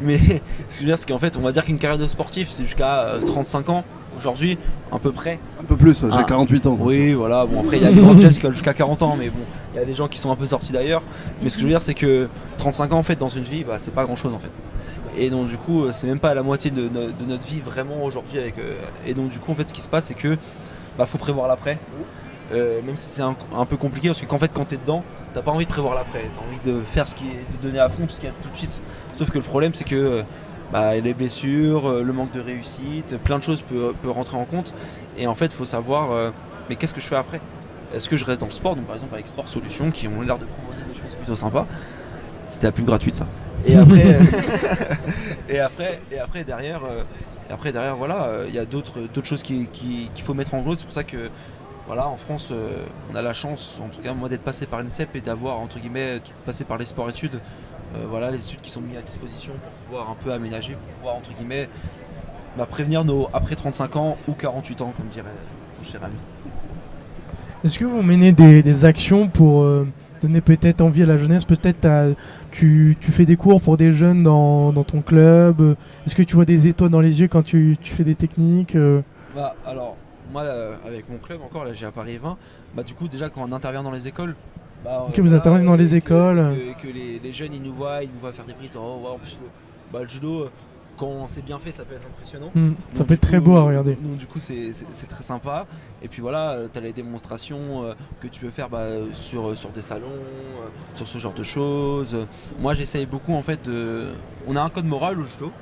mais ce que je veux dire c'est qu'en fait on va dire qu'une carrière de sportif c'est jusqu'à 35 ans aujourd'hui, à peu près. Un peu plus, j'ai 48 ans. Oui, voilà, bon après il y a LeBron James qui a jusqu'à 40 ans, mais bon, il y a des gens qui sont un peu sortis d'ailleurs, mais ce que je veux dire c'est que 35 ans en fait dans une vie, c'est pas grand chose en fait. Et donc du coup c'est même pas à la moitié de notre vie vraiment aujourd'hui avec, et donc du coup en fait ce qui se passe c'est que faut prévoir l'après. Même si c'est un peu compliqué parce que qu'en fait quand t'es dedans t'as pas envie de prévoir l'après, t'as envie de faire de donner à fond tout ce qu'il y a tout de suite, sauf que le problème c'est que les blessures, le manque de réussite, plein de choses peut rentrer en compte, et en fait il faut savoir mais qu'est-ce que je fais après, est-ce que je reste dans le sport, donc par exemple avec Sport Solutions qui ont l'air de proposer des choses plutôt sympas, c'était la pub gratuite ça, et après et après derrière voilà, il y a d'autres choses qu'il faut mettre en cause. C'est pour ça que voilà, en France on a la chance, en tout cas moi, d'être passé par l'INSEP et d'avoir entre guillemets passé par les sports-études, voilà, les études qui sont mises à disposition pour pouvoir un peu aménager, pour pouvoir entre guillemets prévenir nos après 35 ans ou 48 ans comme dirait mon cher ami. Est-ce que vous menez des actions pour donner peut-être envie à la jeunesse? Peut-être tu fais des cours pour des jeunes dans ton club. Est-ce que tu vois des étoiles dans les yeux quand tu fais des techniques? Alors moi avec mon club encore, là j'ai à Paris 20, du coup déjà quand on intervient dans les écoles, vous intervenez dans les écoles, que les jeunes ils nous voient faire des prises, en plus le judo, quand c'est bien fait ça peut être impressionnant. Ça peut être très beau à regarder. Donc du coup c'est très sympa, et puis voilà, tu as les démonstrations que tu peux faire sur des salons, sur ce genre de choses. Moi j'essaye beaucoup en fait on a un code moral au judo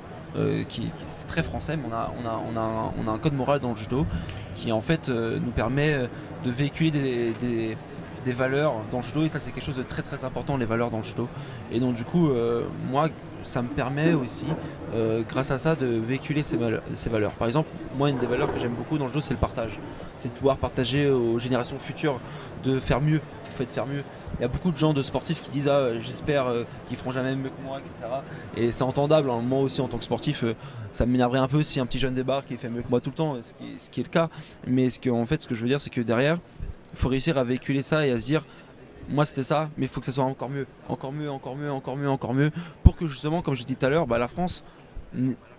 c'est très français, mais on a un code moral dans le judo qui en fait nous permet de véhiculer des valeurs dans le judo, et ça c'est quelque chose de très très important, les valeurs dans le judo. Et donc du coup moi ça me permet aussi grâce à ça de véhiculer ces valeurs. Par exemple, moi une des valeurs que j'aime beaucoup dans le judo c'est le partage, c'est de pouvoir partager aux générations futures, de faire mieux, en fait faire mieux. Il y a beaucoup de gens de sportifs qui disent j'espère qu'ils feront jamais mieux que moi, etc. Et c'est entendable, hein. Moi aussi en tant que sportif ça m'énerverait un peu si un petit jeune débarque et fait mieux que moi tout le temps, ce qui est le cas. Mais ce que je veux dire c'est que derrière il faut réussir à véhiculer ça et à se dire moi c'était ça, mais il faut que ça soit encore mieux, encore mieux, encore mieux, encore mieux, encore mieux, pour que justement, comme je dis tout à l'heure, la France,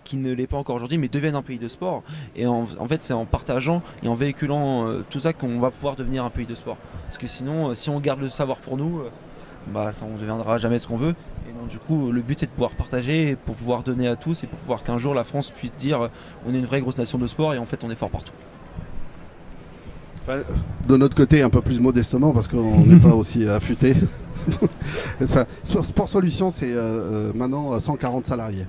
qui ne l'est pas encore aujourd'hui, mais devienne un pays de sport. Et en fait c'est en partageant et en véhiculant tout ça qu'on va pouvoir devenir un pays de sport. Parce que sinon, si on garde le savoir pour nous, ça, on ne deviendra jamais ce qu'on veut. Et donc du coup le but c'est de pouvoir partager pour pouvoir donner à tous, et pour pouvoir qu'un jour la France puisse dire on est une vraie grosse nation de sport et en fait on est fort partout. De notre côté, un peu plus modestement, parce qu'on n'est pas aussi affûté. Sport Solutions, c'est maintenant 140 salariés.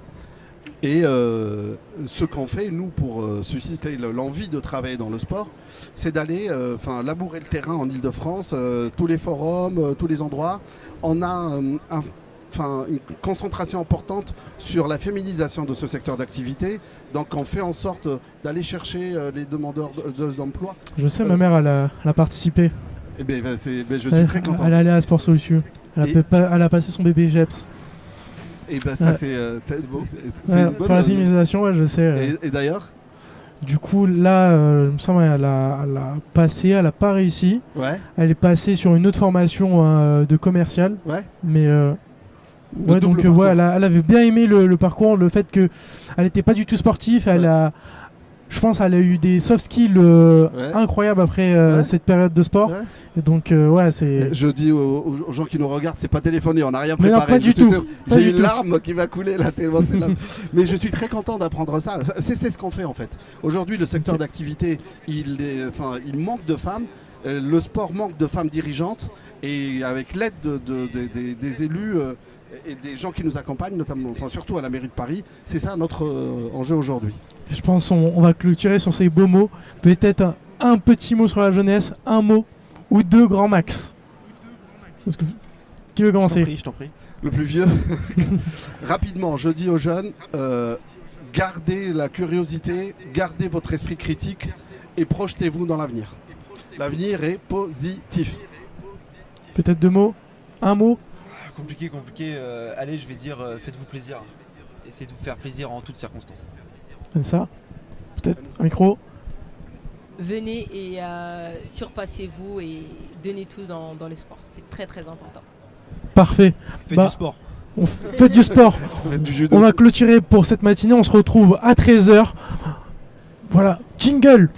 Et ce qu'on fait, nous, pour susciter l'envie de travailler dans le sport, c'est d'aller labourer le terrain en Ile-de-France, tous les forums, tous les endroits. On a une concentration importante sur la féminisation de ce secteur d'activité. Donc on fait en sorte d'aller chercher les demandeurs d'emploi. Je sais, ma mère elle a participé. Je suis très content. Elle est allée à Sport Solutions. Elle a passé son bébé GEPS. Et ça c'est beau. Pour la féminisation, je sais. Et d'ailleurs du coup, là, il me semble elle a passé, elle n'a pas réussi. Ouais. Elle est passée sur une autre formation de commercial. Ouais. Mais donc elle avait bien aimé le parcours, le fait qu'elle n'était pas du tout sportive. Je pense qu'elle a eu des soft skills incroyables après cette période de sport. Ouais. Et donc c'est. Je dis aux gens qui nous regardent, c'est pas téléphoné, on n'a rien préparé. Non, pas du tout. J'ai une larme qui va couler là tellement c'est là. Mais je suis très content d'apprendre ça. C'est ce qu'on fait en fait. Aujourd'hui, le secteur d'activité, il manque de femmes. Le sport manque de femmes dirigeantes, et avec l'aide des élus et des gens qui nous accompagnent, notamment, surtout à la mairie de Paris, c'est ça notre enjeu aujourd'hui. Je pense qu'on va clôturer sur ces beaux mots. Peut-être un petit mot sur la jeunesse, un mot ou deux grands max. Qui veut commencer? Je t'en prie. Le plus vieux. Rapidement, je dis aux jeunes, gardez la curiosité, gardez votre esprit critique et projetez-vous dans l'avenir. L'avenir est positif. Peut-être deux mots? Un mot? Compliqué. Allez, je vais dire faites-vous plaisir. Essayez de vous faire plaisir en toutes circonstances. Ça? Peut-être un micro? venez et surpassez-vous et donnez tout dans le sport. C'est très très important. Parfait. Faites du sport. Faites du sport. Faites du judo. On va clôturer pour cette matinée. On se retrouve à 13h. Voilà, jingle.